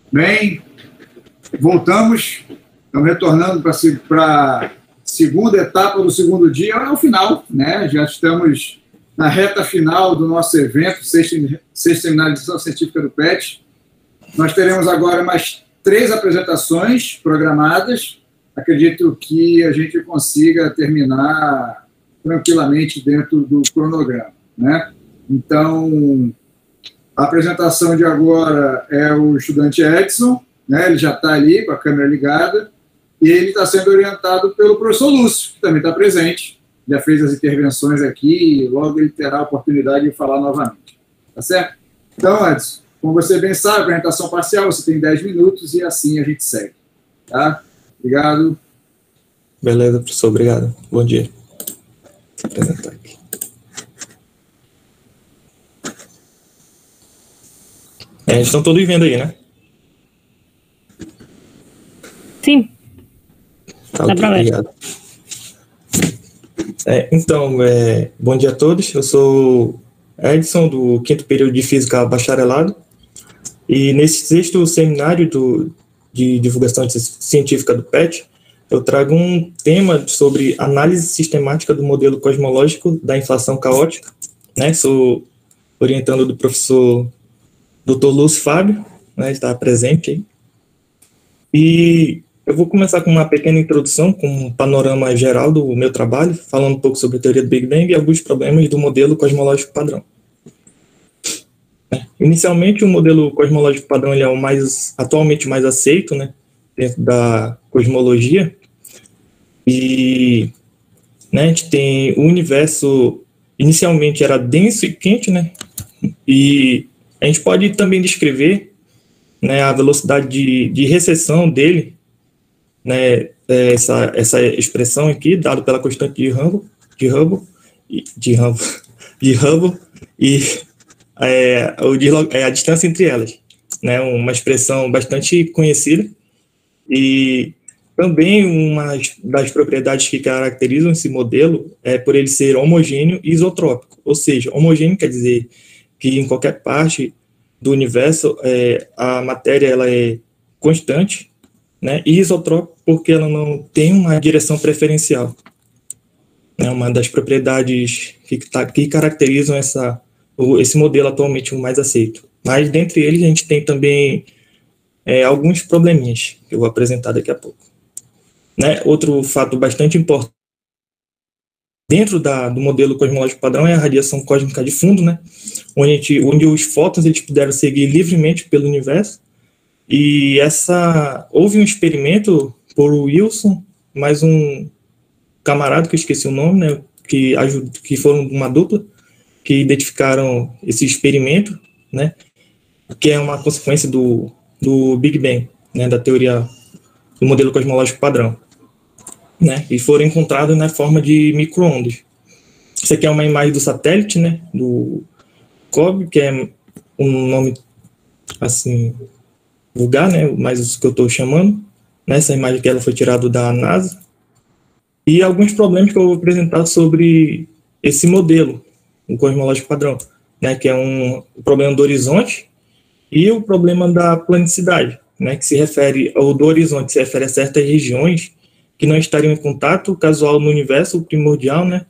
Bem, voltamos, estamos retornando para a segunda etapa do segundo dia, é o final, né? Já estamos na reta final do nosso evento, sexto seminário de edição científica do PET. Nós teremos agora mais 3 apresentações programadas. Acredito que a gente consiga terminar tranquilamente dentro do cronograma, né? Então, a apresentação de agora é o estudante Edson, né? Ele já está ali com a câmera ligada, e ele está sendo orientado pelo professor Lúcio, que também está presente, já fez as intervenções aqui, e logo ele terá a oportunidade de falar novamente. Tá certo? Então, Edson, como você bem sabe, apresentação parcial, você tem 10 minutos, e assim a gente segue. Tá? Obrigado. Beleza, professor, obrigado. Bom dia. Vou apresentar aqui. Estão todos vendo aí, né? Sim. Tá, obrigado. Então, bom dia a todos. Eu sou Edson, do 5º período de Física Bacharelado. E nesse 6º seminário de divulgação científica do PET, eu trago um tema sobre análise sistemática do modelo cosmológico da inflação caótica, né? Sou orientando do professor Dr. Lúcio Fábio, né? Está presente aí. E eu vou começar com uma pequena introdução, com um panorama geral do meu trabalho, falando um pouco sobre a teoria do Big Bang e alguns problemas do modelo cosmológico padrão. Inicialmente, o modelo cosmológico padrão ele é o atualmente mais aceito, né, dentro da cosmologia. E, né, a gente tem o universo, inicialmente era denso e quente, né, e a gente pode também descrever, né, a velocidade de recessão dele, né, essa expressão aqui, dada pela constante de Hubble e a distância entre elas, né, uma expressão bastante conhecida. E também uma das propriedades que caracterizam esse modelo é por ele ser homogêneo e isotrópico, ou seja, homogêneo quer dizer que em qualquer parte do universo a matéria ela é constante, né, e isotrópico porque ela não tem uma direção preferencial. É uma das propriedades que caracterizam esse modelo atualmente o mais aceito. Mas, dentre eles, a gente tem também alguns probleminhas que eu vou apresentar daqui a pouco. Né? Outro fato bastante importante dentro do modelo cosmológico padrão é a radiação cósmica de fundo, né? onde os fótons eles puderam seguir livremente pelo universo. E houve um experimento por Wilson, mais um camarada que eu esqueci o nome, né? que foram uma dupla, que identificaram esse experimento, né, que é uma consequência do Big Bang, né, da teoria do modelo cosmológico padrão, né, e foram encontrados na forma de micro-ondas. Isso aqui é uma imagem do satélite, né, do COB, que é um nome, assim, vulgar, né, mas o que eu estou chamando, né, essa imagem que ela foi tirada da NASA, e alguns problemas que eu vou apresentar sobre esse modelo, o cosmológico padrão, né, que é o problema do horizonte e o problema da planicidade, né, que se refere ao do horizonte, se refere a certas regiões que não estariam em contato casual no universo primordial, né,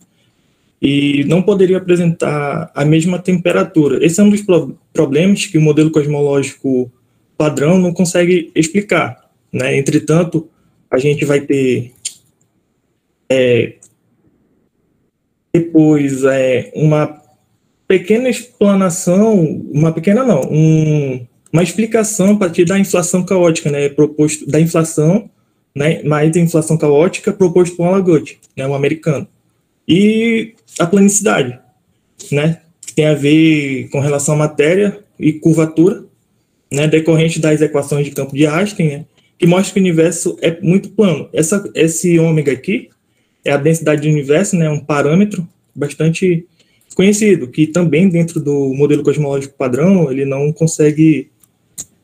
e não poderiam apresentar a mesma temperatura. Esse é um dos problemas que o modelo cosmológico padrão não consegue explicar, né. Entretanto, a gente vai ter depois uma pequena explanação, uma explicação a partir da inflação caótica, né, proposto da inflação, né, mais a inflação caótica proposto por Alagote, né, um americano, e a planicidade, né, que tem a ver com relação à matéria e curvatura, né, decorrente das equações de campo de Einstein, né, que mostra que o universo é muito plano. Esse ômega aqui é a densidade do universo, né, um parâmetro bastante conhecido, que também dentro do modelo cosmológico padrão ele não consegue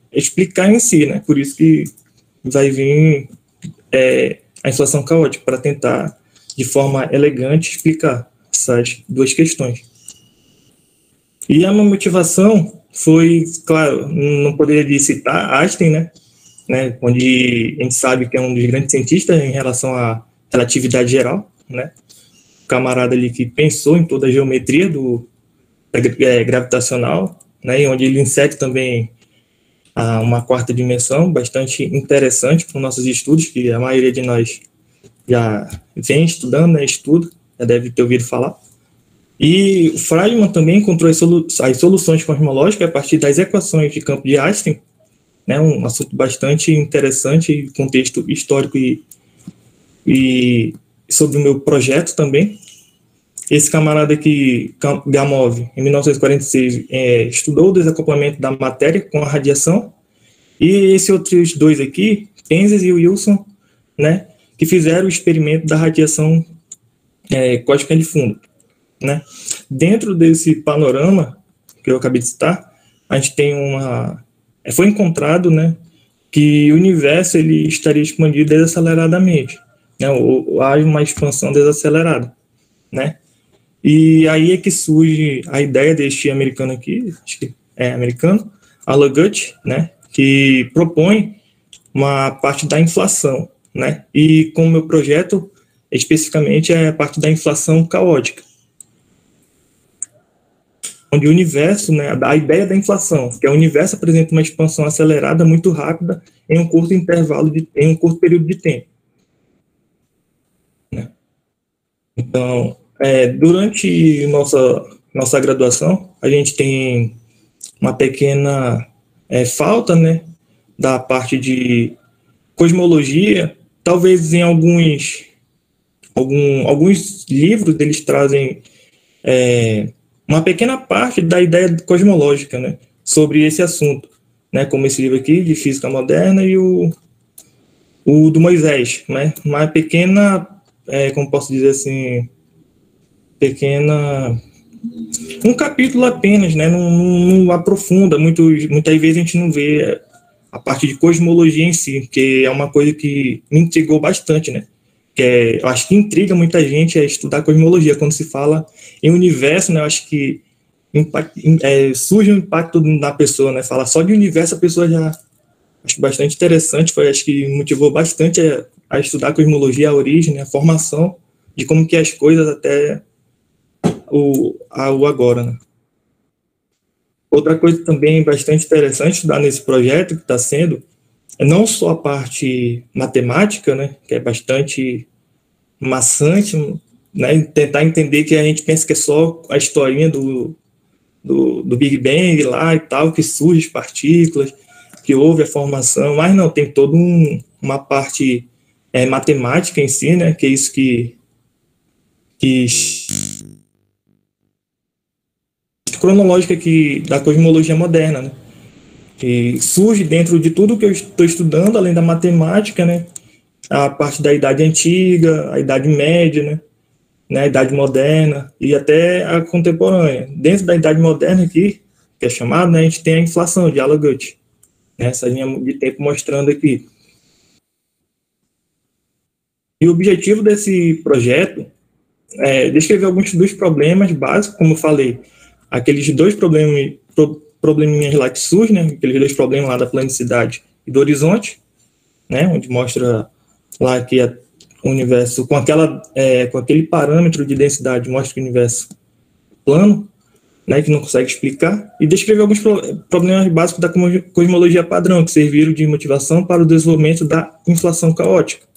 explicar em si, né? Por isso que vai vir a inflação caótica para tentar de forma elegante explicar essas duas questões. E a minha motivação foi, claro, não poderia citar Einstein, né, onde a gente sabe que é um dos grandes cientistas em relação à relatividade geral, né, o camarada ali que pensou em toda a geometria gravitacional, né, e onde ele insere também uma quarta dimensão bastante interessante para os nossos estudos, que a maioria de nós já vem estudando, né, estuda, já deve ter ouvido falar. E o Feynman também encontrou as soluções cosmológicas a partir das equações de campo de Einstein, né, um assunto bastante interessante, contexto histórico e sobre o meu projeto também. Esse camarada aqui, Gamow, em 1946, estudou o desacoplamento da matéria com a radiação, e esses outros dois aqui, Penzias e Wilson, né, que fizeram o experimento da radiação cósmica de fundo, né. Dentro desse panorama que eu acabei de citar, a gente tem foi encontrado, né, que o universo ele estaria expandido desaceleradamente, né, há uma expansão desacelerada, né. E aí é que surge a ideia deste americano aqui, acho que é americano, Alan Guth, né, que propõe uma parte da inflação, né, e com o meu projeto, especificamente, é a parte da inflação caótica, onde o universo, né, a ideia da inflação, que é o universo apresenta uma expansão acelerada muito rápida em um curto em um curto período de tempo, né. Então, durante nossa graduação, a gente tem uma pequena falta, né, da parte de cosmologia. Talvez em alguns livros eles trazem uma pequena parte da ideia cosmológica, né, sobre esse assunto, né, como esse livro aqui, de Física Moderna, e o do Moisés, né, uma pequena, como posso dizer assim, um capítulo apenas, né, não aprofunda, muitas vezes a gente não vê a parte de cosmologia em si, que é uma coisa que me intrigou bastante, né, eu acho que intriga muita gente estudar cosmologia. Quando se fala em universo, né, eu acho que surge um impacto na pessoa, né, falar só de universo a pessoa já acho bastante interessante, acho que motivou bastante a estudar cosmologia, a origem, a formação de como que as coisas até o agora, né. Outra coisa também bastante interessante estudar nesse projeto que está sendo é não só a parte matemática, né, que é bastante maçante, né, tentar entender que a gente pensa que é só a historinha do Big Bang lá e tal, que surge as partículas, que houve a formação, mas não, tem toda uma parte matemática em si, né, que é isso que cronológica da cosmologia moderna, né, que surge dentro de tudo que eu estou estudando, além da matemática, né, a parte da Idade Antiga, a Idade Média, né, a Idade Moderna e até a contemporânea. Dentro da Idade Moderna aqui, que é chamada, né, a gente tem a inflação de Alan Guth, né, essa linha de tempo mostrando aqui. E o objetivo desse projeto é descrever alguns dos problemas básicos, como eu falei, aqueles dois probleminhas lá que surgem, né, aqueles dois problemas lá da planicidade e do horizonte, né, onde mostra lá que o universo, com aquele parâmetro de densidade, mostra que o universo plano, né, que não consegue explicar, e descrever alguns problemas básicos da cosmologia padrão, que serviram de motivação para o desenvolvimento da inflação caótica.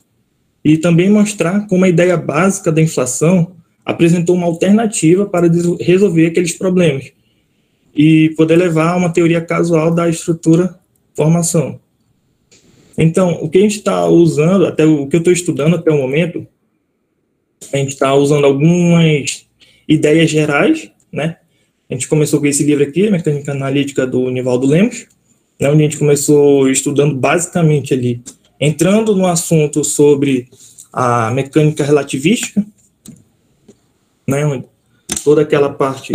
E também mostrar como a ideia básica da inflação apresentou uma alternativa para resolver aqueles problemas e poder levar a uma teoria casual da estrutura-formação. Então, o que a gente está usando, até o que eu estou estudando até o momento, a gente está usando algumas ideias gerais, né? A gente começou com esse livro aqui, Mecânica Analítica, do Nivaldo Lemos, né, onde a gente começou estudando basicamente ali, entrando no assunto sobre a mecânica relativística, né, toda aquela parte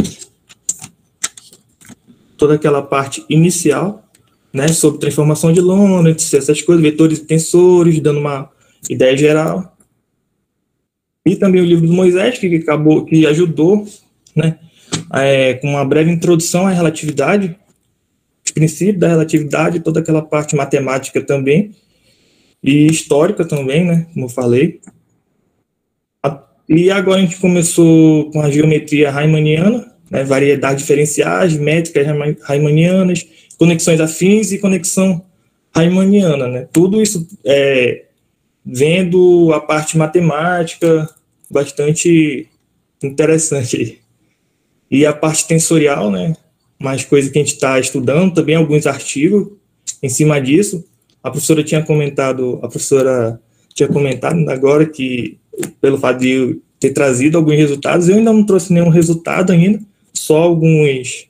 inicial, né, sobre transformação de Lorentz, essas coisas, vetores e tensores, dando uma ideia geral. E também o livro do Moisés, que ajudou, né, com uma breve introdução à relatividade, os princípios da relatividade, toda aquela parte matemática também, e histórica também, né, como eu falei. E agora a gente começou com a geometria riemanniana, né, variedades diferenciais, métricas riemannianas, conexões afins e conexão riemanniana, né? Tudo isso vendo a parte matemática bastante interessante. E a parte tensorial, né? Mais coisa que a gente está estudando, também alguns artigos em cima disso. A professora tinha comentado agora que, pelo fato de eu ter trazido alguns resultados, eu ainda não trouxe nenhum resultado ainda, só alguns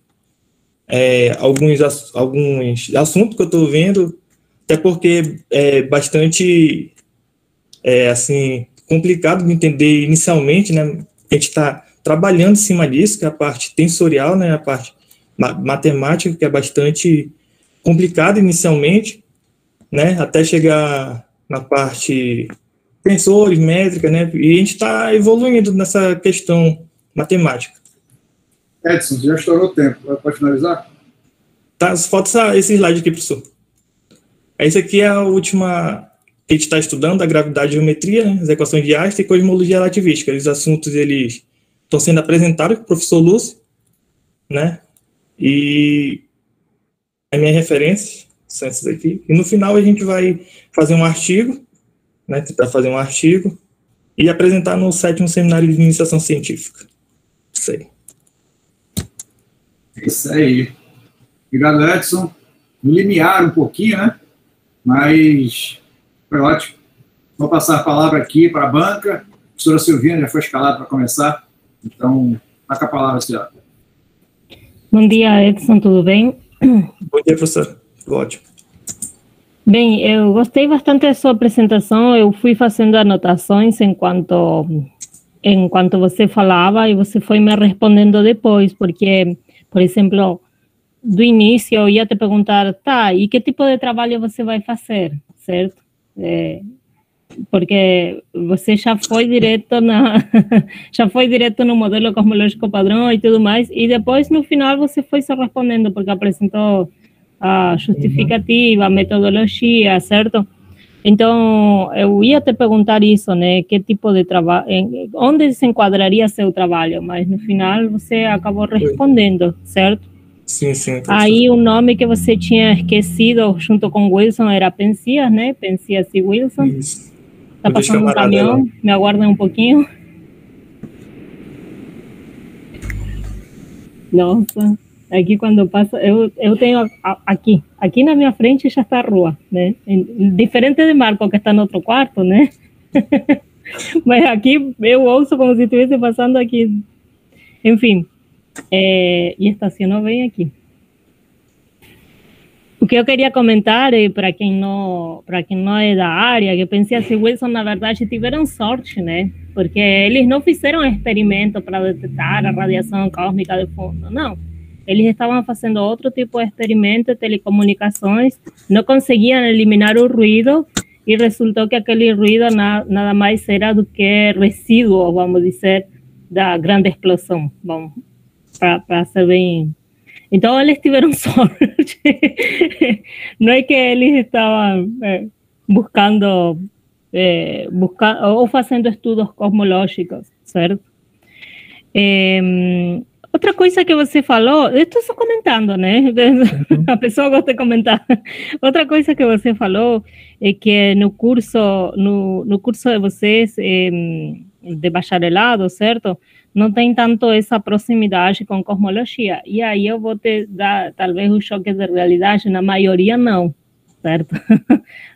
assuntos que eu estou vendo, até porque é bastante assim, complicado de entender inicialmente, né? A gente está trabalhando em cima disso, que é a parte tensorial, né? A parte matemática, que é bastante complicada inicialmente, né? Até chegar na parte tensores, métrica, né? E a gente está evoluindo nessa questão matemática. Edson, já estourou o tempo. Pode finalizar? Tá, falta esse slide aqui, professor. Esse aqui é a última que a gente está estudando, a gravidade e geometria, né? As equações de Einstein e cosmologia relativística. Os assuntos, eles estão sendo apresentados com o professor Lúcio, né? E a minha referência são essas aqui. E no final a gente vai fazer um artigo, né? Tentar fazer um artigo e apresentar no 7º Seminário de Iniciação Científica. Isso aí. É isso aí. Obrigado, Edson. Me limiaram um pouquinho, né? Mas foi ótimo. Vou passar a palavra aqui para a banca. A professora Silvina já foi escalada para começar. Então, tá com a palavra, senhora. Bom dia, Edson, tudo bem? Bom dia, professor. Ótimo. Bem, eu gostei bastante da sua apresentação. Eu fui fazendo anotações enquanto você falava e você foi me respondendo depois, porque, por exemplo, do início eu ia te perguntar, tá, e que tipo de trabalho você vai fazer, certo? Porque você já foi direto no modelo cosmológico padrão e tudo mais, e depois no final você foi se respondendo, porque apresentou a justificativa, a metodologia, certo? Então, eu ia te perguntar isso, né, que tipo de trabalho, onde se enquadraria seu trabalho, mas no final você acabou respondendo, certo? Sim, sim. Aí o nome que você tinha esquecido junto com Wilson era Penzias, né? Penzias e Wilson. Isso. Está passando um caminhão, me aguardem um pouquinho. Nossa, aqui quando passa, eu tenho aqui na minha frente já está a rua, né? Diferente de Marco, que está no outro quarto, né? Mas aqui eu ouço como se estivesse passando aqui. Enfim, e estacionou bem aqui. O que eu queria comentar, para quem não é da área, que Penzias e Wilson, na verdade, tiveram sorte, né? Porque eles não fizeram experimento para detectar a radiação cósmica de fundo, não. Eles estavam fazendo outro tipo de experimento de telecomunicações, não conseguiam eliminar o ruído e resultou que aquele ruído nada mais era do que resíduo, vamos dizer, da grande explosão. Bom, para ser bem... Então, eles tiveram sorte. Não é que eles estavam buscando ou fazendo estudos cosmológicos, certo? Outra coisa que você falou, eu estou só comentando, né? A pessoa gosta de comentar. Outra coisa que você falou é que no curso de vocês de bacharelado, certo? Não tem tanto essa proximidade com cosmologia. E aí eu vou te dar, talvez, um choque de realidade. Na maioria, não, certo?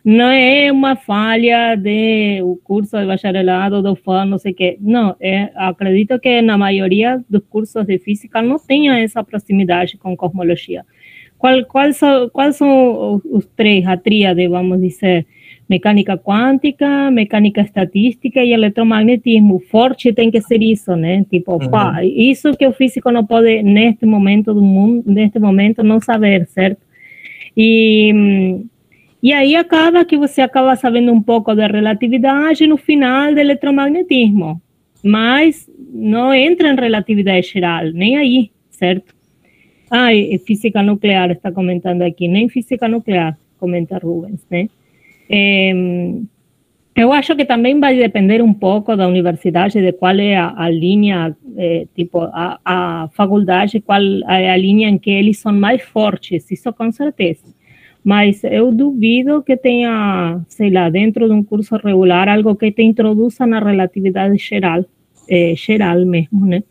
Não é uma falha do curso de bacharelado, do FAN, não sei o quê. Não, acredito que na maioria dos cursos de física não tenha essa proximidade com cosmologia. Quais são os três, a tríade, vamos dizer? Mecânica quântica, mecânica estatística e eletromagnetismo. Forte tem que ser isso, né? Tipo, pá, isso que o físico não pode, neste momento do mundo, não saber, certo? E aí acaba que você acaba sabendo um pouco da relatividade no final do eletromagnetismo, mas não entra em relatividade geral, nem aí, certo? E física nuclear está comentando aqui, nem física nuclear, comenta Rubens, né? Eu acho que também vai depender um pouco da universidade, de qual é a linha, tipo, a faculdade, qual é a linha em que eles são mais fortes, isso com certeza. Mas eu duvido que tenha, sei lá, dentro de um curso regular, algo que te introduza na relatividade geral, geral mesmo, né?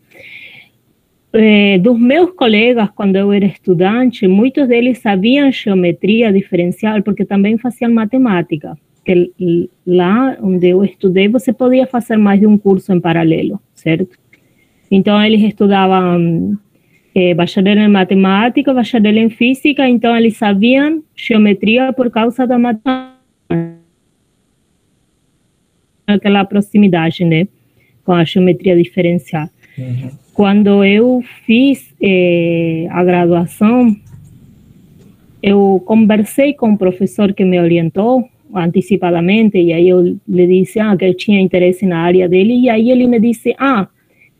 Dos meus colegas, quando eu era estudante, muitos deles sabiam geometria diferencial, porque também faziam matemática. Que lá onde eu estudei, você podia fazer mais de um curso em paralelo, certo? Então, eles estudavam bacharel em matemática, bacharel em física, então eles sabiam geometria por causa da matemática, aquela proximidade, né, com a geometria diferencial. Uhum. Quando eu fiz a graduação, eu conversei com o professor que me orientou antecipadamente, e aí eu lhe disse que eu tinha interesse na área dele, e aí ele me disse,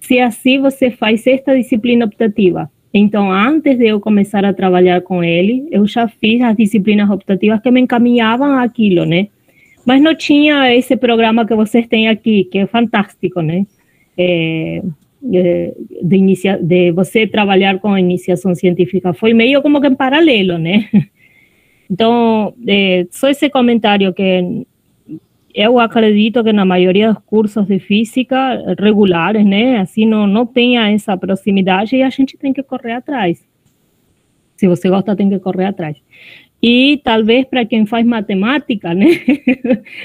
se assim você faz esta disciplina optativa. Então, antes de eu começar a trabalhar com ele, eu já fiz as disciplinas optativas que me encaminhavam àquilo, né? Mas não tinha esse programa que vocês têm aqui, que é fantástico, né? De você trabalhar com a iniciação científica. Foi meio como que em paralelo, né? Então, só esse comentário que eu acredito que na maioria dos cursos de física regulares, né, assim, não tenha essa proximidade e a gente tem que correr atrás. Se você gosta, tem que correr atrás. E talvez para quem faz matemática, né,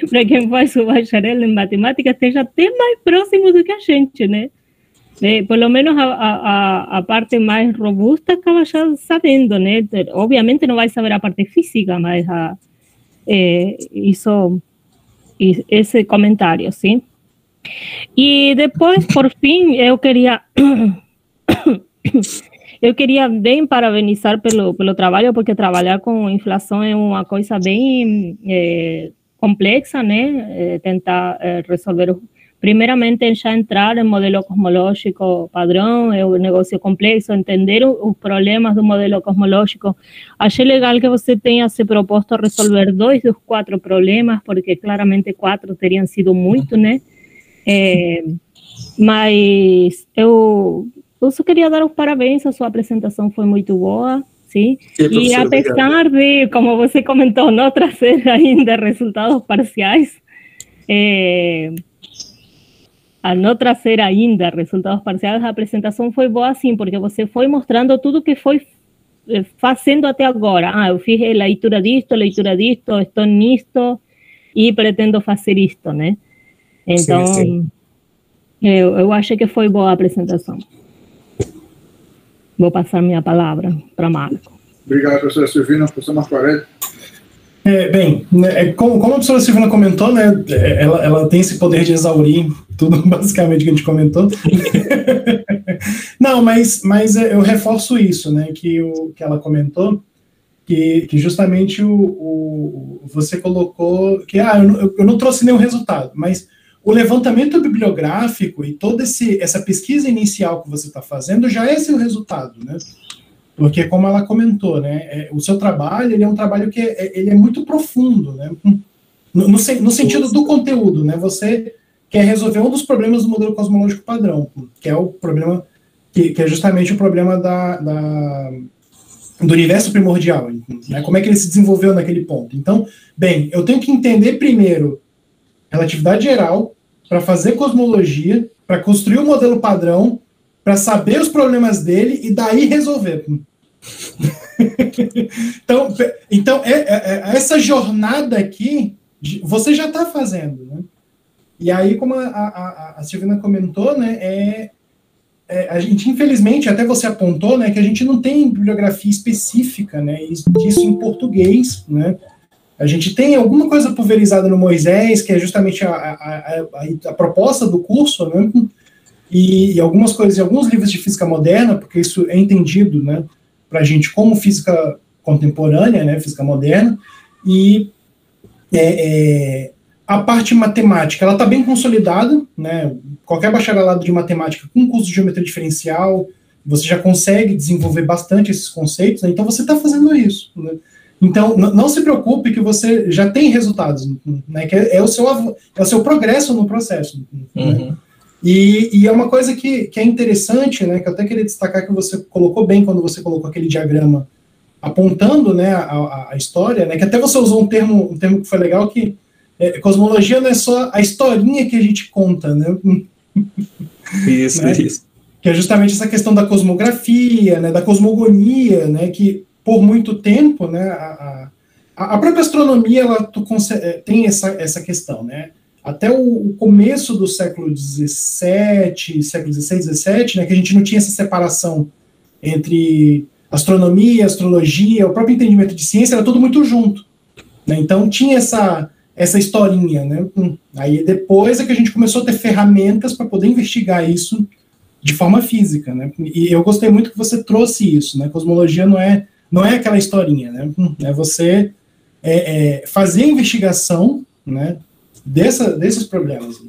para quem faz o bacharel em matemática, esteja até mais próximo do que a gente, né? Pelo menos a parte mais robusta acaba já sabendo, né? Obviamente não vai saber a parte física, mas esse comentário, sim. E depois, por fim, eu queria bem parabenizar pelo trabalho, porque trabalhar com inflação é uma coisa bem complexa, né? Tentar resolver primeiramente, já entrar em modelo cosmológico padrão, é um negócio complexo, entender os problemas do modelo cosmológico. Achei legal que você tenha se proposto resolver 2 dos 4 problemas, porque claramente 4 teriam sido muito, né? Mas eu só queria dar os parabéns, a sua apresentação foi muito boa, sim? E apesar de, como você comentou, não trazer ainda resultados parciais, a não trazer ainda resultados parciais, a apresentação foi boa sim, porque você foi mostrando tudo que foi fazendo até agora. Eu fiz leitura disto, estou nisto e pretendo fazer isto, né? Então, sim. Eu acho que foi boa a apresentação. Vou passar minha palavra para Marco. Obrigado, professora Silvina. Professor Marco Aurélio. Bem, como a professora Silvina comentou, né, ela tem esse poder de exaurir tudo basicamente que a gente comentou. Não, mas eu reforço isso, né, que ela comentou, que justamente você colocou que eu não trouxe nenhum resultado, mas o levantamento bibliográfico e toda essa pesquisa inicial que você está fazendo já é seu resultado, né? Porque, como ela comentou, né, o seu trabalho ele é um trabalho que ele é muito profundo, né, no sentido do conteúdo, né, você quer resolver um dos problemas do modelo cosmológico padrão, que é o problema, que é justamente o problema do universo primordial, né, como é que ele se desenvolveu naquele ponto. Então, bem, eu tenho que entender primeiro relatividade geral, para fazer cosmologia, para construir o modelo padrão, para saber os problemas dele e daí resolver. Então essa jornada aqui, você já está fazendo, né? E aí, como a Silvina comentou, né, a gente, infelizmente, até você apontou, né, que a gente não tem bibliografia específica, né, disso em português, né? A gente tem alguma coisa pulverizada no Moisés, que é justamente a proposta do curso, né? E algumas coisas, em alguns livros de física moderna, porque isso é entendido, né, para a gente como física contemporânea, né, física moderna, e a parte matemática, ela está bem consolidada, né, qualquer bacharelado de matemática com curso de geometria diferencial, você já consegue desenvolver bastante esses conceitos, né? Então você está fazendo isso, né? Então, não se preocupe que você já tem resultados, né? Que é o seu progresso no processo, né? E é uma coisa que é interessante, né? Que eu até queria destacar que você colocou bem quando você colocou aquele diagrama apontando, né, a história, né? Que até você usou um termo que foi legal, que cosmologia não é só a historinha que a gente conta, né? Isso, né? Isso. Que é justamente essa questão da cosmografia, né? Da cosmogonia, né? Que por muito tempo, né, a própria astronomia ela tem essa questão, né? Até o começo do século XVII, século XVI, XVII, né, que a gente não tinha essa separação entre astronomia, astrologia, o próprio entendimento de ciência era tudo muito junto, né? Então tinha essa historinha, né? Aí depois é que a gente começou a ter ferramentas para poder investigar isso de forma física, né? E eu gostei muito que você trouxe isso, né? Cosmologia não é aquela historinha, né? É você fazer a investigação, né, desses problemas.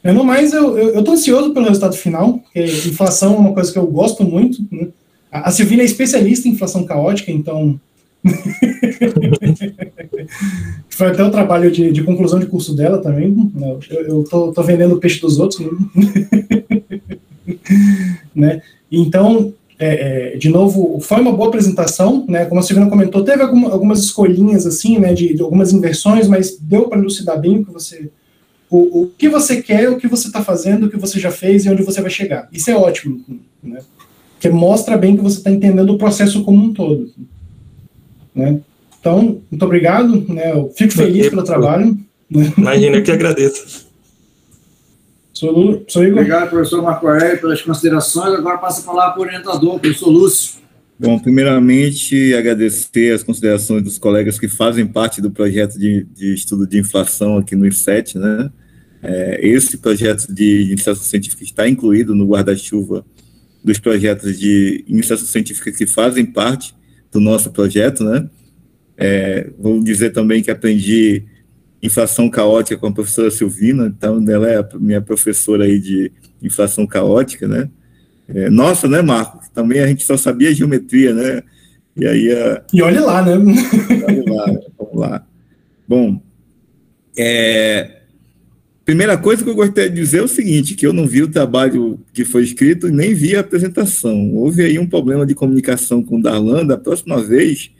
No mais, eu tô ansioso pelo resultado final, porque inflação é uma coisa que eu gosto muito, né? A Silvina é especialista em inflação caótica, então foi até o trabalho de conclusão de curso dela também. Eu tô vendendo o peixe dos outros, né? Então, de novo, foi uma boa apresentação, né? Como a Silvina comentou, teve algumas escolhinhas assim, né, de algumas inversões, mas deu para elucidar bem o que você quer, o que você está fazendo, o que você já fez e onde você vai chegar. Isso é ótimo, né? Porque mostra bem que você está entendendo o processo como um todo, né? Então, muito obrigado, né? Eu fico feliz pelo trabalho. Imagina, eu que agradeço. Sou Igor. Obrigado, professor Marco Aurélio, pelas considerações. Agora passa a palavra para o orientador, professor Lúcio. Bom, primeiramente, agradecer as considerações dos colegas que fazem parte do projeto de estudo de inflação aqui no IFCET, né? Esse projeto de iniciação científica está incluído no guarda-chuva dos projetos de iniciação científica que fazem parte do nosso projeto, né? Vou dizer também que aprendi inflação caótica com a professora Silvina, então ela é a minha professora aí de inflação caótica, né? Nossa, né, Marco? Também a gente só sabia geometria, né? E aí E olha lá, né? Vamos lá. Bom, primeira coisa que eu gostaria de dizer é o seguinte, que eu não vi o trabalho que foi escrito e nem vi a apresentação. Houve aí um problema de comunicação com o Darlan. Da próxima vez,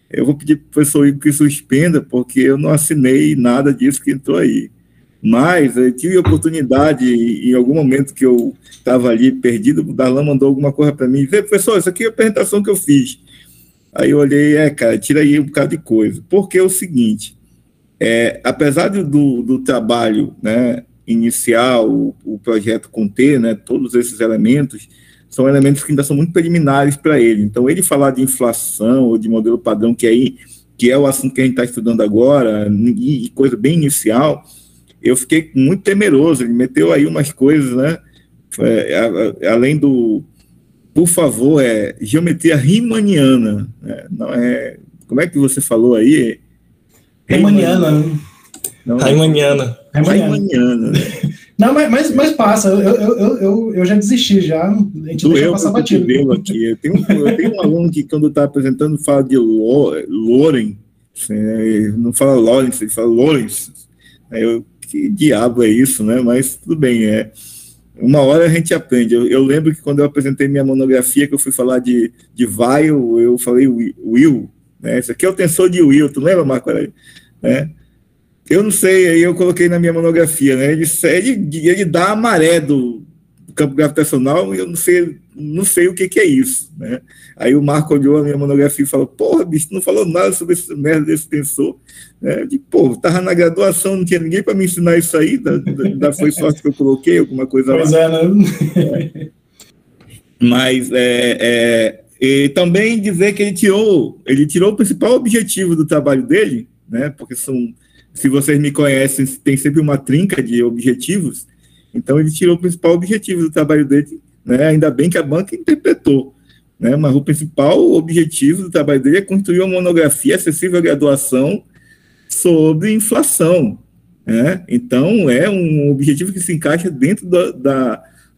eu vou pedir para o professor Igor que suspenda, porque eu não assinei nada disso que entrou aí. Mas eu tive a oportunidade, em algum momento que eu estava ali perdido, o Darlan mandou alguma coisa para mim e disse: professor, isso aqui é a apresentação que eu fiz. Aí eu olhei, cara, tira aí um bocado de coisa. Porque é o seguinte, apesar do trabalho, né, inicial, o projeto conter, né, todos esses elementos, são elementos que ainda são muito preliminares para ele. Então, ele falar de inflação ou de modelo padrão, que é o assunto que a gente está estudando agora, e coisa bem inicial, eu fiquei muito temeroso. Ele meteu aí umas coisas, né? Além do, por favor, geometria riemanniana. Não é, como é que você falou aí? Riemanniana. Riemanniana. Né? Não, mas passa. Eu já desisti já. A gente deixa passar batido. Aqui. Eu tenho um aluno que, quando está apresentando, fala de Lorenz. Não fala Lawrence, ele fala Lawrence. Que diabo é isso, né? Mas tudo bem, uma hora a gente aprende. Eu lembro que quando eu apresentei minha monografia, que eu fui falar de Weil, eu falei Will, né? Isso aqui é o tensor de Will, tu lembra, Marco? Eu não sei, aí eu coloquei na minha monografia, né? Ele dá a maré do campo gravitacional e eu não sei o que é isso, né? Aí o Marco olhou a minha monografia e falou: porra, bicho, não falou nada sobre esse merda desse tensor. Eu digo: pô, tava na graduação, não tinha ninguém para me ensinar isso aí, foi sorte que eu coloquei, alguma coisa pois lá. Né? Mas e também dizer que ele tirou o principal objetivo do trabalho dele, né? Porque se vocês me conhecem, tem sempre uma trinca de objetivos. Então ele tirou o principal objetivo do trabalho dele, né? Ainda bem que a banca interpretou, né? Mas o principal objetivo do trabalho dele é construir uma monografia acessível à graduação sobre inflação, né? Então é um objetivo que se encaixa dentro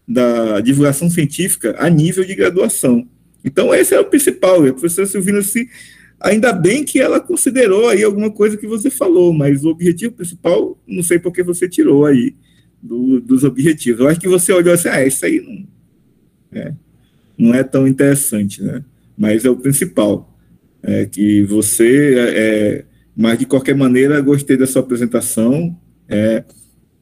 da divulgação científica a nível de graduação. Então, esse é o principal. A professora Silvina, ainda bem que ela considerou aí alguma coisa que você falou, mas o objetivo principal, não sei por que você tirou aí dos objetivos. Eu acho que você olhou assim, isso aí não é tão interessante, né? Mas é o principal. Que você, mas de qualquer maneira, gostei da sua apresentação,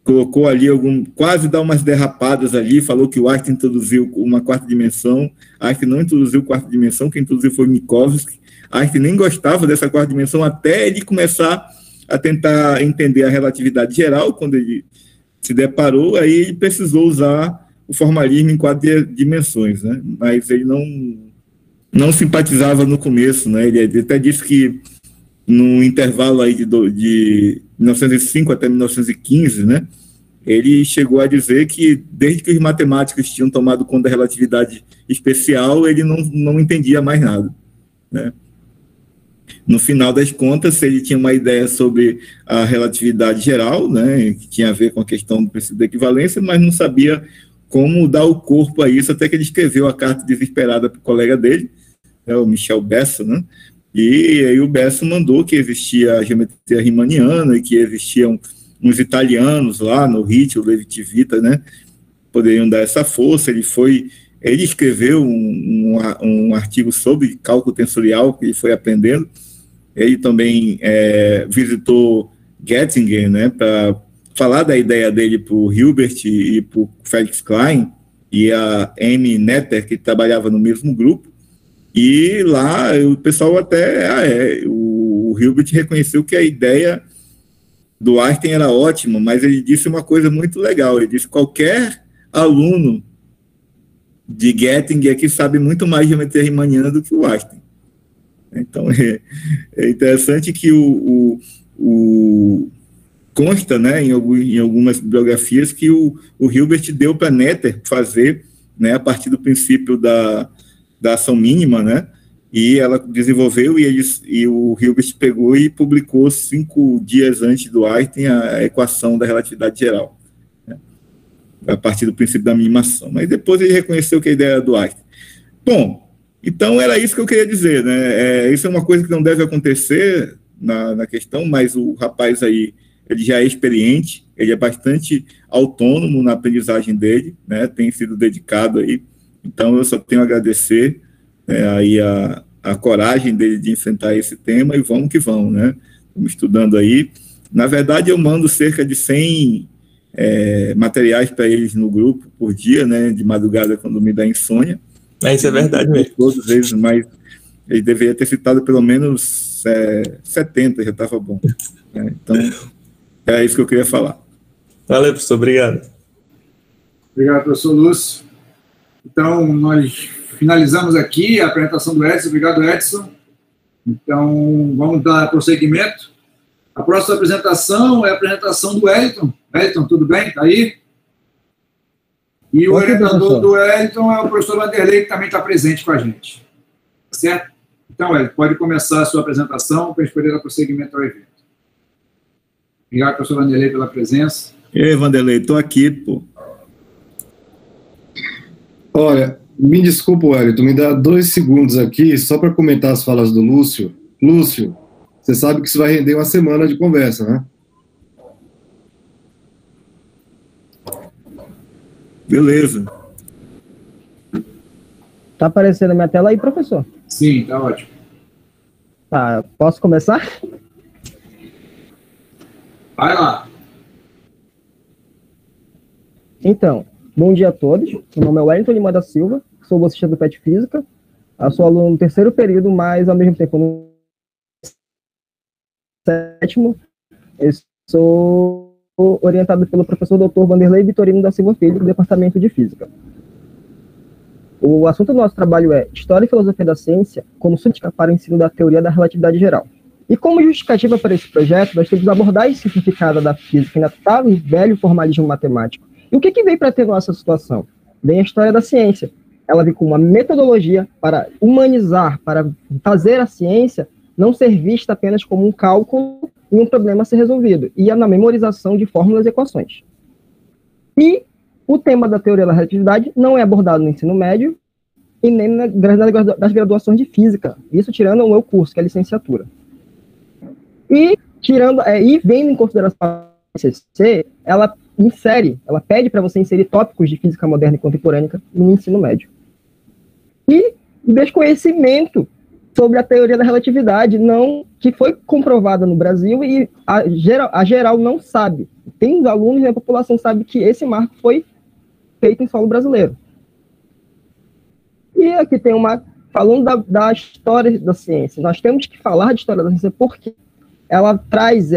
colocou ali quase dá umas derrapadas ali, falou que o Einstein introduziu uma quarta dimensão, Einstein não introduziu quarta dimensão, quem introduziu foi Minkowski, Einstein nem gostava dessa quarta dimensão até ele começar a tentar entender a relatividade geral, quando ele se deparou, aí ele precisou usar o formalismo em quatro dimensões, né? Mas ele não simpatizava no começo, né? Ele até disse que no intervalo aí de 1905 até 1915, né, ele chegou a dizer que desde que os matemáticos tinham tomado conta da relatividade especial, ele não entendia mais nada, né. No final das contas, ele tinha uma ideia sobre a relatividade geral, né, que tinha a ver com a questão do princípio da equivalência, mas não sabia como dar o corpo a isso, até que ele escreveu a carta desesperada para o colega dele, o Michel Bessel, né. E aí o Bessel mandou que existia a geometria riemanniana e que existiam uns italianos lá no RIT, o Levi-Civita, né, poderiam dar essa força. Ele escreveu um artigo sobre cálculo tensorial que ele foi aprendendo. Ele também visitou Göttingen, né, para falar da ideia dele para o Hilbert e para o Felix Klein e a Amy Netter, que trabalhava no mesmo grupo. E lá o pessoal o Hilbert reconheceu que a ideia do Einstein era ótima, mas ele disse uma coisa muito legal, ele disse que qualquer aluno de Göttingen aqui sabe muito mais de geometria riemanniana do que o Einstein. Então, é interessante que consta, né, em algumas bibliografias que o Hilbert deu para Netter fazer, né, a partir do princípio da ação mínima, né, e ela desenvolveu e o Hilbert pegou e publicou 5 dias antes do Einstein a equação da relatividade geral, né, a partir do princípio da minimação. Mas depois ele reconheceu que a ideia era do Einstein. Bom, então era isso que eu queria dizer, né, isso é uma coisa que não deve acontecer na questão, mas o rapaz aí, ele já é experiente, ele é bastante autônomo na aprendizagem dele, né, tem sido dedicado aí. Então, eu só tenho a agradecer aí a coragem dele de enfrentar esse tema e vamos que vamos, né? Estamos estudando aí. Na verdade, eu mando cerca de 100 materiais para eles no grupo por dia, né? De madrugada, quando me dá insônia. Isso é verdade mesmo. Todos eles, mas ele deveria ter citado pelo menos 70, já estava bom. Né? Então, é isso que eu queria falar. Valeu, professor. Obrigado. Obrigado, professor Lúcio. Então, nós finalizamos aqui a apresentação do Edson. Obrigado, Edson. Então, vamos dar prosseguimento. A próxima apresentação é a apresentação do Wellington. Wellington, tudo bem? Está aí? E o orientador do Wellington é o professor Vanderlei, que também está presente com a gente. Tá certo? Então, Wellington, pode começar a sua apresentação para a gente poder dar prosseguimento ao evento. Obrigado, professor Vanderlei, pela presença. E aí, Vanderlei, estou aqui, pô. Olha, me desculpa, Wellington, me dá 2 segundos aqui, só para comentar as falas do Lúcio. Lúcio, você sabe que isso vai render uma semana de conversa, né? Beleza. Tá aparecendo a minha tela aí, professor? Sim, tá ótimo. Tá, posso começar? Vai lá. Então, bom dia a todos. Meu nome é Wellington Lima da Silva, sou bolsista do PET Física, sou aluno no 3º período, mas ao mesmo tempo no 7º, eu sou orientado pelo professor Dr. Vanderlei Vitorino da Silva Filho, do Departamento de Física. O assunto do nosso trabalho é História e Filosofia da Ciência como súdica para o ensino da teoria da relatividade geral. E como justificativa para esse projeto, nós temos a abordagem simplificada da física ainda está no velho formalismo matemático. E o que veio para ter nossa situação? Vem a história da ciência. Ela vem com uma metodologia para humanizar, para fazer a ciência não ser vista apenas como um cálculo e um problema a ser resolvido, e na memorização de fórmulas e equações. E o tema da teoria da relatividade não é abordado no ensino médio e nem nas graduações de física, isso tirando o meu curso, que é a licenciatura. E vendo em consideração a CCC, ela pede para você inserir tópicos de física moderna e contemporânea no ensino médio. E desconhecimento sobre a teoria da relatividade, que foi comprovada no Brasil e a geral não sabe. Tem os alunos e a população sabe que esse marco foi feito em solo brasileiro. E aqui tem falando da história da ciência. Nós temos que falar de história da ciência porque ela traz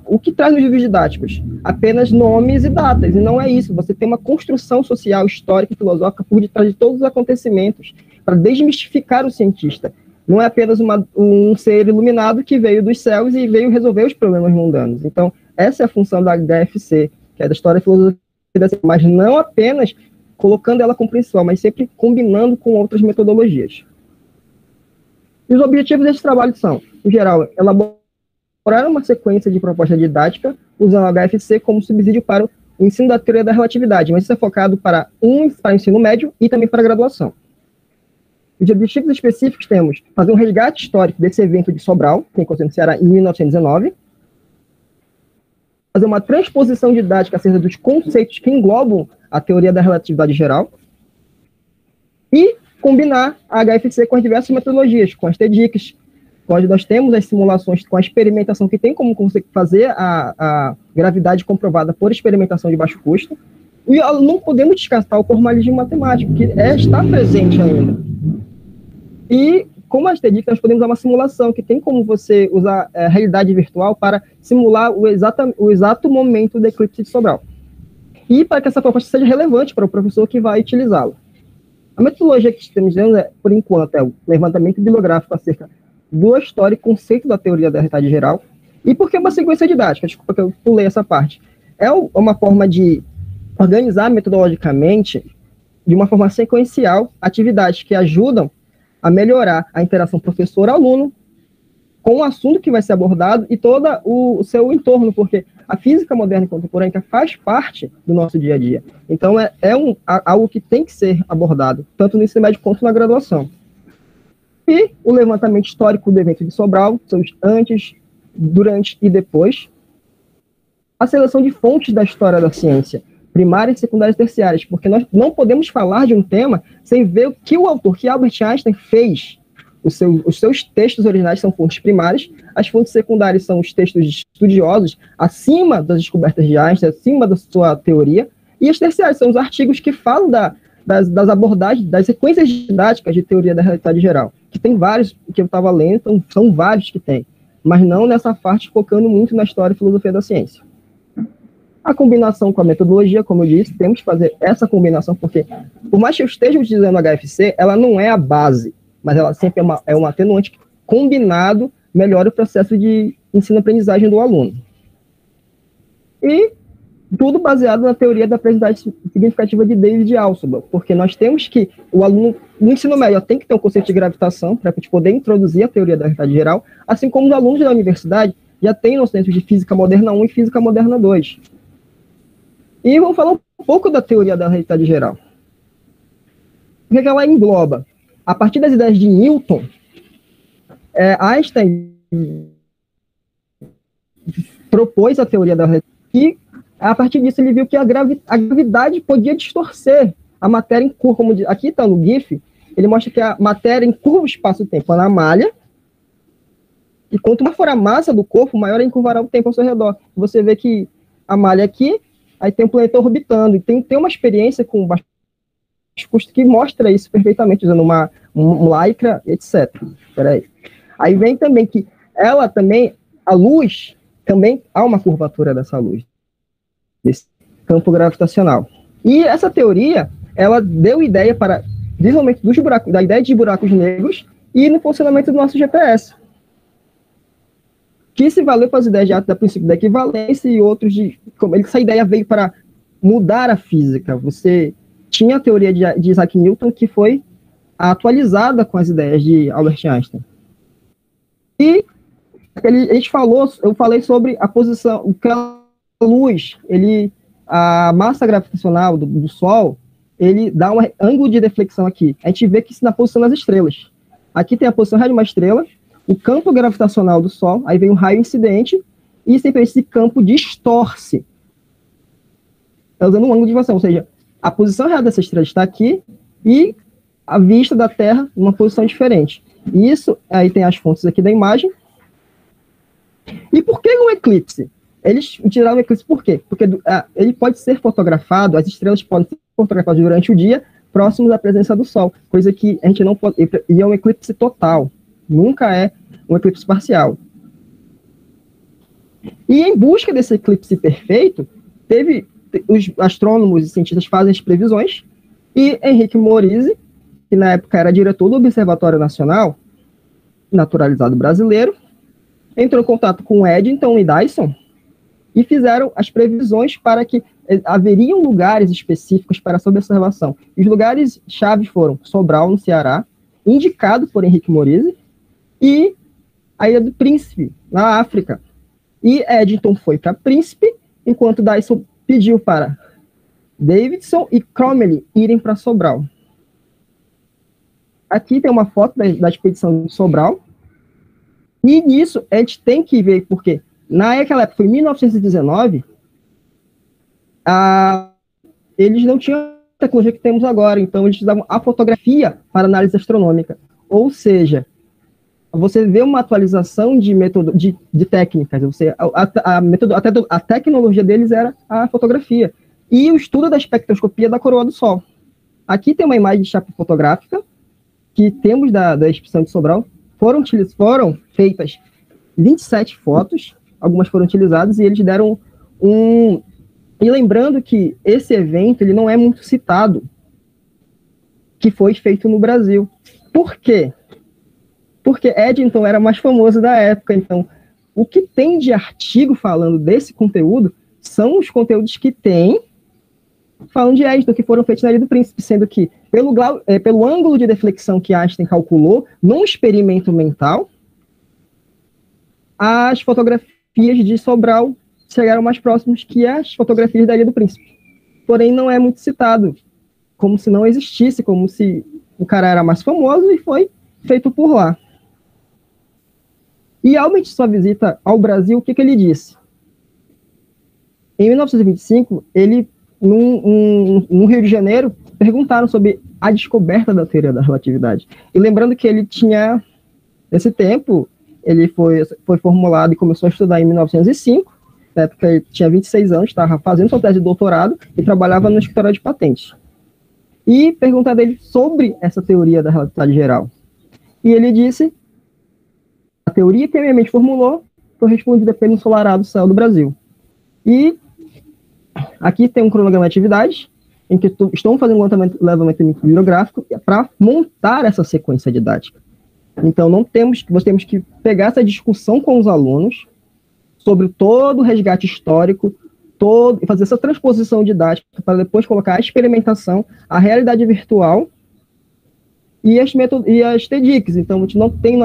o que traz nos livros didáticos? Apenas nomes e datas, e não é isso. Você tem uma construção social, histórica e filosófica por detrás de todos os acontecimentos, para desmistificar o cientista. Não é apenas um ser iluminado que veio dos céus e veio resolver os problemas mundanos. Então, essa é a função da HFC, que é da história e filosofia da ciência, mas não apenas colocando ela como principal, mas sempre combinando com outras metodologias. E os objetivos desse trabalho são, em geral, elaborar uma sequência de proposta didática usando a HFC como subsídio para o ensino da teoria da relatividade, mas isso é focado para o ensino médio e também para a graduação. Os objetivos específicos temos fazer um resgate histórico desse evento de Sobral, que aconteceu no Ceará em 1919, fazer uma transposição didática acerca dos conceitos que englobam a teoria da relatividade geral e combinar a HFC com as diversas metodologias, com as TEDx, onde nós temos as simulações com a experimentação que tem como fazer a gravidade comprovada por experimentação de baixo custo, e não podemos descartar o formalismo matemático, que está presente ainda. E, como as TEDx, nós podemos usar uma simulação, que tem como você usar a realidade virtual para simular o exato momento do eclipse de Sobral. E para que essa proposta seja relevante para o professor que vai utilizá-la. A metodologia que estamos usando, por enquanto, é o levantamento bibliográfico acerca do história e conceito da teoria da relatividade geral. E por que uma sequência didática? Desculpa que eu pulei essa parte. É uma forma de organizar metodologicamente, de uma forma sequencial, atividades que ajudam a melhorar a interação professor-aluno com o assunto que vai ser abordado e todo o seu entorno, porque a física moderna e contemporânea faz parte do nosso dia a dia. Então, algo que tem que ser abordado, tanto no ensino médio quanto na graduação. E o levantamento histórico do evento de Sobral, seus antes, durante e depois. A seleção de fontes da história da ciência, primárias, secundárias e terciárias, porque nós não podemos falar de um tema sem ver o que o autor, que Albert Einstein, fez. Os seus textos originais são fontes primárias, as fontes secundárias são os textos estudiosos acima das descobertas de Einstein, acima da sua teoria, e as terciárias são os artigos que falam das abordagens, das sequências didáticas de teoria da relatividade geral, que tem vários que eu estava lendo, então são vários que tem, mas não nessa parte focando muito na história e filosofia da ciência. A combinação com a metodologia, como eu disse, temos que fazer essa combinação, porque, por mais que eu esteja utilizando a HFC, ela não é a base, mas ela sempre é um atenuante que, combinado, melhora o processo de ensino-aprendizagem do aluno. E tudo baseado na teoria da aprendizagem significativa de David Alsop, porque nós temos que, o aluno, no ensino médio, tem que ter um conceito de gravitação, para a gente poder introduzir a teoria da relatividade geral, assim como os alunos da universidade já têm noções de física moderna 1 e física moderna 2. E vamos falar um pouco da teoria da relatividade geral. O que ela engloba? A partir das ideias de Newton, Einstein propôs a teoria da relatividade e, a partir disso, ele viu que a gravidade podia distorcer a matéria em curva. Como aqui está no GIF, ele mostra que a matéria em curva o espaço-tempo na malha, e quanto maior for a massa do corpo, maior encurvará o tempo ao seu redor. Você vê que a malha aqui, aí tem um planeta orbitando, e tem uma experiência com baixo custo que mostra isso perfeitamente, usando um lycra, etc. Aí vem também que ela também, a luz, também há uma curvatura dessa luz, desse campo gravitacional. E essa teoria, ela deu ideia para desenvolvimento dos buracos, da ideia de buracos negros e no funcionamento do nosso GPS. Que se valeu para as ideias da princípio da equivalência e outros essa ideia veio para mudar a física. Você tinha a teoria de Isaac Newton que foi atualizada com as ideias de Albert Einstein. E eu falei sobre a posição, o que a luz, ele a massa gravitacional do Sol, ele dá um ângulo de deflexão aqui. A gente vê que isso na posição das estrelas. Aqui tem a posição real de uma estrela, o campo gravitacional do Sol, aí vem o raio incidente, e sempre esse campo distorce. Está usando um ângulo de diversão, ou seja, a posição real dessa estrela está aqui, e a vista da Terra numa posição diferente. Isso, aí tem as fontes aqui da imagem. E por que um eclipse? Eles tiraram o eclipse por quê? Porque ele pode ser fotografado, as estrelas podem ser fotografadas durante o dia, próximos à presença do Sol, coisa que a gente não pode... E é um eclipse total, nunca é um eclipse parcial. E em busca desse eclipse perfeito, os astrônomos e cientistas fazem as previsões, e Henrique Morizzi, que na época era diretor do Observatório Nacional Naturalizado Brasileiro, entrou em contato com Eddington e Dyson e fizeram as previsões para que haveriam lugares específicos para essa observação. Os lugares-chave foram Sobral, no Ceará, indicado por Henrique Morizzi, e a Ilha do Príncipe, na África. E Eddington foi para Príncipe, enquanto Dyson pediu para Davidson e Crommelin irem para Sobral. Aqui tem uma foto da expedição de Sobral, e nisso a gente tem que ver, porque naquela época, foi em 1919, eles não tinham a tecnologia que temos agora, então eles usavam a fotografia para análise astronômica. Ou seja, você vê uma atualização de técnicas, a tecnologia deles era a fotografia. E o estudo da espectroscopia da coroa do Sol. Aqui tem uma imagem de chapa fotográfica, que temos da expedição de Sobral. Foram feitas 27 fotos, algumas foram utilizadas, e eles deram E lembrando que esse evento ele não é muito citado, que foi feito no Brasil. Por quê? Porque Eddington era mais famoso da época, então o que tem de artigo falando desse conteúdo são os conteúdos que tem falando de Eddington, que foram feitos na Ilha do Príncipe, sendo que, pelo ângulo de deflexão que Einstein calculou, num experimento mental, as fotografias de Sobral chegaram mais próximos que as fotografias da Ilha do Príncipe. Porém, não é muito citado, como se não existisse, como se o cara era mais famoso e foi feito por lá. E ao medir sua visita ao Brasil, o que ele disse? Em 1925, ele, no Rio de Janeiro, perguntaram sobre a descoberta da teoria da relatividade. E lembrando que ele tinha, nesse tempo, ele foi formulado e começou a estudar em 1905, na época ele tinha 26 anos, estava fazendo sua tese de doutorado e trabalhava no escritório de patentes. E perguntaram dele sobre essa teoria da relatividade geral. E ele disse: a teoria que a minha mente formulou foi respondida pelo ensolarado céu do Brasil. E aqui tem um cronograma de atividades, em que estão fazendo um levantamento bibliográfico para montar essa sequência didática. Então, nós temos que pegar essa discussão com os alunos sobre todo o resgate histórico, e fazer essa transposição didática para depois colocar a experimentação, a realidade virtual e as TEDx. Então, a gente não tem,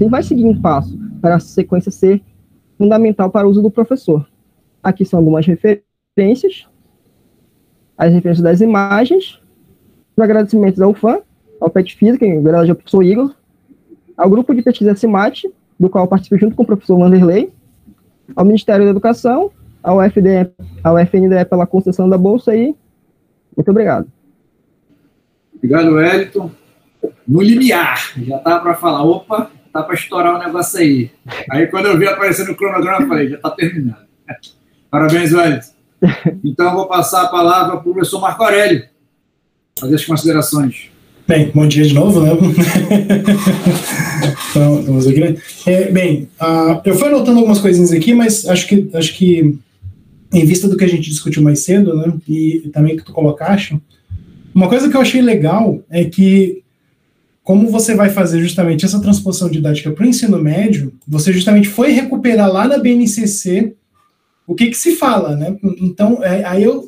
vai seguir um passo para a sequência ser fundamental para o uso do professor. Aqui são algumas referências, as referências das imagens, os agradecimentos ao FAM, ao PET Física, em verdade ao professor Igor, ao grupo de pesquisa CIMAT, do qual eu participei junto com o professor Vanderlei, ao Ministério da Educação, ao FNDE pela concessão da bolsa e muito obrigado. Obrigado, Wellington. No limiar, já estava para falar, opa, tá para estourar o negócio aí. Aí quando eu vi aparecer no cronograma, eu falei, já está terminado. Parabéns, Wellington. Então, eu vou passar a palavra para o professor Marco Aurélio, fazer as considerações. Bem, bom dia de novo, né? Então, vamos aqui, né? Eu fui anotando algumas coisinhas aqui, mas acho que em vista do que a gente discutiu mais cedo, né, e também que tu colocaste, uma coisa que eu achei legal é que, como você vai fazer justamente essa transposição didática para o ensino médio, você justamente foi recuperar lá na BNCC o que se fala, né? Então,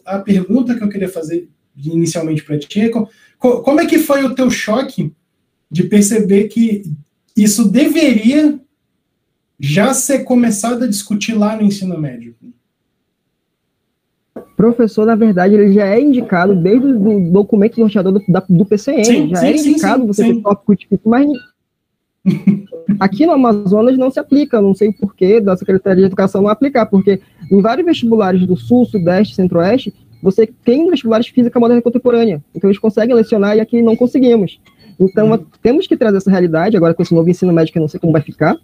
a pergunta que eu queria fazer inicialmente para ti é como é que foi o teu choque de perceber que isso deveria já ser começado a discutir lá no ensino médio? Professor, na verdade, ele já é indicado desde o documento norteador do PCN, indicado você ter tópico difícil, mas aqui no Amazonas não se aplica, não sei o porquê da Secretaria de Educação não aplicar, porque em vários vestibulares do Sul, Sudeste, Centro-Oeste, você tem vestibulares de Física Moderna e Contemporânea, então eles conseguem lecionar e aqui não conseguimos. Então, temos que trazer essa realidade, agora com esse novo ensino médio, que eu não sei como vai ficar,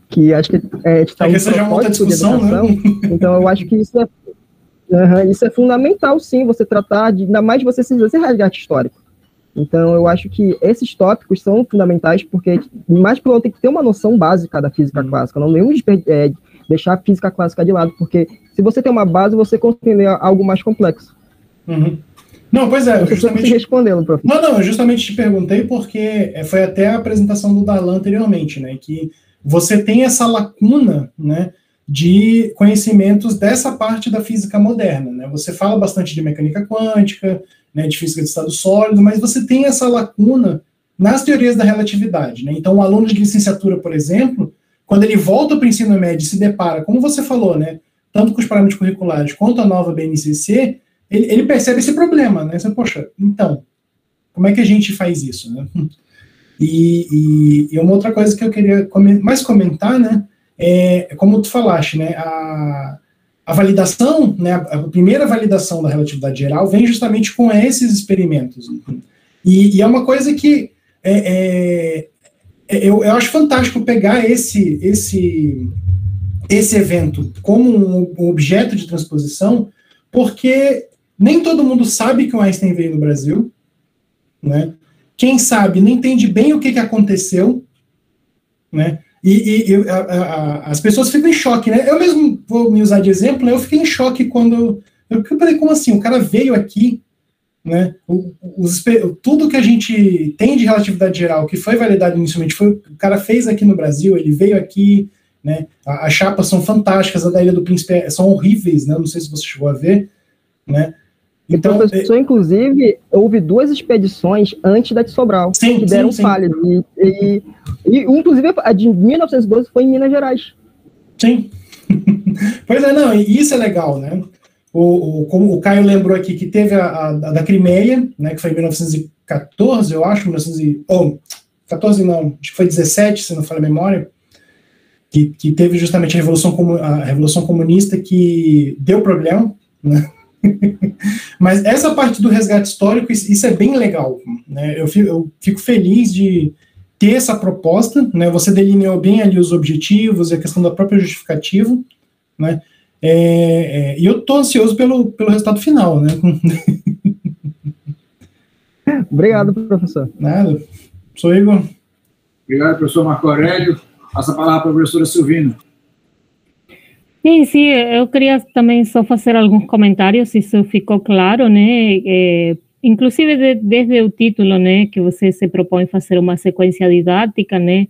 que acho que está um propósito de educação, né? Então eu acho que isso é fundamental, sim, você tratar, ainda mais você se resgate histórico. Então, eu acho que esses tópicos são fundamentais, porque, mais pelo menos, tem que ter uma noção básica da física clássica, não devemos deixar a física clássica de lado, porque se você tem uma base, você consegue algo mais complexo. Não, pois é. Justamente respondendo, professor. Não, eu justamente te perguntei porque foi até a apresentação do Darlan anteriormente, né, que você tem essa lacuna, né, de conhecimentos dessa parte da física moderna, né? Você fala bastante de mecânica quântica, né, de física de estado sólido, mas você tem essa lacuna nas teorias da relatividade, né? Então, um aluno de licenciatura, por exemplo, quando ele volta para o ensino médio e se depara, como você falou, né, tanto com os parâmetros curriculares quanto a nova BNCC, ele percebe esse problema, né? Você, poxa, então, como é que a gente faz isso, né? E uma outra coisa que eu queria mais comentar, né, é, como tu falaste, né, a validação, né, a primeira validação da relatividade geral vem justamente com esses experimentos. E é uma coisa que eu acho fantástico pegar esse evento como um objeto de transposição, porque nem todo mundo sabe que o Einstein veio no Brasil, né? Quem sabe não entende bem o que aconteceu, né? As pessoas ficam em choque, né? Eu mesmo vou me usar de exemplo, eu fiquei em choque quando eu falei, como assim? O cara veio aqui, né? Tudo que a gente tem de relatividade geral, que foi validado inicialmente, o cara fez aqui no Brasil, ele veio aqui, né? As chapas são fantásticas, a da Ilha do Príncipe são horríveis, né? Não sei se você chegou a ver, né? Então, professor, inclusive, houve 2 expedições antes da de Sobral, que deram falhas. E, inclusive, a de 1912 foi em Minas Gerais. Sim. Pois é, não, e isso é legal, né? Como o Caio lembrou aqui, que teve a da Crimeia, né, que foi em 1914, eu acho, 14 não, acho que foi 17, se não falha a memória, que teve justamente a Revolução Comunista, que deu problema, né? Mas essa parte do resgate histórico, isso é bem legal, né? Eu fico feliz de ter essa proposta, né? Você delineou bem ali os objetivos e a questão da própria justificativa, né? E eu estou ansioso pelo resultado final, né? Obrigado, professor. Nada. Sou Igor. Obrigado, professor Marco Aurélio. Passa a palavra para a professora Silvina. Sim, eu queria também só fazer alguns comentários, se isso ficou claro, né? Inclusive desde o título, né, que você se propõe fazer uma sequência didática, né?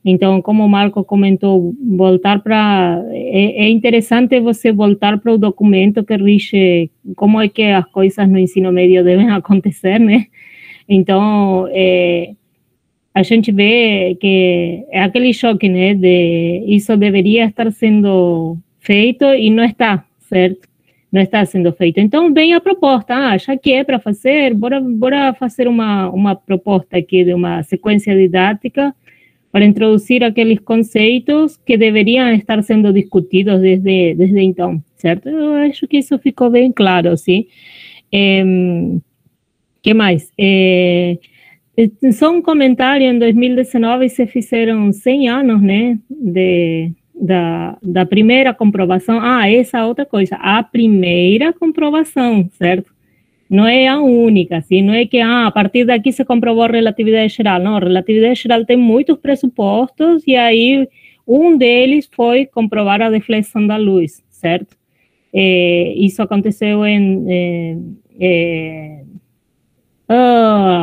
Então, como o Marco comentou, voltar para... É interessante você voltar para o documento que rige como é que as coisas no ensino médio devem acontecer, né? Então, a gente vê que é aquele choque, né, de isso deveria estar sendo feito e não está, certo? Não está sendo feito. Então, vem a proposta, já que é para fazer, bora fazer uma proposta aqui de uma sequência didática para introduzir aqueles conceitos que deveriam estar sendo discutidos desde então, certo? Eu acho que isso ficou bem claro, sim. Que mais? Só um comentário, em 2019 se fizeram 100 anos, né, da primeira comprovação. Essa outra coisa, a primeira comprovação, certo? Não é a única, assim, não é que a partir daqui se comprovou a relatividade geral. Não, a relatividade geral tem muitos pressupostos e aí um deles foi comprovar a deflexão da luz, certo? Isso aconteceu em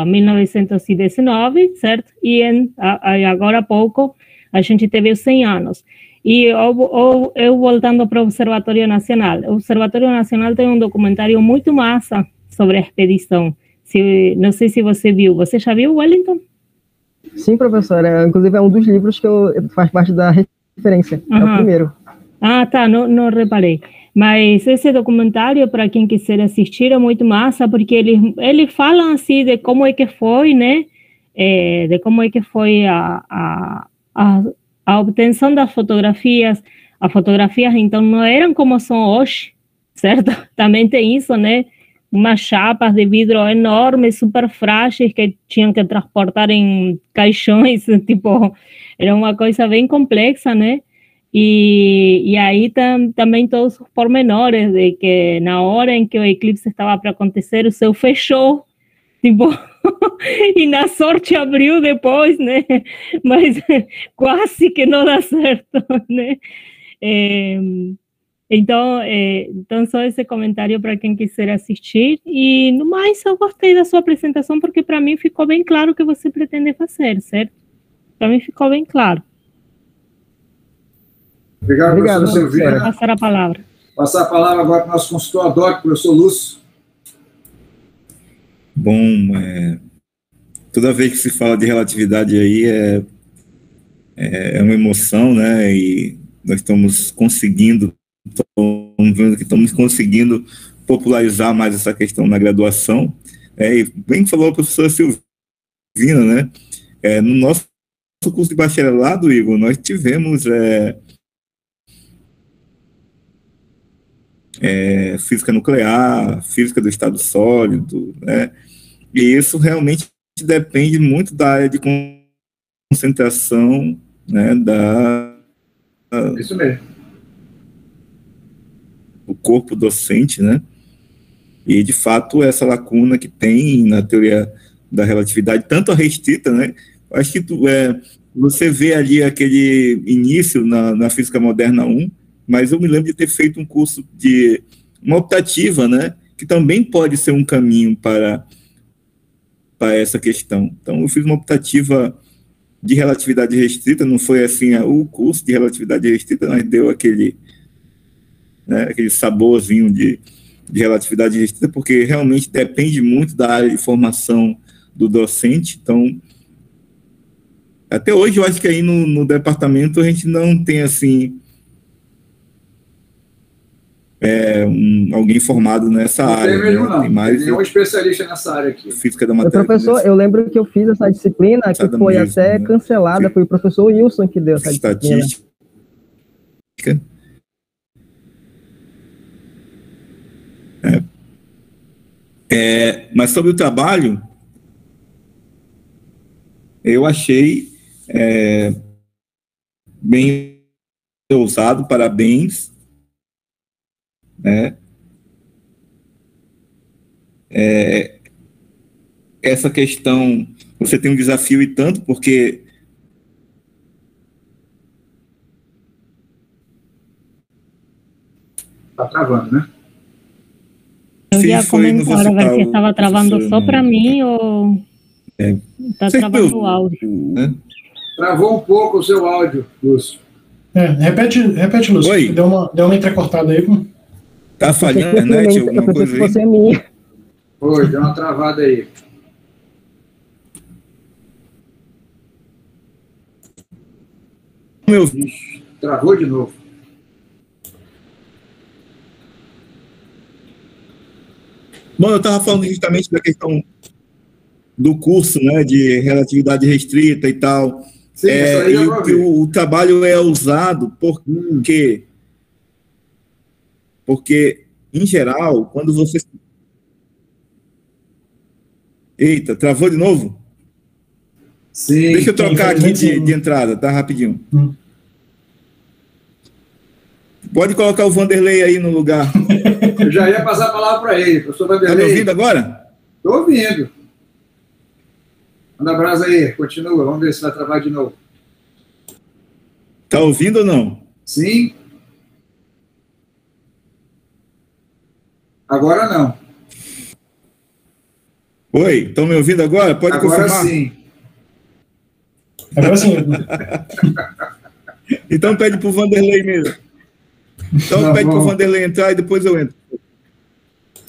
1919, certo? E agora há pouco a gente teve os 100 anos. E eu voltando para o Observatório Nacional. O Observatório Nacional tem um documentário muito massa sobre a expedição. Não sei se você viu. Você já viu, Wellington? Sim, professor. Inclusive é um dos livros que faz parte da referência. É o primeiro. Ah, tá, não reparei. Mas esse documentário, para quem quiser assistir, é muito massa, porque eles falam assim de como é que foi, né? De como é que foi a obtenção das fotografias. As fotografias, então, não eram como são hoje, certo? Também tem isso, né? Umas chapas de vidro enormes, super frágeis, que tinham que transportar em caixões, tipo, era uma coisa bem complexa, né? E aí também todos os pormenores de que na hora em que o eclipse estava para acontecer, o céu fechou, tipo, e na sorte abriu depois, né? Mas quase que não dá certo, né? Então só esse comentário para quem quiser assistir. E no mais, eu gostei da sua apresentação, porque para mim ficou bem claro o que você pretende fazer, certo? Para mim ficou bem claro. Obrigado, professor Silvina. Passar a palavra. Passar a palavra agora para o nosso consultor ad hoc, professor Lúcio. Bom, toda vez que se fala de relatividade aí é uma emoção, né? E nós estamos vendo que estamos conseguindo popularizar mais essa questão na graduação. E bem que falou a professora Silvina, né? No nosso curso de bacharelado, Igor, nós tivemos física nuclear, física do estado sólido, né? E isso realmente depende muito da área de concentração, né, Isso mesmo. O corpo docente, né? E, de fato, essa lacuna que tem na teoria da relatividade, tanto a restrita, né? Acho que você vê ali aquele início na Física Moderna 1, mas eu me lembro de ter feito um curso de uma optativa, né? Que também pode ser um caminho para essa questão. Então, eu fiz uma optativa de relatividade restrita, não foi assim o curso de relatividade restrita, mas deu aquele saborzinho de relatividade restrita, porque realmente depende muito da área de formação do docente. Então, até hoje, eu acho que aí no departamento a gente não tem, assim, alguém formado nessa área. Não tem mesmo, não. Tem mais nenhum especialista nessa área aqui. Física da matéria. Professor, eu lembro que eu fiz essa disciplina que foi mesmo, até cancelada. Foi o professor Wilson que deu essa disciplina. Estatística. Mas sobre o trabalho, eu achei bem ousado, parabéns, né? Essa questão, você tem um desafio e tanto, porque está travando, né? Eu ia comentar, a ver se estava travando só para mim ou está travando o áudio. Né? Travou um pouco o seu áudio, Lúcio. Repete, Lúcio. Oi. Deu uma entrecortada aí. Tá falhando a internet, alguma coisa aí? Você é minha. Foi, deu uma travada aí. Travou de novo. Bom, eu estava falando justamente da questão do curso, né, de relatividade restrita e tal. Sim, e o trabalho é usado porque, em geral, quando você... Eita, travou de novo? Sim. Deixa eu trocar aqui de entrada, tá? Rapidinho. Pode colocar o Vanderlei aí no lugar. Eu já ia passar a palavra para ele. Professor Vanderlei. Está me ouvindo agora? Estou ouvindo. Manda brasa aí, continua. Vamos ver se vai travar de novo. Está ouvindo ou não? Sim. Agora não. Oi, estão me ouvindo agora? Pode agora confirmar? Sim. Agora sim. Então pede para o Vanderlei mesmo. Então pede para o Vanderlei entrar e depois eu entro.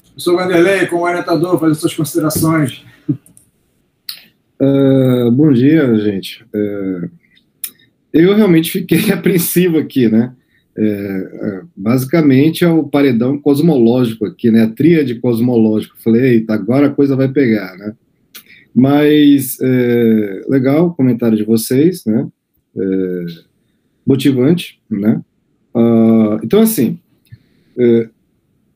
Professor Vanderlei, como orientador, faz as suas considerações. Bom dia, gente. Eu realmente fiquei apreensivo aqui, né? Basicamente é o paredão cosmológico aqui, né? A tríade cosmológica. Falei, eita, agora a coisa vai pegar, né? Mas, legal o comentário de vocês, né? Motivante, né? Então, assim,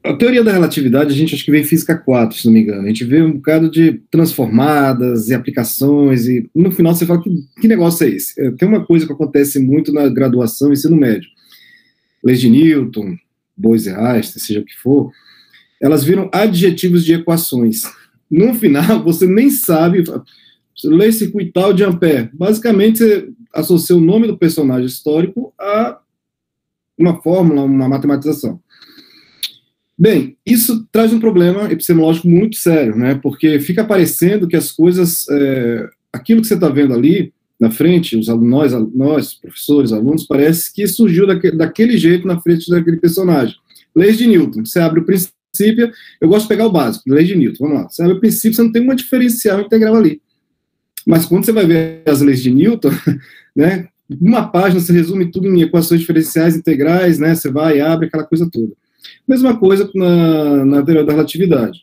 a teoria da relatividade, a gente acho que vem em Física 4, se não me engano. A gente vê um bocado de transformadas e aplicações, e no final você fala, que negócio é esse? Tem uma coisa que acontece muito na graduação e ensino médio. Leis de Newton, Bose-Einstein, seja o que for, elas viram adjetivos de equações. No final, você nem sabe, lei circuital de Ampère. Basicamente, você associa o nome do personagem histórico a uma fórmula, uma matematização. Bem, isso traz um problema epistemológico muito sério, né? Porque fica parecendo que as coisas, aquilo que você está vendo ali na frente, nós, professores, alunos, parece que surgiu daquele jeito na frente daquele personagem. Leis de Newton, você abre o princípio, eu gosto de pegar o básico, leis de Newton, vamos lá. Você abre o princípio, você não tem uma diferencial integral ali. Mas quando você vai ver as leis de Newton, né, uma página você resume tudo em equações diferenciais integrais, né, você vai e abre aquela coisa toda. Mesma coisa na teoria da relatividade.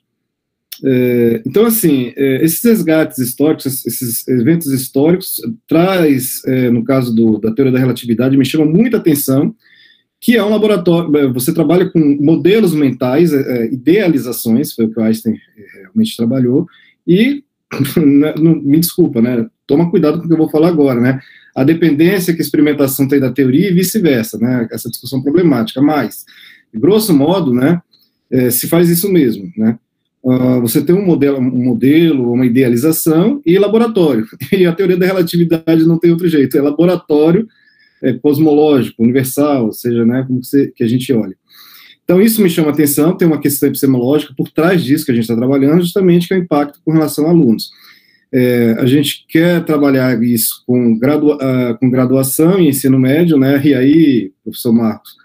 Então, assim, esses resgates históricos, esses eventos históricos, traz, no caso da teoria da relatividade, me chama muita atenção, que é um laboratório, você trabalha com modelos mentais, idealizações, foi o que o Einstein realmente trabalhou, e, me desculpa, né, toma cuidado com o que eu vou falar agora, né, a dependência que a experimentação tem da teoria e vice-versa, né, essa discussão problemática, mas, grosso modo, né, se faz isso mesmo, né. Você tem um modelo, uma idealização e laboratório. E a teoria da relatividade não tem outro jeito, é laboratório cosmológico, universal, ou seja, né, como que a gente olha. Então, isso me chama a atenção, tem uma questão epistemológica por trás disso que a gente está trabalhando, justamente que é o impacto com relação a alunos. A gente quer trabalhar isso com graduação e ensino médio, né, e aí, professor Marcos,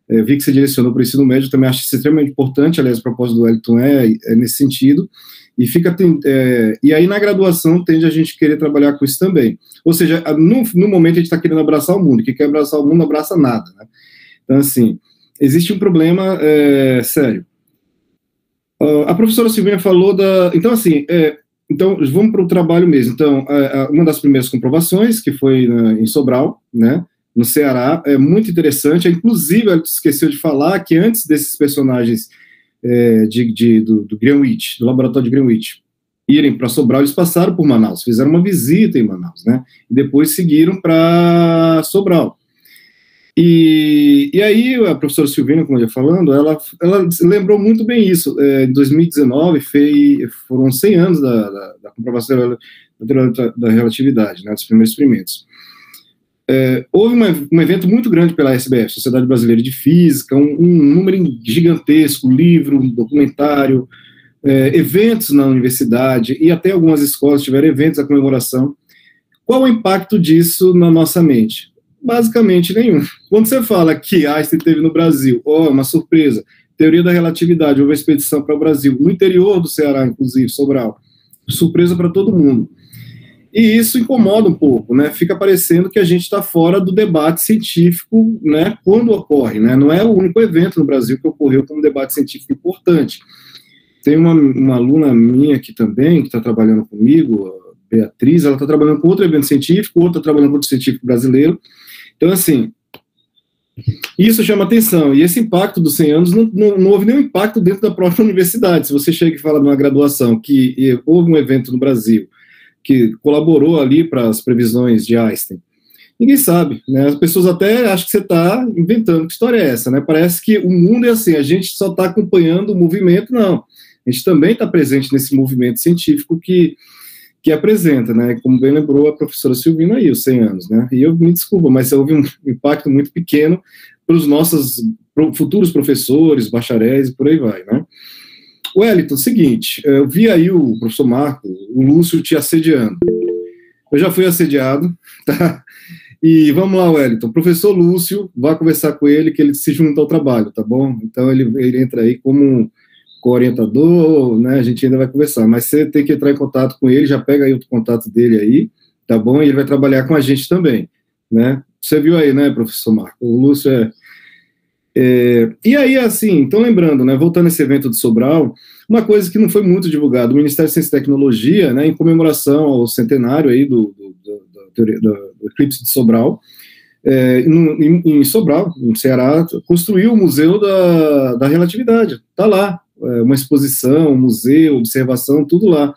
vi que você direcionou para o ensino médio, também acho isso extremamente importante, aliás, a proposta do Wellington é nesse sentido, e aí na graduação tende a gente querer trabalhar com isso também. Ou seja, no momento a gente está querendo abraçar o mundo, quem quer abraçar o mundo não abraça nada, né? Então, assim, existe um problema sério. A professora Silvina falou então, assim, então vamos para o trabalho mesmo. Então, uma das primeiras comprovações, que foi em Sobral, né, no Ceará, é muito interessante, inclusive, ela esqueceu de falar que antes desses personagens do Greenwich, do laboratório de Greenwich, irem para Sobral, eles passaram por Manaus, fizeram uma visita em Manaus, né, e depois seguiram para Sobral. E aí, a professora Silvina, como eu ia falando, ela lembrou muito bem isso. Em 2019, foram 100 anos da comprovação da relatividade, né, dos primeiros experimentos. Houve um evento muito grande pela SBF, Sociedade Brasileira de Física, um número gigantesco, livro, documentário, eventos na universidade, e até algumas escolas tiveram eventos da comemoração. Qual o impacto disso na nossa mente? Basicamente nenhum. Quando você fala que Einstein esteve no Brasil, uma surpresa, teoria da relatividade, houve uma expedição para o Brasil, no interior do Ceará, inclusive, Sobral, surpresa para todo mundo. E isso incomoda um pouco, né? Fica parecendo que a gente está fora do debate científico, né? Quando ocorre, né? Não é o único evento no Brasil que ocorreu como debate científico importante. Tem uma aluna minha aqui também, que está trabalhando comigo, a Beatriz, ela está trabalhando com outro evento científico, outra está trabalhando com outro científico brasileiro. Então, assim, isso chama atenção. E esse impacto dos 100 anos, não houve nenhum impacto dentro da própria universidade. Se você chega e fala de uma graduação que houve um evento no Brasil que colaborou ali para as previsões de Einstein, ninguém sabe, né? As pessoas até acham que você está inventando. Que história é essa, né? Parece que o mundo é assim, a gente só está acompanhando o movimento, não. A gente também está presente nesse movimento científico que apresenta, né? Como bem lembrou a professora Silvina aí, os 100 anos, né? E eu me desculpo, mas houve um impacto muito pequeno para os nossos futuros professores, bacharéis e por aí vai, né? Wellington, seguinte, eu vi aí o professor Marco, o Lúcio te assediando. Eu já fui assediado, tá? E vamos lá, Wellington, professor Lúcio, vá conversar com ele, que ele se junta ao trabalho, tá bom? Então ele entra aí como orientador, né, a gente ainda vai conversar, mas você tem que entrar em contato com ele, já pega aí o contato dele aí, tá bom? E ele vai trabalhar com a gente também, né? Você viu aí, né, professor Marco? O Lúcio E aí, assim, então lembrando, né, voltando a esse evento de Sobral, uma coisa que não foi muito divulgada, o Ministério de Ciência e Tecnologia, né, em comemoração ao centenário aí do eclipse de Sobral, em Sobral, no Ceará, construiu o Museu da Relatividade. Está lá, uma exposição, um museu, observação, tudo lá,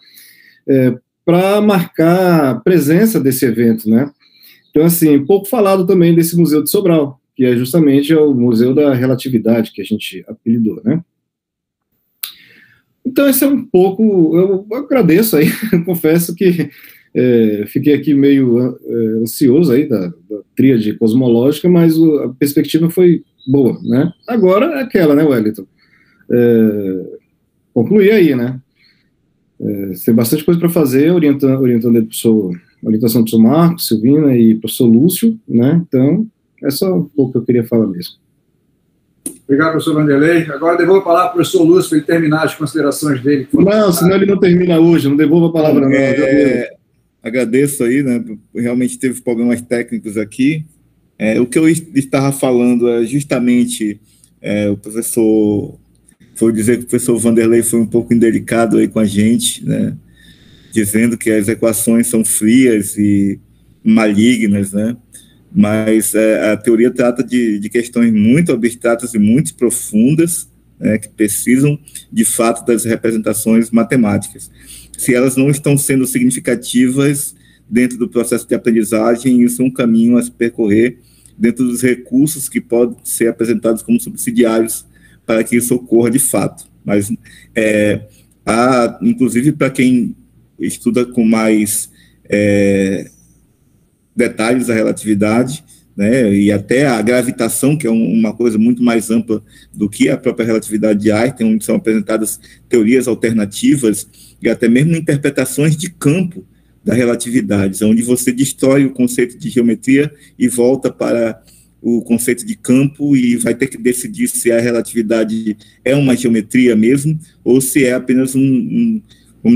para marcar a presença desse evento, né? Então, assim, pouco falado também desse Museu de Sobral, que é justamente o Museu da Relatividade, que a gente apelidou, né? Então, esse é um pouco, eu agradeço aí, confesso que fiquei aqui meio ansioso aí da tríade cosmológica, mas a perspectiva foi boa, né? Agora é aquela, né, Wellington? Concluir aí, né? Tem bastante coisa para fazer, orientação do professor Marcos, Silvina e professor Lúcio, né? Então, é só um pouco que eu queria falar mesmo. Obrigado, professor Vanderlei. Agora devolvo a palavra para o professor Lúcio para ele terminar as considerações dele. Não, senão ele não termina hoje, não devolvo a palavra não. Agradeço aí, né? Realmente teve problemas técnicos aqui. O que eu estava falando é justamente o professor... Vou dizer que o professor Vanderlei foi um pouco indelicado aí com a gente, né? Dizendo que as equações são frias e malignas, né? Mas a teoria trata de questões muito abstratas e muito profundas, né, que precisam, de fato, das representações matemáticas. Se elas não estão sendo significativas dentro do processo de aprendizagem, isso é um caminho a se percorrer dentro dos recursos que podem ser apresentados como subsidiários para que isso ocorra de fato. Mas, inclusive, para quem estuda com mais detalhes a relatividade, né, e até a gravitação, que é uma coisa muito mais ampla do que a própria relatividade de Einstein, onde são apresentadas teorias alternativas e até mesmo interpretações de campo da relatividade, onde você destrói o conceito de geometria e volta para o conceito de campo e vai ter que decidir se a relatividade é uma geometria mesmo ou se é apenas vamos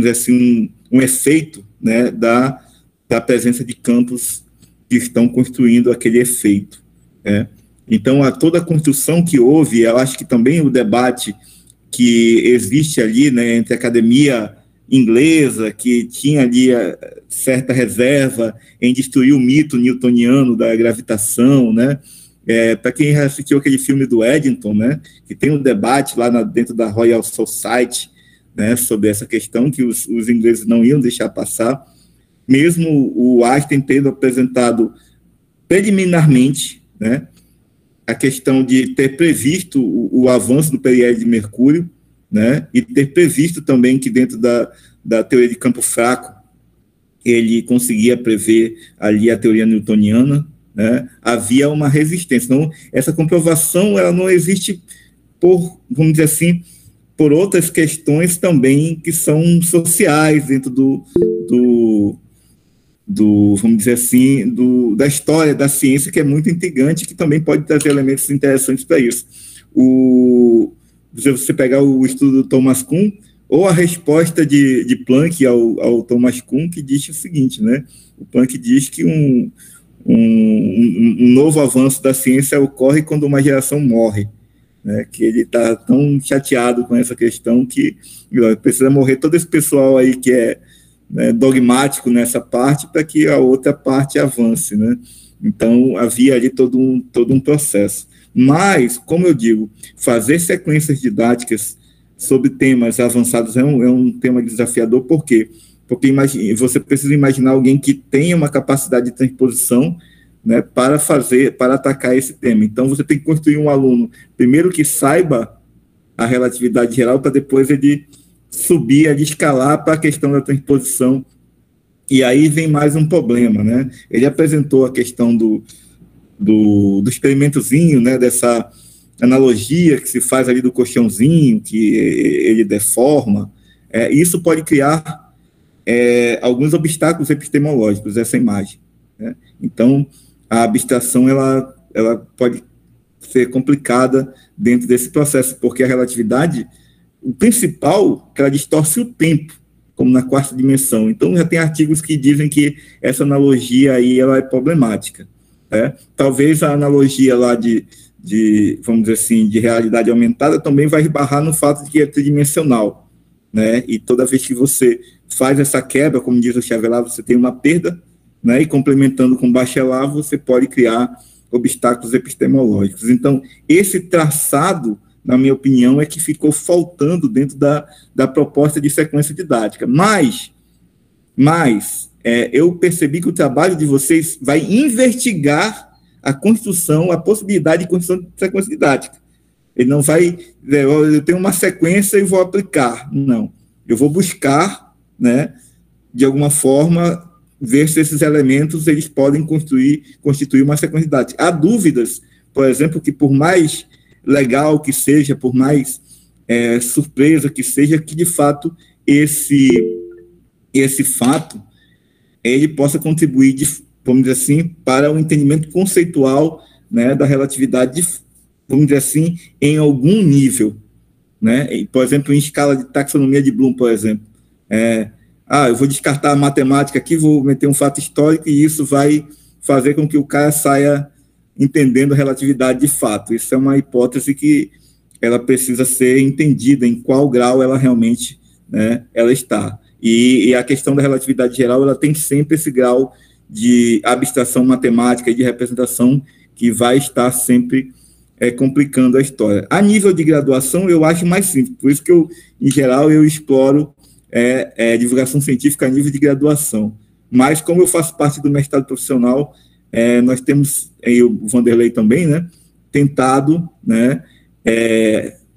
dizer assim, um efeito, né, da presença de campos que estão construindo aquele efeito, né? Então, toda a construção que houve, eu acho que também o debate que existe ali, né, entre a academia inglesa, que tinha ali certa reserva em destruir o mito newtoniano da gravitação, né? Para quem assistiu aquele filme do Eddington, né, que tem um debate lá dentro da Royal Society, né, sobre essa questão que os ingleses não iam deixar passar, mesmo o Einstein tendo apresentado preliminarmente, né, a questão de ter previsto o avanço do periélio de Mercúrio, né, e ter previsto também que dentro da teoria de campo fraco ele conseguia prever ali a teoria newtoniana, né, havia uma resistência. Então, essa comprovação ela não existe por, vamos dizer assim, por outras questões também que são sociais dentro vamos dizer assim, da história da ciência, que é muito intrigante, que também pode trazer elementos interessantes para isso. Se você pegar o estudo do Thomas Kuhn, ou a resposta de Planck ao Thomas Kuhn, que diz o seguinte, né? O Planck diz que um novo avanço da ciência ocorre quando uma geração morre, né? Que ele está tão chateado com essa questão que precisa morrer todo esse pessoal aí que é, né, dogmático nessa parte para que a outra parte avance, né? Então, havia ali todo um processo. Mas, como eu digo, fazer sequências didáticas sobre temas avançados é um tema desafiador. Por quê? Porque você precisa imaginar alguém que tenha uma capacidade de transposição, né, para atacar esse tema. Então, você tem que construir um aluno, primeiro que saiba a relatividade geral, para depois ele subir, ele escalar para a questão da transposição. E aí vem mais um problema, né? Ele apresentou a questão do experimentozinho, né, dessa analogia que se faz ali do colchãozinho, que ele deforma. Isso pode criar alguns obstáculos epistemológicos, essa imagem, né? Então, a abstração ela pode ser complicada dentro desse processo, porque a relatividade, o principal, que ela distorce o tempo, como na quarta dimensão. Então, já tem artigos que dizem que essa analogia aí ela é problemática, né? Talvez a analogia lá de vamos dizer assim, de realidade aumentada, também vai esbarrar no fato de que é tridimensional, né? E toda vez que você faz essa quebra, como diz o Xavier, você tem uma perda, né? E complementando com Bachelard, você pode criar obstáculos epistemológicos. Então, esse traçado, na minha opinião, é que ficou faltando dentro da proposta de sequência didática. Mas eu percebi que o trabalho de vocês vai investigar a possibilidade de construção de sequência didática. Ele não vai, eu tenho uma sequência e vou aplicar. Não. Eu vou buscar, né, de alguma forma, ver se esses elementos eles podem constituir uma sequência didática. Há dúvidas, por exemplo, que por mais legal que seja, por mais surpresa que seja, que de fato esse fato ele possa contribuir, vamos dizer assim, para o entendimento conceitual, né, da relatividade, vamos dizer assim, em algum nível, né? Por exemplo, em escala de taxonomia de Bloom, por exemplo. Eu vou descartar a matemática aqui, vou meter um fato histórico e isso vai fazer com que o cara saia entendendo a relatividade de fato. Isso é uma hipótese que ela precisa ser entendida em qual grau ela realmente, né, ela está. E a questão da relatividade geral, ela tem sempre esse grau de abstração matemática e de representação que vai estar sempre complicando a história. A nível de graduação, eu acho mais simples, por isso que em geral, eu exploro divulgação científica a nível de graduação. Mas, como eu faço parte do mestrado profissional, nós temos, e o Vanderlei também, né, tentado, né,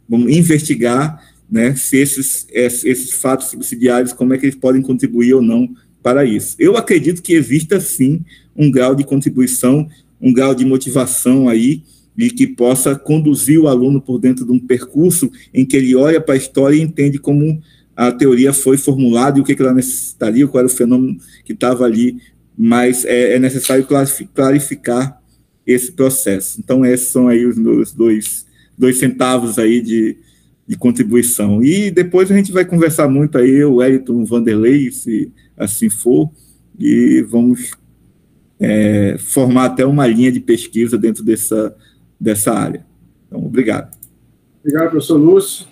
vamos investigar, né, se esses fatos subsidiários, como é que eles podem contribuir ou não para isso. Eu acredito que exista, sim, um grau de contribuição, um grau de motivação aí, e que possa conduzir o aluno por dentro de um percurso em que ele olha para a história e entende como a teoria foi formulada e o que ela necessitaria, qual era o fenômeno que estava ali, mas é necessário clarificar esse processo. Então, esses são aí os meus dois centavos aí de contribuição. E depois a gente vai conversar muito aí, o Wellington, o Vanderlei, se assim for, e vamos formar até uma linha de pesquisa dentro dessa área. Então, obrigado. Obrigado, professor Lúcio.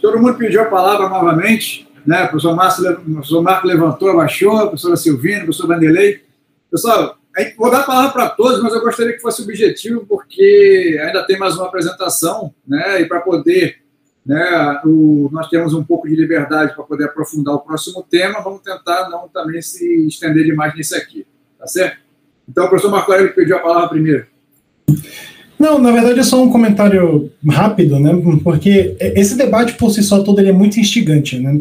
Todo mundo pediu a palavra novamente, né? O professor Marco levantou, abaixou, a professora Silvina, o professor Vanderlei. Pessoal, vou dar a palavra para todos, mas eu gostaria que fosse objetivo, porque ainda tem mais uma apresentação, né? E para poder, né, nós temos um pouco de liberdade para poder aprofundar o próximo tema, vamos tentar não também se estender demais nisso aqui, tá certo? Então, o professor Marco Aurélio pediu a palavra primeiro. Não, na verdade é só um comentário rápido, né? Porque esse debate por si só todo ele é muito instigante, né?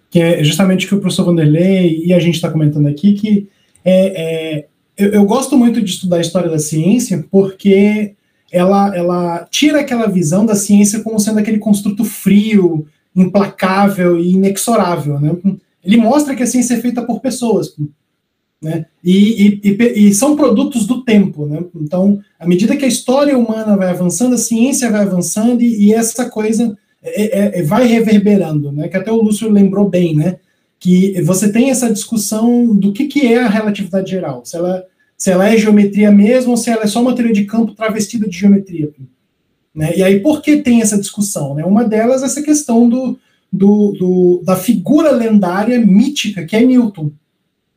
Que é justamente o que o professor Vanderlei e a gente está comentando aqui, que eu gosto muito de estudar a história da ciência porque ela tira aquela visão da ciência como sendo aquele construto frio, implacável e inexorável, né? Ele mostra que a ciência é feita por pessoas, né? E são produtos do tempo, né? Então, à medida que a história humana vai avançando, a ciência vai avançando e essa coisa vai reverberando, né? Que até o Lúcio lembrou bem, né? Que você tem essa discussão do que é a relatividade geral, se ela é geometria mesmo ou se ela é só uma teoria de campo travestida de geometria, né? E aí, por que tem essa discussão, né? Uma delas é essa questão da figura lendária mítica que é Newton,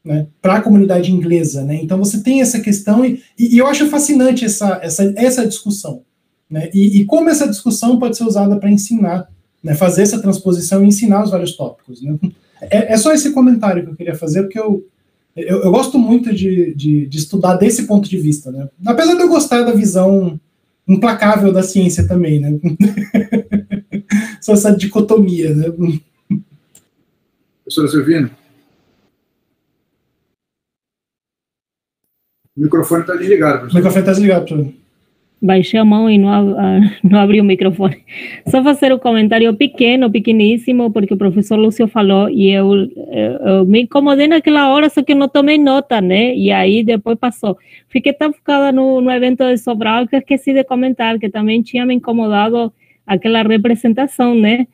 né, para a comunidade inglesa, né? Então você tem essa questão e eu acho fascinante essa discussão, né? E como essa discussão pode ser usada para ensinar, né, fazer essa transposição e ensinar os vários tópicos, né? É só esse comentário que eu queria fazer, porque eu gosto muito de estudar desse ponto de vista, né? Apesar de eu gostar da visão implacável da ciência também, né? Só essa dicotomia, né? Professora Silvina? O microfone está desligado, professor. O microfone está desligado, professor. Baixei a mão e não abri o microfone. Só fazer um comentário pequeníssimo, porque o professor Lúcio falou e eu me incomodei naquela hora, só que eu não tomei nota, né? E aí depois passou. Fiquei tão focada no evento de Sobral que esqueci de comentar, que também tinha me incomodado aquela representação, né?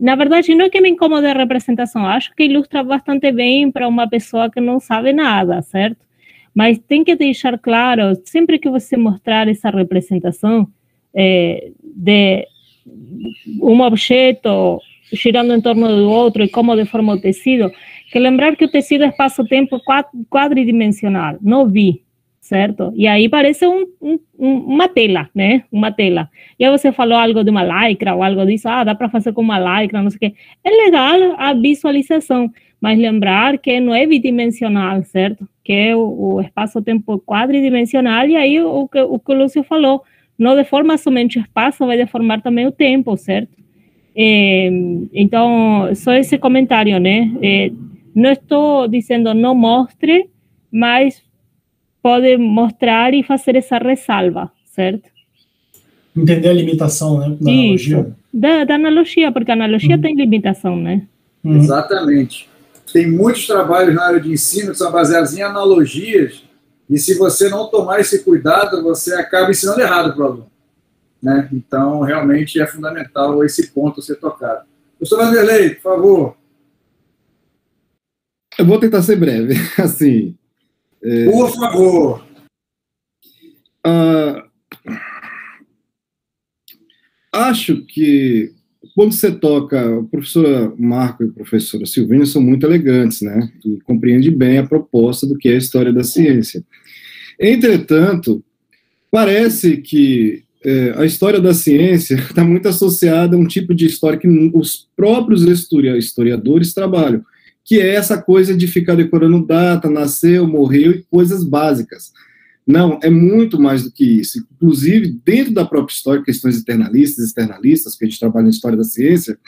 Na verdade, não é que me incomode a representação, acho que ilustra bastante bem para uma pessoa que não sabe nada, certo? Mas tem que deixar claro, sempre que você mostrar essa representação de um objeto girando em torno do outro e como deforma o tecido, que lembrar que o tecido é espaço-tempo quadridimensional, não vi, certo? E aí parece uma tela, né? Uma tela. E aí você falou algo de uma lycra ou algo disso, dá para fazer com uma lycra, não sei o quê. É legal a visualização, mas lembrar que não é bidimensional, certo? Que é o espaço-tempo quadridimensional, e aí o que o Lúcio falou, não deforma somente o espaço, vai deformar também o tempo, certo? Então, só esse comentário, né? Não estou dizendo não mostre, mas pode mostrar e fazer essa ressalva, certo? Entender a limitação, né? Da analogia. Da analogia, porque a analogia tem limitação, né? Exatamente. Tem muitos trabalhos na área de ensino que são baseados em analogias, e se você não tomar esse cuidado, você acaba ensinando errado para o aluno, né? Então, realmente é fundamental esse ponto ser tocado. Professor Vanderlei, por favor. Eu vou tentar ser breve, assim. Por favor. Acho que quando você toca, a professora Marco e a professora Silvina são muito elegantes, né? E compreendem bem a proposta do que é a história da ciência. Entretanto, parece que a história da ciência está muito associada a um tipo de história que os próprios historiadores trabalham, que é essa coisa de ficar decorando data, nasceu, morreu e coisas básicas. Não, é muito mais do que isso. Inclusive, dentro da própria história, questões internalistas, externalistas, que a gente trabalha na história da ciência,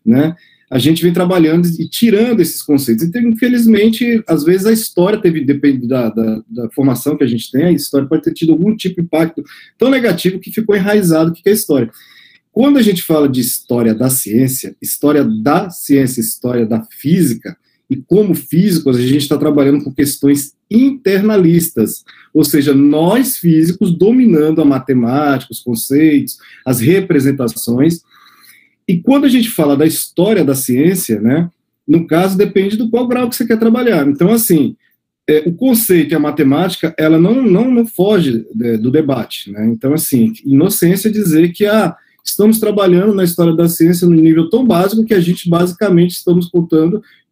né, a gente vem trabalhando e tirando esses conceitos. Então, infelizmente, às vezes a história depende da formação que a gente tem, a história pode ter tido algum tipo de impacto tão negativo que ficou enraizado o que é a história. Quando a gente fala de história da ciência, história da física, e como físicos, a gente está trabalhando com questões internalistas, ou seja, nós físicos dominando a matemática, os conceitos, as representações. E quando a gente fala da história da ciência, né, no caso, depende do qual grau que você quer trabalhar. Então, assim, o conceito e a matemática, ela não foge do debate, né? Então, assim, inocência dizer que estamos trabalhando na história da ciência no nível tão básico que a gente basicamente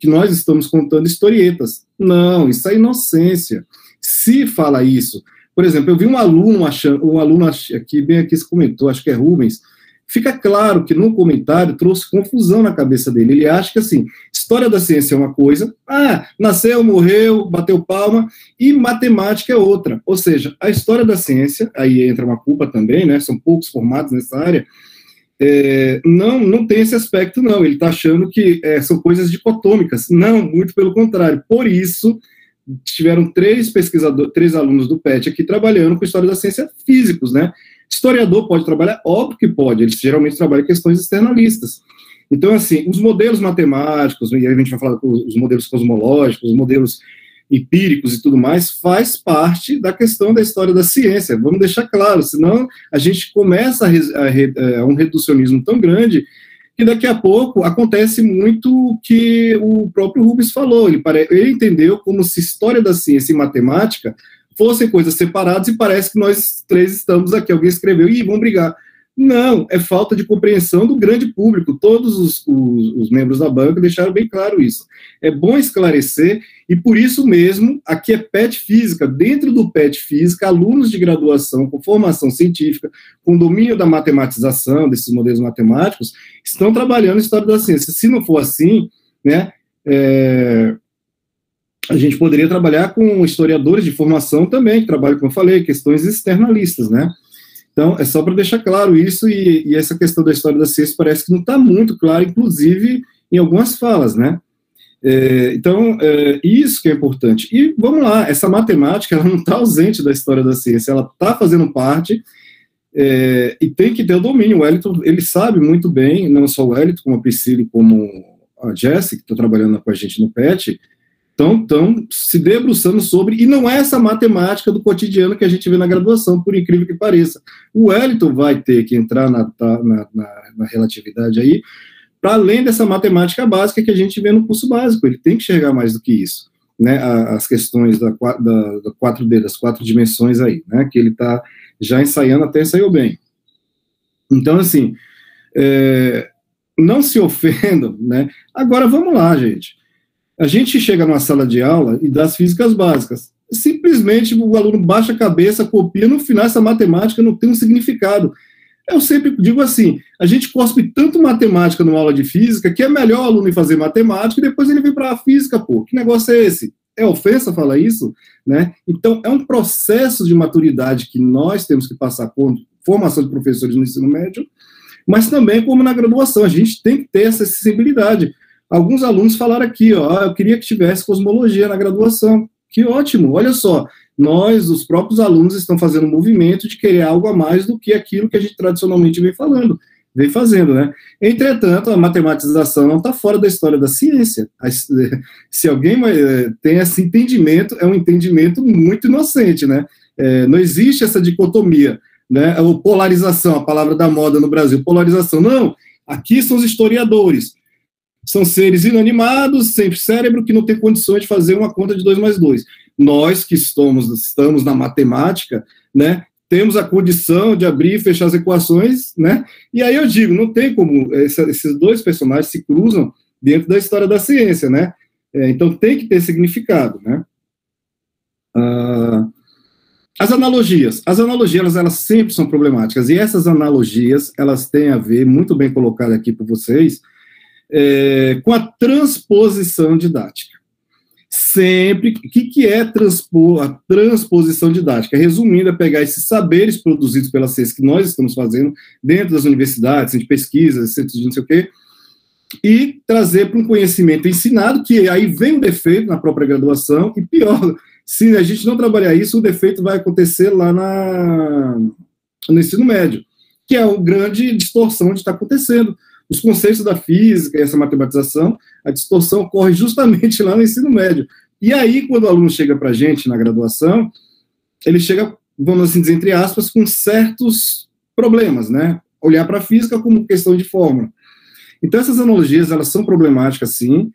nós estamos contando historietas. Não, isso é inocência. Se fala isso, por exemplo, eu vi um aluno aqui, bem aqui se comentou, acho que é Rubens, fica claro que no comentário trouxe confusão na cabeça dele. Ele acha que, assim, história da ciência é uma coisa, nasceu, morreu, bateu palma, e matemática é outra. Ou seja, a história da ciência, aí entra uma culpa também, né, são poucos formados nessa área, não tem esse aspecto, não. Ele está achando que são coisas dicotômicas. Não, muito pelo contrário. Por isso, tiveram três alunos do PET aqui trabalhando com história da ciência físicos, né? Historiador pode trabalhar? Óbvio que pode. Eles geralmente trabalham questões externalistas. Então, assim, os modelos matemáticos, e aí a gente vai falar os modelos cosmológicos, os modelos empíricos e tudo mais, faz parte da questão da história da ciência. Vamos deixar claro, senão a gente começa a um reducionismo tão grande que daqui a pouco acontece muito o que o próprio Rubens falou. Ele entendeu como se história da ciência e matemática fossem coisas separadas e parece que nós três estamos aqui. Alguém escreveu, vamos brigar. Não, é falta de compreensão do grande público. Todos os membros da banca deixaram bem claro isso. É bom esclarecer, e por isso mesmo, aqui é PET Física. Dentro do PET Física, alunos de graduação com formação científica, com domínio da matematização, desses modelos matemáticos, estão trabalhando em história da ciência. Se não for assim, né, a gente poderia trabalhar com historiadores de formação também, que trabalham, como eu falei, questões externalistas, né? Então, é só para deixar claro isso, e essa questão da história da ciência parece que não está muito clara, inclusive em algumas falas, né? Então, isso que é importante. E vamos lá, essa matemática, ela não está ausente da história da ciência, ela está fazendo parte, e tem que ter o domínio. O Wellington, ele sabe muito bem, não só o Wellington, como a Priscila e como a Jessie, que está trabalhando com a gente no PET, estão se debruçando sobre, e não é essa matemática do cotidiano que a gente vê na graduação, por incrível que pareça. O Wellington vai ter que entrar na relatividade aí, para além dessa matemática básica que a gente vê no curso básico, ele tem que enxergar mais do que isso. né, as questões da 4D, das 4 dimensões aí, né, que ele está já ensaiando, até ensaiou bem. Então, assim, não se ofendam, né? Agora, vamos lá, gente. A gente chega numa sala de aula e dá as físicas básicas. Simplesmente o aluno baixa a cabeça, copia, no final essa matemática não tem um significado. Eu sempre digo assim, a gente cospe tanto matemática numa aula de física que é melhor o aluno ir fazer matemática e depois ele vem para a física, pô. Que negócio é esse? É ofensa falar isso? Né? Então, é um processo de maturidade que nós temos que passar por formação de professores no ensino médio, mas também como na graduação, a gente tem que ter essa acessibilidade. Alguns alunos falaram aqui, ó, eu queria que tivesse cosmologia na graduação. Que ótimo, olha só, nós, os próprios alunos, estão fazendo um movimento de querer algo a mais do que aquilo que a gente tradicionalmente vem fazendo, né? Entretanto, a matematização não está fora da história da ciência. Se alguém tem esse entendimento, é um entendimento muito inocente, né? Não existe essa dicotomia, né? Ou polarização, a palavra da moda no Brasil, polarização. Não, aqui são os historiadores. São seres inanimados, sem cérebro, que não tem condições de fazer uma conta de 2 mais 2. Nós que estamos na matemática, né, temos a condição de abrir e fechar as equações, né, e aí eu digo, não tem como, esses dois personagens se cruzam dentro da história da ciência, né, então tem que ter significado, né. As analogias, elas sempre são problemáticas, e essas analogias, elas têm a ver, muito bem colocado aqui por vocês, com a transposição didática. Sempre, o que é a transposição didática? Resumindo, é pegar esses saberes produzidos pela ciência que nós estamos fazendo dentro das universidades, de pesquisa, centros de não sei o quê, e trazer para um conhecimento ensinado, que aí vem o defeito na própria graduação, e pior, se a gente não trabalhar isso, o defeito vai acontecer lá no ensino médio, que é a grande distorção de estar acontecendo. Os conceitos da física e essa matematização, a distorção ocorre justamente lá no ensino médio. E aí, quando o aluno chega para a gente na graduação, ele chega, vamos assim dizer, entre aspas, com certos problemas, né? Olhar para a física como questão de fórmula. Então, essas analogias, elas são problemáticas, sim,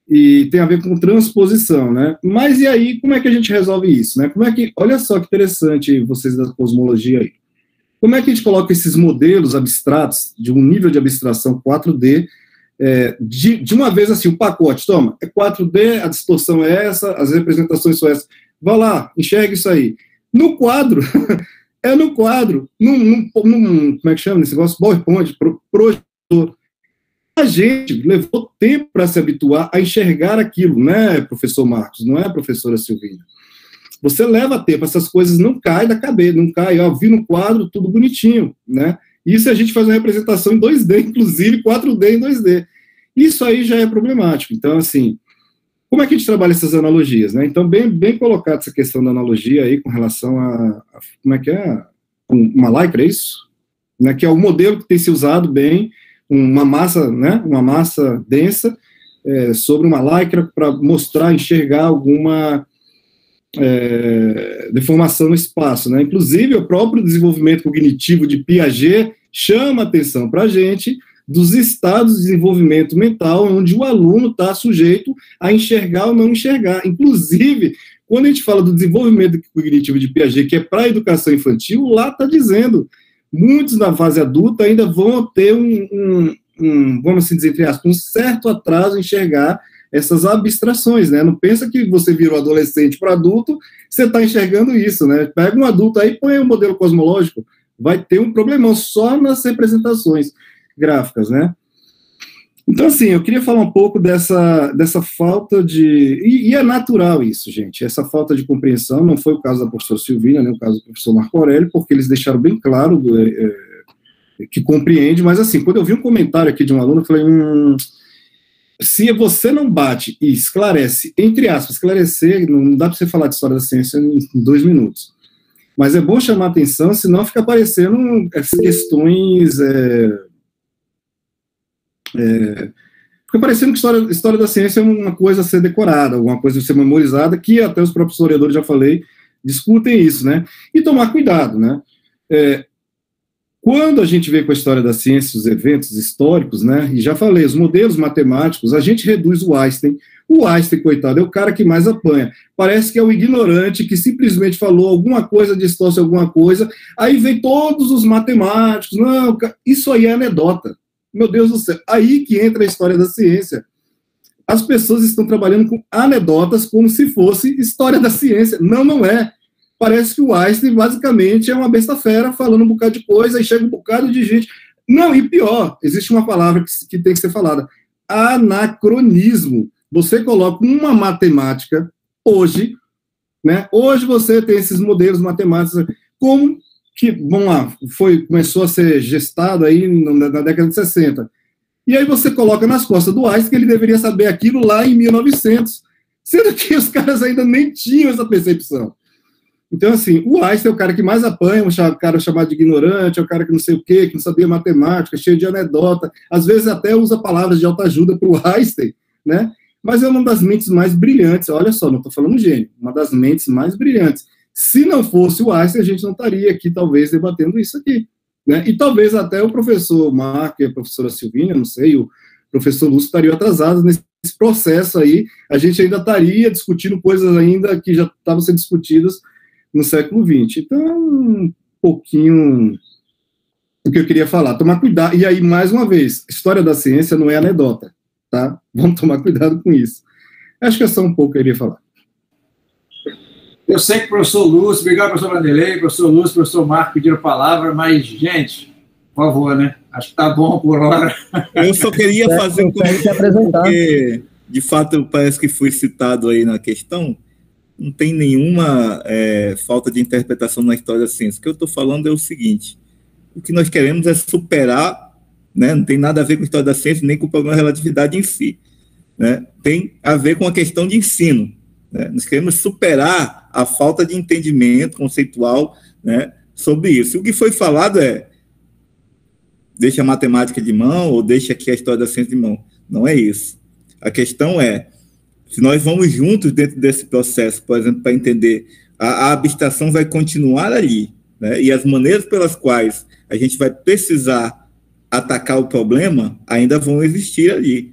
e tem a ver com transposição, né? Mas e aí, como é que a gente resolve isso, né? Olha só que interessante vocês da cosmologia aí. Como é que a gente coloca esses modelos abstratos, de um nível de abstração 4D, de uma vez assim, o pacote, toma, é 4D, a distorção é essa, as representações são essas, vá lá, enxerga isso aí. No quadro, como é que chama esse negócio? PowerPoint, projetor. A gente levou tempo para se habituar a enxergar aquilo, né, professor Marcos, não é, professora Silvina? Você leva tempo, essas coisas não caem da cabeça, não caem, ó, vi no quadro, tudo bonitinho, né? Isso a gente faz uma representação em 2D, inclusive 4D em 2D. Isso aí já é problemático. Então, assim, como é que a gente trabalha essas analogias, né? Então, bem colocada essa questão da analogia aí com relação a como é que é? Uma lycra, é isso? Né? Que é o modelo que tem se usado bem, uma massa, né? Uma massa densa sobre uma lycra para mostrar, enxergar alguma deformação no espaço, né? Inclusive, o próprio desenvolvimento cognitivo de Piaget chama atenção para a gente dos estados de desenvolvimento mental onde o aluno está sujeito a enxergar ou não enxergar. Inclusive, quando a gente fala do desenvolvimento cognitivo de Piaget, que é para a educação infantil, lá está dizendo, muitos na fase adulta ainda vão ter vamos assim dizer, entre aspas, um certo atraso em enxergar essas abstrações, né? Não pensa que você virou adolescente para adulto, você está enxergando isso, né? Pega um adulto aí, põe um modelo cosmológico, vai ter um problemão só nas representações gráficas, né? Então, assim, eu queria falar um pouco dessa falta de... E é natural isso, gente, essa falta de compreensão, não foi o caso da professora Silvina, nem o caso do professor Marco Aurélio, porque eles deixaram bem claro que compreende, mas, assim, quando eu vi um comentário aqui de um aluno, eu falei... Se você não bate e esclarece, entre aspas, esclarecer, não dá para você falar de história da ciência em 2 minutos. Mas é bom chamar atenção, senão fica aparecendo essas questões... fica parecendo que história da ciência é uma coisa a ser decorada, alguma coisa a ser memorizada, que até os próprios historiadores, já falei, discutem isso, né? E tomar cuidado, né? Quando a gente vê com a história da ciência, os eventos históricos, né, e já falei, os modelos matemáticos, a gente reduz o Einstein. O Einstein, coitado, é o cara que mais apanha. Parece que é o ignorante que simplesmente falou alguma coisa, distorce alguma coisa, aí vem todos os matemáticos. Não, isso aí é anedota. Meu Deus do céu. Aí que entra a história da ciência. As pessoas estão trabalhando com anedotas como se fosse história da ciência. Não, não é. Parece que o Einstein, basicamente, é uma besta-fera falando um bocado de coisa, e chega um bocado de gente. Não, e pior, existe uma palavra que tem que ser falada: anacronismo. Você coloca uma matemática hoje, né? Hoje você tem esses modelos matemáticos, como que, vamos lá, começou a ser gestado aí na década de 60. E aí você coloca nas costas do Einstein que ele deveria saber aquilo lá em 1900, sendo que os caras ainda nem tinham essa percepção. Então, assim, o Einstein é o cara que mais apanha, o cara chamado de ignorante, é o cara que não sei o quê, que não sabia matemática, cheio de anedota, às vezes até usa palavras de autoajuda para o Einstein, né? Mas é uma das mentes mais brilhantes, olha só, não estou falando gênio, uma das mentes mais brilhantes. Se não fosse o Einstein, a gente não estaria aqui, talvez, debatendo isso aqui, né? E talvez até o professor Marco e a professora Silvínia, não sei, o professor Lúcio estariam atrasados nesse processo aí, a gente ainda estaria discutindo coisas ainda que já estavam sendo discutidas no século XX. Então, um pouquinho o que eu queria falar, tomar cuidado. E aí, mais uma vez, história da ciência não é anedota, tá? Vamos tomar cuidado com isso. Acho que é só um pouco que eu queria falar. Eu sei que o professor Lúcio, obrigado, professor Vanderlei, professor Lúcio, professor Marco pediram palavra, mas, gente, por favor, né? Acho que tá bom por hora. Eu só queria fazer um comentário, porque, de fato, parece que foi citado aí na questão. Não tem nenhuma falta de interpretação na história da ciência. O que eu estou falando é o seguinte: o que nós queremos é superar, né, não tem nada a ver com a história da ciência, nem com o problema da relatividade em si, né, tem a ver com a questão de ensino, né, nós queremos superar a falta de entendimento conceitual, né, sobre isso. O que foi falado deixa a matemática de mão, ou deixa aqui a história da ciência de mão. Não é isso. A questão é, se nós vamos juntos dentro desse processo, por exemplo, para entender, a abstração vai continuar ali, né? E as maneiras pelas quais a gente vai precisar atacar o problema ainda vão existir ali.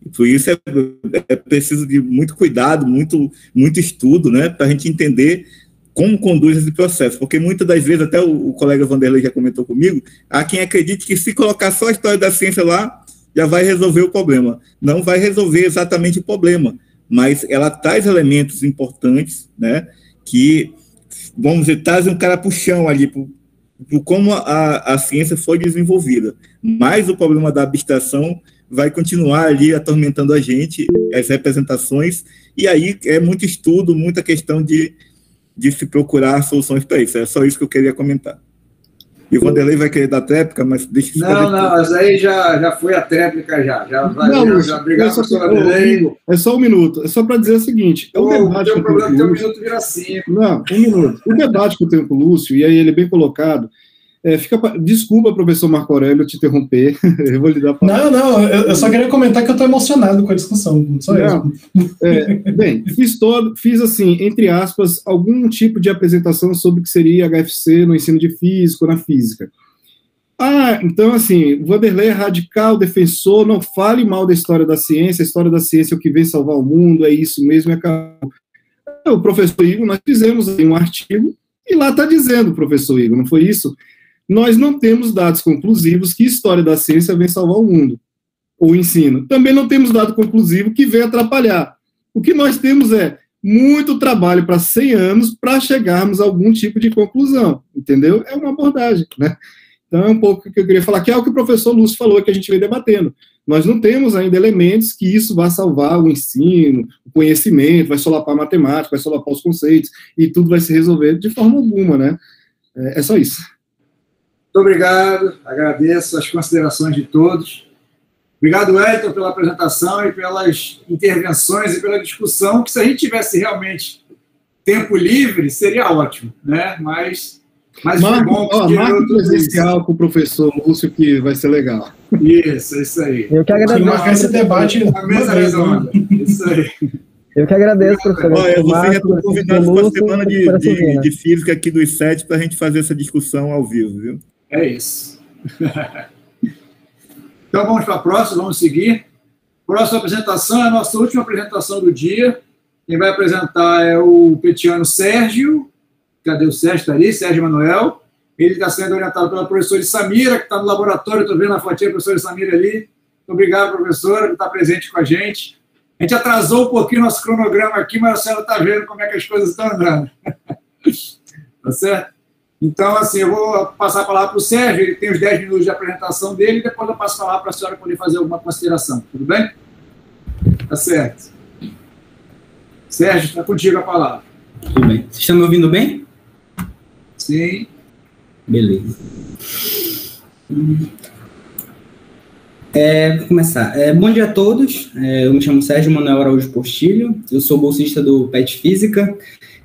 E por isso é preciso de muito cuidado, muito estudo, né? Para a gente entender como conduz esse processo. Porque muitas das vezes, até o colega Vanderlei já comentou comigo, há quem acredite que se colocar só a história da ciência lá, já vai resolver o problema. Não vai resolver exatamente o problema, mas ela traz elementos importantes, né, que, vamos dizer, trazem um cara para o chão ali, por como a ciência foi desenvolvida. Mas o problema da abstração vai continuar ali atormentando a gente, as representações, e aí é muito estudo, muita questão de se procurar soluções para isso. É só isso que eu queria comentar. E o Vanderlei vai querer dar tréplica, mas deixa isso. Não, mas aí já foi a tréplica já. Obrigado, professor Vanderlei. É só um minuto. É só para dizer o seguinte: o debate que eu tenho com o Lúcio. Um minuto vira 5. Não, um minuto. O debate que eu tenho com o Lúcio, e aí ele é bem colocado. Desculpa, professor Marco Aurélio, te interromper. Eu vou lhe dar a palavra. Não, eu só queria comentar que eu estou emocionado com a discussão. Só isso. Bem, fiz assim, entre aspas, algum tipo de apresentação sobre o que seria HFC no ensino de física, na física. Então, assim, o Vanderlei é radical, defensor, não fale mal da história da ciência, a história da ciência é o que vem salvar o mundo, é isso mesmo, e acabou. O professor Igor, nós fizemos aí um artigo, e lá está dizendo, professor Igor, não foi isso? Nós não temos dados conclusivos que história da ciência vem salvar o mundo, ou o ensino. Também não temos dado conclusivo que vem atrapalhar. O que nós temos é muito trabalho para 100 anos para chegarmos a algum tipo de conclusão, entendeu? É uma abordagem, né? Então é um pouco o que eu queria falar, que é o que o professor Lúcio falou, que a gente vem debatendo. Nós não temos ainda elementos que isso vá salvar o ensino, o conhecimento, vai solapar a matemática, vai solapar os conceitos, e tudo vai se resolver de forma alguma, né? É só isso. Muito obrigado, agradeço as considerações de todos. Obrigado, Wellington, pela apresentação e pelas intervenções e pela discussão, que se a gente tivesse realmente tempo livre, seria ótimo, né? Mas foi bom. Marco presencial com o professor Lúcio, que vai ser legal. Isso aí. Eu que agradeço. Marcar esse debate na mesa redonda. Isso aí. Eu que agradeço, professor. Você já está convidado para a semana de física aqui dos 7 para a gente fazer essa discussão ao vivo, viu? É isso. Então, vamos para a próxima, vamos seguir. Próxima apresentação é a nossa última apresentação do dia. Quem vai apresentar é o petiano Sérgio. Cadê o Sérgio? Está ali, Sérgio Manuel. Ele está sendo orientado pela professora Samira, que está no laboratório. Estou vendo a fotinha da professora Samira ali. Muito obrigado, professora, por estar presente com a gente. A gente atrasou um pouquinho nosso cronograma aqui, mas a senhora está vendo como é que as coisas estão andando. Tá certo? Então, assim, eu vou passar a palavra para o Sérgio. Ele tem os 10 minutos de apresentação dele e depois eu passo a palavra para a senhora poder fazer alguma consideração. Tudo bem? Tá certo. Sérgio, está contigo a palavra. Tudo bem. Vocês estão me ouvindo bem? Sim. Beleza. Vou começar. Bom dia a todos. Eu me chamo Sérgio Manuel Araújo Portilho. Eu sou bolsista do PET Física.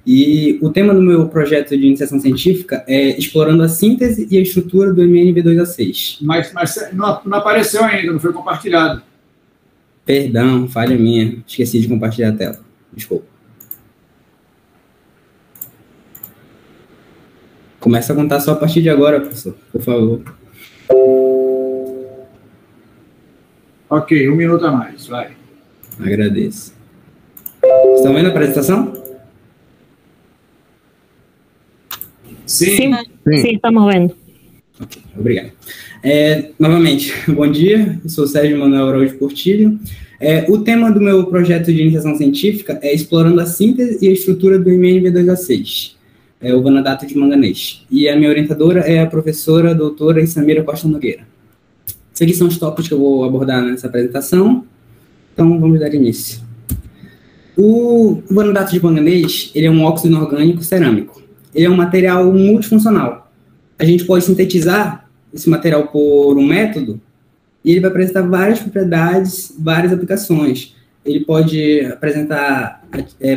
E o tema do meu projeto de iniciação científica é explorando a síntese e a estrutura do MnV2A6. Mas não apareceu ainda, não foi compartilhado. Perdão, falha minha. Esqueci de compartilhar a tela. Desculpa. Começa a contar só a partir de agora, professor, por favor. Ok, 1 minuto a mais, vai. Agradeço. Estão vendo a apresentação? Sim, estamos vendo. Okay, obrigado. Novamente, bom dia, eu sou Sérgio Manuel Araújo Portilho. O tema do meu projeto de iniciação científica é explorando a síntese e a estrutura do MnV2A6, o vanadato de manganês. E a minha orientadora é a professora doutora Samira Costa Nogueira. Esses aqui são os tópicos que eu vou abordar nessa apresentação, então vamos dar início. O vanadato de manganês, ele é um óxido inorgânico cerâmico. Ele é um material multifuncional. A gente pode sintetizar esse material por um método e ele vai apresentar várias propriedades, várias aplicações. Ele pode apresentar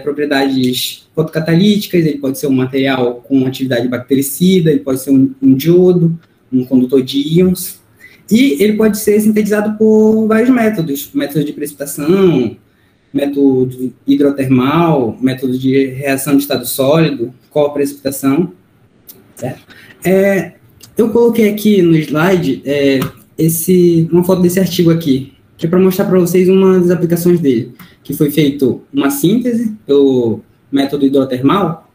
propriedades fotocatalíticas, ele pode ser um material com atividade bactericida, ele pode ser um diodo, um condutor de íons, e ele pode ser sintetizado por vários métodos, método de precipitação, método hidrotermal, método de reação de estado sólido, coprecipitação, certo? Eu coloquei aqui no slide uma foto desse artigo aqui, que é para mostrar para vocês uma das aplicações dele, que foi feito uma síntese pelo método hidrotermal,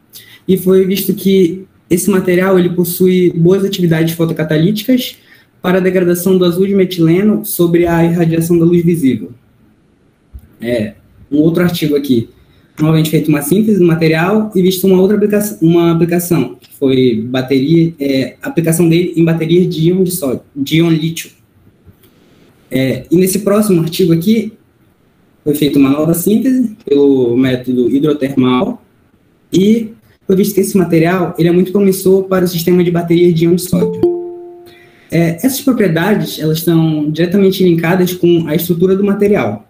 e foi visto que esse material ele possui boas atividades fotocatalíticas para a degradação do azul de metileno sobre a irradiação da luz visível. Um outro artigo aqui, novamente feito uma síntese do material e visto uma outra aplicação, que foi aplicação dele em baterias de íon de sódio, de íon lítio. E nesse próximo artigo aqui, foi feita uma nova síntese pelo método hidrotermal e foi visto que esse material ele é muito promissor para o sistema de bateria de íon de sódio. Essas propriedades elas estão diretamente linkadas com a estrutura do material.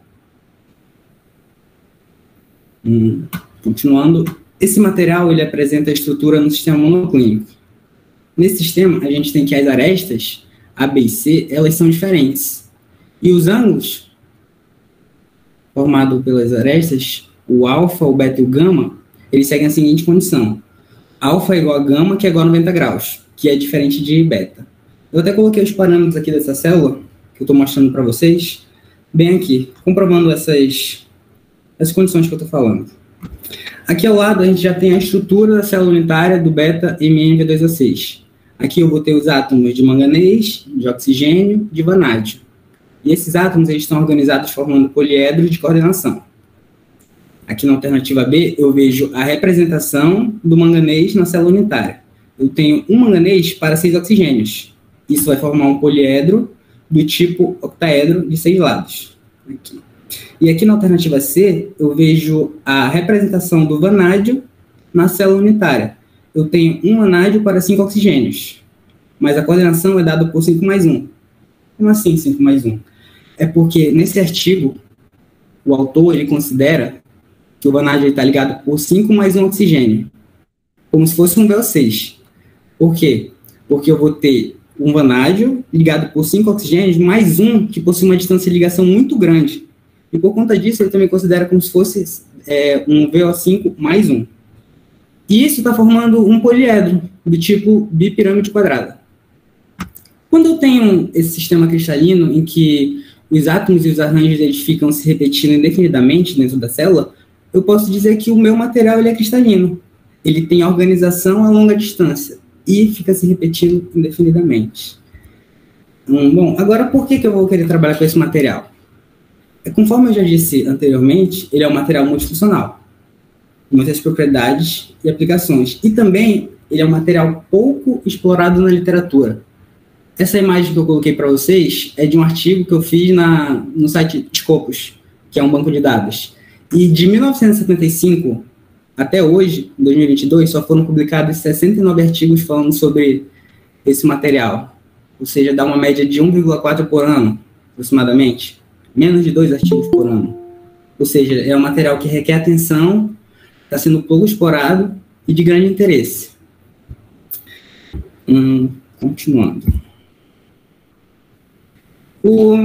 Continuando, esse material ele apresenta a estrutura no sistema monoclínico. Nesse sistema, a gente tem que as arestas, A, B e C, elas são diferentes. E os ângulos formados pelas arestas, o alfa, o beta e o gama, eles seguem a seguinte condição. Alfa é igual a gama, que é igual a 90 graus, que é diferente de beta. Eu até coloquei os parâmetros aqui dessa célula, que eu estou mostrando para vocês, bem aqui, comprovando essas condições que eu estou falando. Aqui ao lado a gente já tem a estrutura da célula unitária do beta MnV2A6. Aqui eu vou ter os átomos de manganês, de oxigênio, de vanádio. E esses átomos eles estão organizados formando poliedros de coordenação. Aqui na alternativa B eu vejo a representação do manganês na célula unitária. Eu tenho um manganês para 6 oxigênios. Isso vai formar um poliedro do tipo octaedro de 6 lados. Aqui. E aqui na alternativa C, eu vejo a representação do vanádio na célula unitária. Eu tenho um vanádio para 5 oxigênios, mas a coordenação é dada por 5 mais 1. Como assim 5 mais 1? É porque nesse artigo, o autor ele considera que o vanádio está ligado por 5 mais 1 oxigênio, como se fosse um VO6. Por quê? Porque eu vou ter um vanádio ligado por 5 oxigênios mais um que possui uma distância de ligação muito grande. E por conta disso, ele também considera como se fosse um VO5 mais 1. E isso está formando um poliedro do tipo bipirâmide quadrada. Quando eu tenho esse sistema cristalino em que os átomos e os arranjos eles ficam se repetindo indefinidamente dentro da célula, eu posso dizer que o meu material ele é cristalino. Ele tem organização a longa distância e fica se repetindo indefinidamente. Bom, agora por que eu vou querer trabalhar com esse material? Conforme eu já disse anteriormente, ele é um material multifuncional, muitas propriedades e aplicações. E também ele é um material pouco explorado na literatura. Essa imagem que eu coloquei para vocês é de um artigo que eu fiz no site Scopus, que é um banco de dados. E de 1975 até hoje, em 2022, só foram publicados 69 artigos falando sobre esse material. Ou seja, dá uma média de 1,4 por ano, aproximadamente. Menos de 2 artigos por ano. Ou seja, é um material que requer atenção, está sendo pouco explorado e de grande interesse. Continuando. O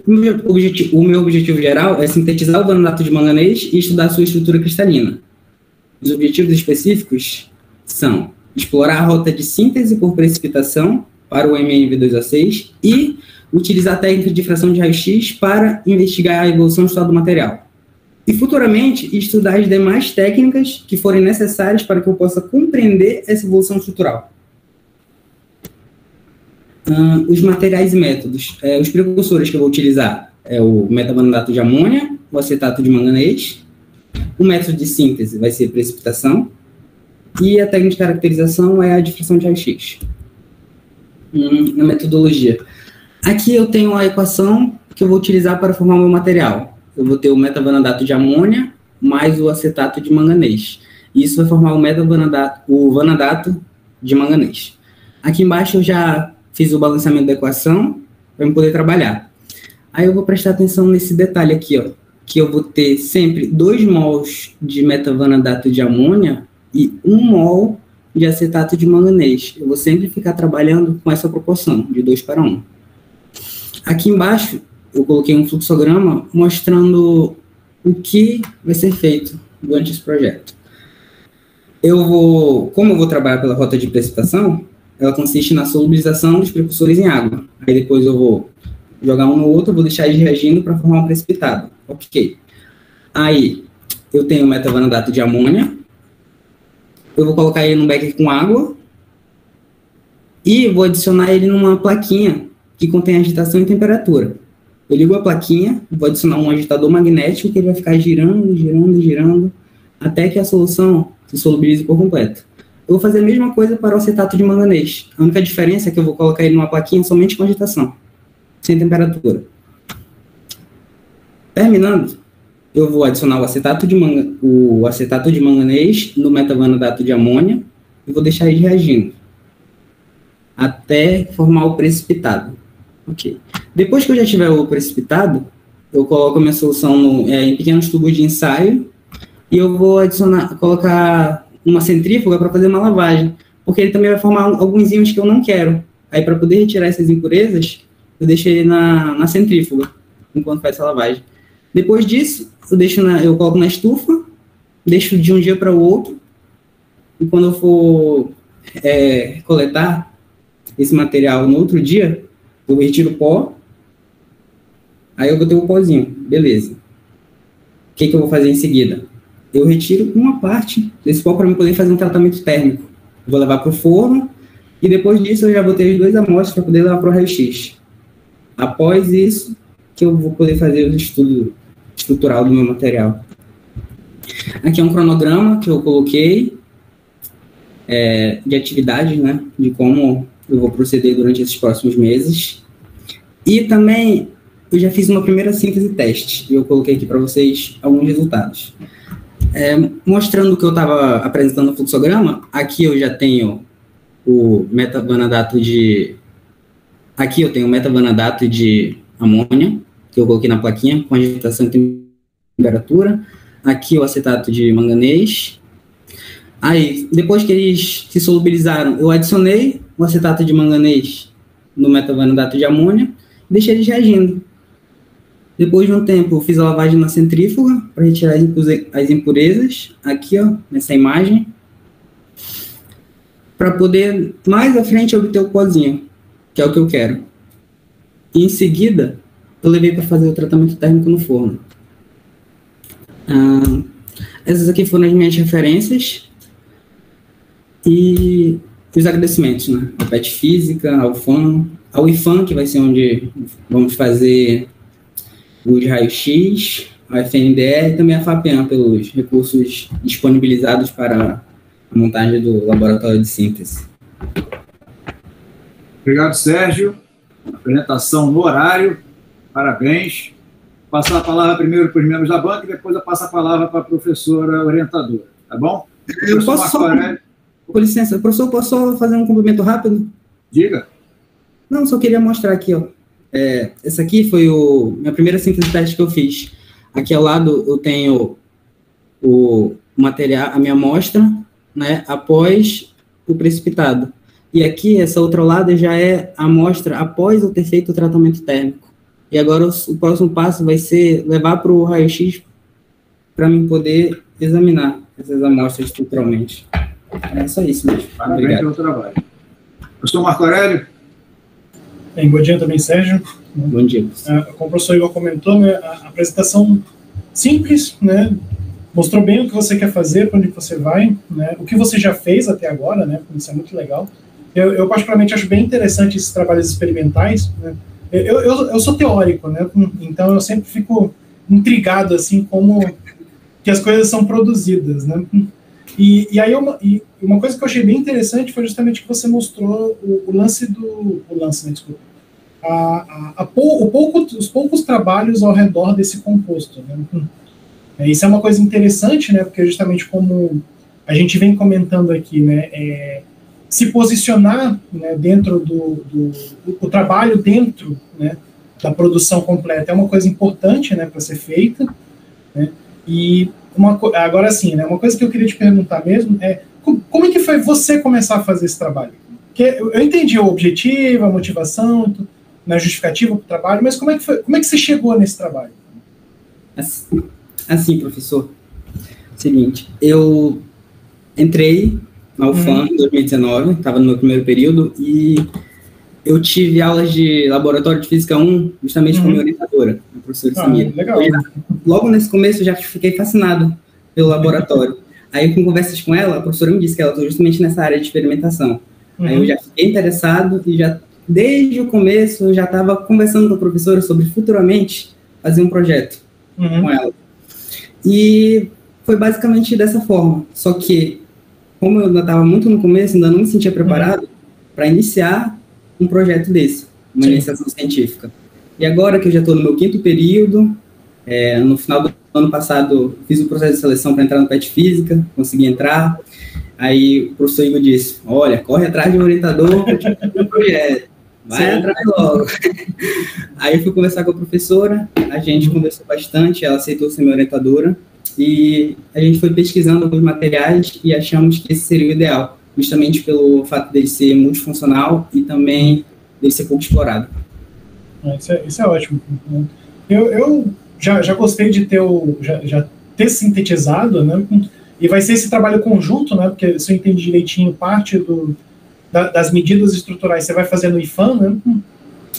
meu objetivo geral é sintetizar o vanato de manganês e estudar sua estrutura cristalina. Os objetivos específicos são explorar a rota de síntese por precipitação para o MnV2O6 e utilizar a técnica de difração de raio-x para investigar a evolução do estado do material. E, futuramente, estudar as demais técnicas que forem necessárias para que eu possa compreender essa evolução estrutural. Os materiais e métodos. Os precursores que eu vou utilizar é o metavanato de amônia, o acetato de manganês. O método de síntese vai ser precipitação. E a técnica de caracterização é a difração de raio-x. Na metodologia. Aqui eu tenho a equação que eu vou utilizar para formar o meu material. Eu vou ter o metavanato de amônia mais o acetato de manganês. E isso vai formar o vanadato de manganês. Aqui embaixo eu já fiz o balanceamento da equação para eu poder trabalhar. Aí eu vou prestar atenção nesse detalhe aqui, ó, que eu vou ter sempre 2 mols de metavanadato de amônia e 1 mol de acetato de manganês. Eu vou sempre ficar trabalhando com essa proporção, de 2 para 1. Aqui embaixo eu coloquei um fluxograma mostrando o que vai ser feito durante esse projeto. Como eu vou trabalhar pela rota de precipitação, ela consiste na solubilização dos precursores em água. Aí depois eu vou jogar um no outro, vou deixar eles reagindo para formar um precipitado. Ok. Aí eu tenho o metavanadato de amônia. Eu vou colocar ele num becker com água. E vou adicionar ele numa plaquinha que contém agitação e temperatura. Eu ligo a plaquinha, vou adicionar um agitador magnético que ele vai ficar girando, girando, girando, até que a solução se solubilize por completo. Eu vou fazer a mesma coisa para o acetato de manganês. A única diferença é que eu vou colocar ele numa plaquinha somente com agitação, sem temperatura. Terminando, eu vou adicionar o acetato de manganês no metavanadato de amônia e vou deixar ele reagindo até formar o precipitado. Ok. Depois que eu já tiver o precipitado, eu coloco a minha solução em pequenos tubos de ensaio e eu vou colocar uma centrífuga para fazer uma lavagem, porque ele também vai formar alguns íons que eu não quero. Aí, para poder retirar essas impurezas, eu deixo ele na centrífuga, enquanto faz essa lavagem. Depois disso, eu coloco na estufa, deixo de um dia para o outro, e quando eu for coletar esse material no outro dia, eu retiro o pó, aí eu vou ter o pozinho, beleza. O que eu vou fazer em seguida? Eu retiro uma parte desse pó para eu poder fazer um tratamento térmico. Eu vou levar para o forno e depois disso eu já vou ter as 2 amostras para poder levar para o raio-x. Após isso, que eu vou poder fazer o estudo estrutural do meu material. Aqui é um cronograma que eu coloquei de atividades, né, de como eu vou proceder durante esses próximos meses. E também eu já fiz uma primeira síntese teste e eu coloquei aqui para vocês alguns resultados. Mostrando que eu estava apresentando no fluxograma, aqui eu já tenho o metavanadato de... Aqui eu tenho o metavanadato de amônia, que eu coloquei na plaquinha, com agitação e temperatura. Aqui o acetato de manganês. Aí, depois que eles se solubilizaram, eu adicionei o acetato de manganês no metavanadato de amônia e deixei eles reagindo. Depois de um tempo, eu fiz a lavagem na centrífuga para retirar as impurezas, aqui, ó, nessa imagem, para poder, mais à frente, obter o pozinho. que é o que eu quero. E em seguida, eu levei para fazer o tratamento térmico no forno. Essas aqui foram as minhas referências e os agradecimentos, né? A PET Física, ao FAM, ao IFAM, que vai ser onde vamos fazer os raios-x, a FNDE e também a FAPEAM, pelos recursos disponibilizados para a montagem do laboratório de síntese. Obrigado, Sérgio. Apresentação no horário. Parabéns. Passar a palavra primeiro para os membros da banca e depois eu passo a palavra para a professora orientadora. Tá bom? Eu posso só... Com licença, professor, posso só fazer um complemento rápido? Diga. Não, só queria mostrar aqui, ó. Essa aqui foi minha primeira síntese teste que eu fiz. Aqui ao lado eu tenho o material, a minha amostra, né, após o precipitado. E aqui, essa outra ao lado, já é a amostra após eu ter feito o tratamento térmico. E agora o próximo passo vai ser levar para o raio-x para mim poder examinar essas amostras estruturalmente. É só isso mesmo. Parabéns pelo trabalho. Professor Marco Aurélio? Bem, bom dia também, Sérgio. Bom dia. Como o professor Igor comentou, né, a apresentação simples, né, mostrou bem o que você quer fazer, para onde você vai, né, o que você já fez até agora, né, isso é muito legal. Eu particularmente acho bem interessante esses trabalhos experimentais, né. Eu sou teórico, né, então eu sempre fico intrigado, assim, como que as coisas são produzidas, né. E aí uma coisa que eu achei bem interessante foi justamente que você mostrou os poucos trabalhos ao redor desse composto, né. Isso é uma coisa interessante, né, porque justamente como a gente vem comentando aqui, né, se posicionar, né, dentro do trabalho dentro, né, da produção completa é uma coisa importante, né, para ser feita, né, e agora sim, né, uma coisa que eu queria te perguntar mesmo é como é que foi você começar a fazer esse trabalho? Porque eu entendi o objetivo, a motivação, na justificativa para o trabalho, mas como é que você chegou nesse trabalho? Assim, professor, seguinte, eu entrei na UFAM em 2019, estava no meu primeiro período, e eu tive aulas de laboratório de física 1, justamente com a minha orientadora, a professora Samira. Legal. Logo nesse começo, eu já fiquei fascinado pelo laboratório. Aí, com conversas com ela, a professora me disse que ela estava justamente nessa área de experimentação. Aí eu já fiquei interessado e já, desde o começo, eu já estava conversando com a professora sobre futuramente fazer um projeto com ela. E foi basicamente dessa forma. Só que, como eu ainda estava muito no começo, ainda não me sentia preparado para iniciar um projeto desse, uma iniciação científica. E agora que eu já estou no meu 5º período, no final do ano passado fiz o processo de seleção para entrar no PET Física, consegui entrar, aí o professor Igor disse, olha, corre atrás de um orientador do projeto, vai atrás logo. Aí eu fui conversar com a professora, a gente conversou bastante, ela aceitou ser minha orientadora, e a gente foi pesquisando alguns materiais e achamos que esse seria o ideal, justamente pelo fato dele ser multifuncional e também dele ser pouco explorado. Isso é ótimo. Eu já gostei de ter sintetizado, né? E vai ser esse trabalho conjunto, né? Porque se eu entendi direitinho, parte das medidas estruturais você vai fazer no IFAM, né?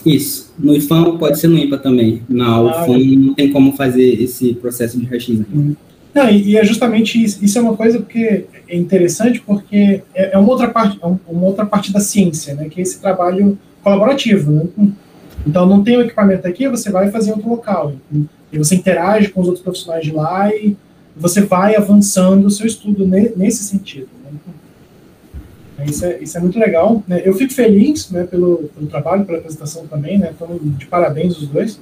Isso. No IFAM pode ser no IPA também. Na UFAM não tem como fazer esse processo de raio-x. Não, e é justamente isso. É uma coisa porque é interessante, porque é uma outra parte da ciência, né? Que é esse trabalho colaborativo, né? Então, não tem o equipamento aqui, você vai fazer em outro local. E você interage com os outros profissionais de lá e você vai avançando o seu estudo nesse sentido. Né? Isso é muito legal. Né? Eu fico feliz, né, pelo trabalho, pela apresentação também, né? Então, de parabéns os dois.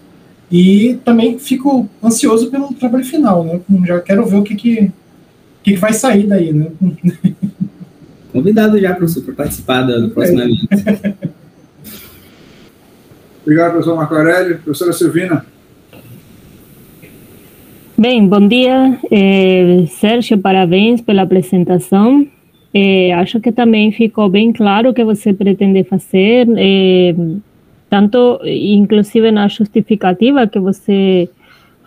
E também fico ansioso pelo trabalho final, né? Já quero ver o que vai sair daí, né? Convidado já, professor, para participar do próximo evento. Obrigado, professor Marco Aurélio. Professora Silvina. Bem, bom dia, Sérgio, parabéns pela apresentação. Acho que também ficou bem claro o que você pretende fazer, tanto, inclusive na justificativa que você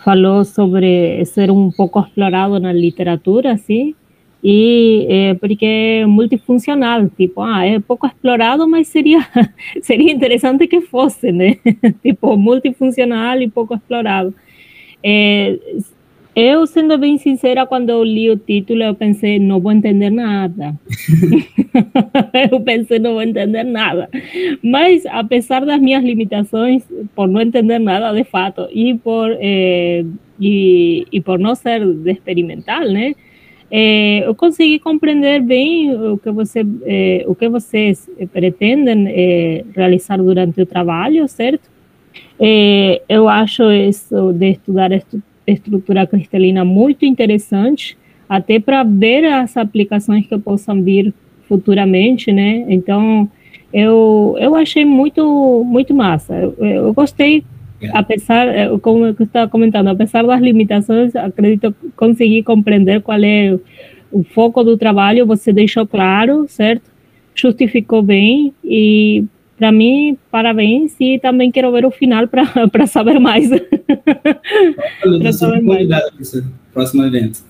falou sobre ser um pouco explorado na literatura, assim, E porque é multifuncional, tipo, é pouco explorado, mas seria interessante que fosse, né? Tipo, multifuncional e pouco explorado. Eu, sendo bem sincera, quando eu li o título, eu pensei, não vou entender nada. Eu pensei, não vou entender nada. Mas, apesar das minhas limitações, por não entender nada de fato, e por não ser experimental, né? Eu consegui compreender bem o que vocês pretendem realizar durante o trabalho, certo? Eu acho isso de estudar estrutura cristalina muito interessante, até para ver as aplicações que possam vir futuramente, né? Então, eu achei muito massa. Eu gostei, apesar, como eu estava comentando, apesar das limitações, acredito conseguir compreender qual é o foco do trabalho. Você deixou claro, certo? Justificou bem e, para mim, parabéns, e também quero ver o final para saber mais. Obrigado, professor. Próximo evento.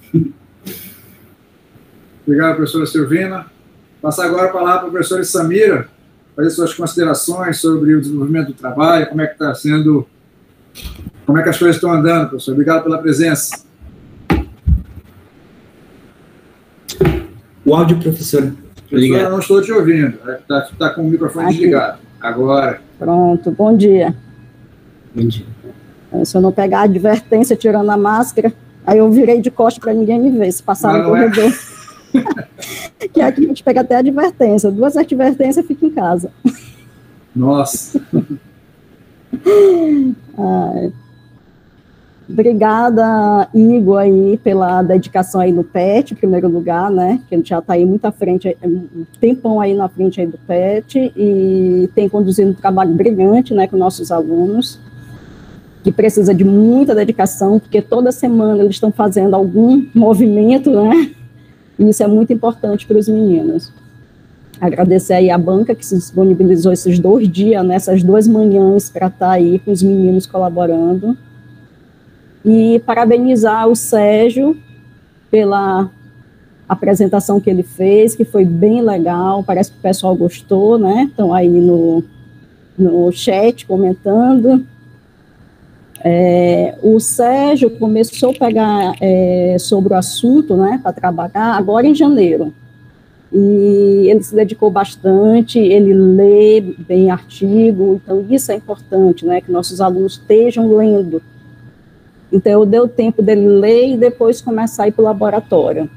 Obrigado, professora Silvina. Passar agora a palavra para a professora Samira, fazer suas considerações sobre o desenvolvimento do trabalho, como é que está sendo, como é que as coisas estão andando, professor. Obrigado pela presença. O áudio, professora. Professora, não estou te ouvindo. Está com o microfone desligado. Agora. Pronto, bom dia. Bom dia. Se eu não pegar a advertência tirando a máscara, aí eu virei de costas para ninguém me ver, se passar no corredor. Que aqui a gente pega até a advertência. 2 advertências, fica em casa. Nossa. Obrigada, Igor, aí, pela dedicação aí no PET, em primeiro lugar, né, que a gente já está aí muito à frente, um tempão aí na frente aí do PET, e tem conduzido um trabalho brilhante, né, com nossos alunos, que precisa de muita dedicação, porque toda semana eles estão fazendo algum movimento, né, e isso é muito importante para os meninos. Agradecer aí a banca que se disponibilizou esses 2 dias, nessas 2 manhãs, para estar aí com os meninos colaborando. E parabenizar o Sérgio pela apresentação que ele fez, que foi bem legal, parece que o pessoal gostou, né? Estão aí no chat comentando. O Sérgio começou a pegar sobre o assunto, né, para trabalhar agora em janeiro. E ele se dedicou bastante, ele lê bem artigo, então isso é importante, né, que nossos alunos estejam lendo. Então, eu dei o tempo dele ler e depois começar a ir para o laboratório.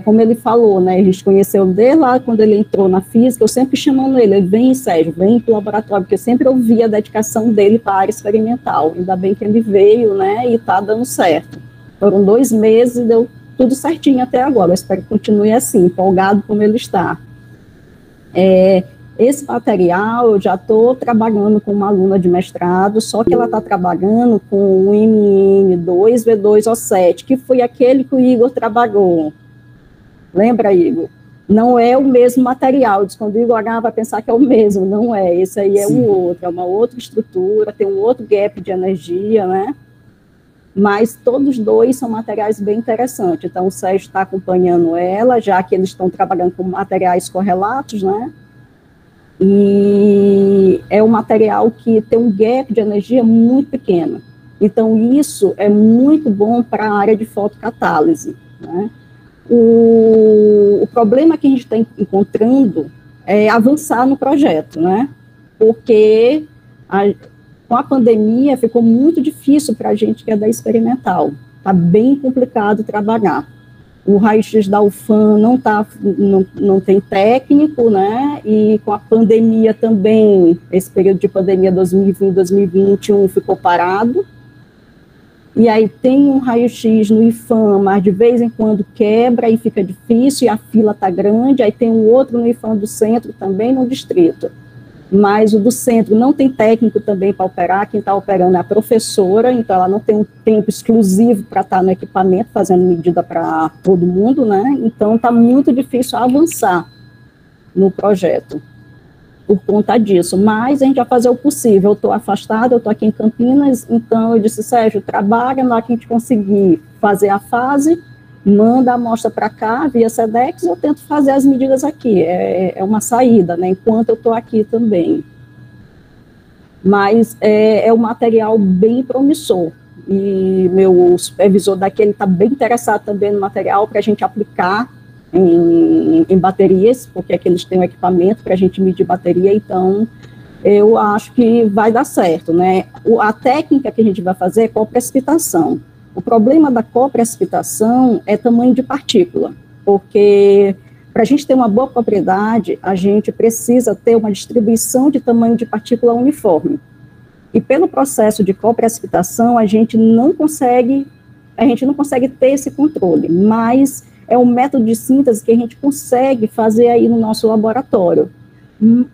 Como ele falou, né, a gente conheceu desde lá, quando ele entrou na física, eu sempre chamando ele, vem, Sérgio, vem para o laboratório, porque eu sempre ouvia a dedicação dele para a área experimental. Ainda bem que ele veio, né, e está dando certo. Foram 2 meses e deu tudo certinho até agora. Eu espero que continue assim, empolgado como ele está. Esse material, eu já estou trabalhando com uma aluna de mestrado, só que ela está trabalhando com o MN2V2O7, que foi aquele que o Igor trabalhou. Lembra, Igor? Não é o mesmo material. Quando o Igor olhar, vai pensar que é o mesmo. Não é. Esse aí é o outro. É uma outra estrutura, tem um outro gap de energia, né? Mas todos 2 são materiais bem interessantes. Então, o Sérgio está acompanhando ela, já que eles estão trabalhando com materiais correlatos, né? E é um material que tem um gap de energia muito pequeno. Então, isso é muito bom para a área de fotocatálise, né? O problema que a gente está encontrando é avançar no projeto, né? Porque com a pandemia ficou muito difícil para a gente que é da experimental. Está bem complicado trabalhar. O raio-x da UFAM não tem técnico, né? E com a pandemia também, esse período de pandemia 2020, 2021 ficou parado. E aí tem um raio-x no IFAM, mas de vez em quando quebra e fica difícil, e a fila está grande. Aí tem um outro no IFAM do centro, também no distrito. Mas o do centro não tem técnico também para operar, quem está operando é a professora, então ela não tem um tempo exclusivo para estar no equipamento, fazendo medida para todo mundo, né? Então está muito difícil avançar no projeto por conta disso, mas a gente vai fazer o possível. Eu estou afastada, eu estou aqui em Campinas, então eu disse, Sérgio, trabalha na hora que a gente conseguir fazer a fase, manda a amostra para cá, via SEDEX, eu tento fazer as medidas aqui, é uma saída, né, enquanto eu estou aqui também. Mas é um material bem promissor, e meu supervisor daqui, ele está bem interessado também no material para a gente aplicar em baterias, porque aqui eles têm um equipamento para a gente medir bateria, então eu acho que vai dar certo, né? A técnica que a gente vai fazer é coprecipitação. O problema da coprecipitação é tamanho de partícula, porque para a gente ter uma boa propriedade, a gente precisa ter uma distribuição de tamanho de partícula uniforme. E pelo processo de coprecipitação, a gente não consegue ter esse controle, mas é um método de síntese que a gente consegue fazer aí no nosso laboratório.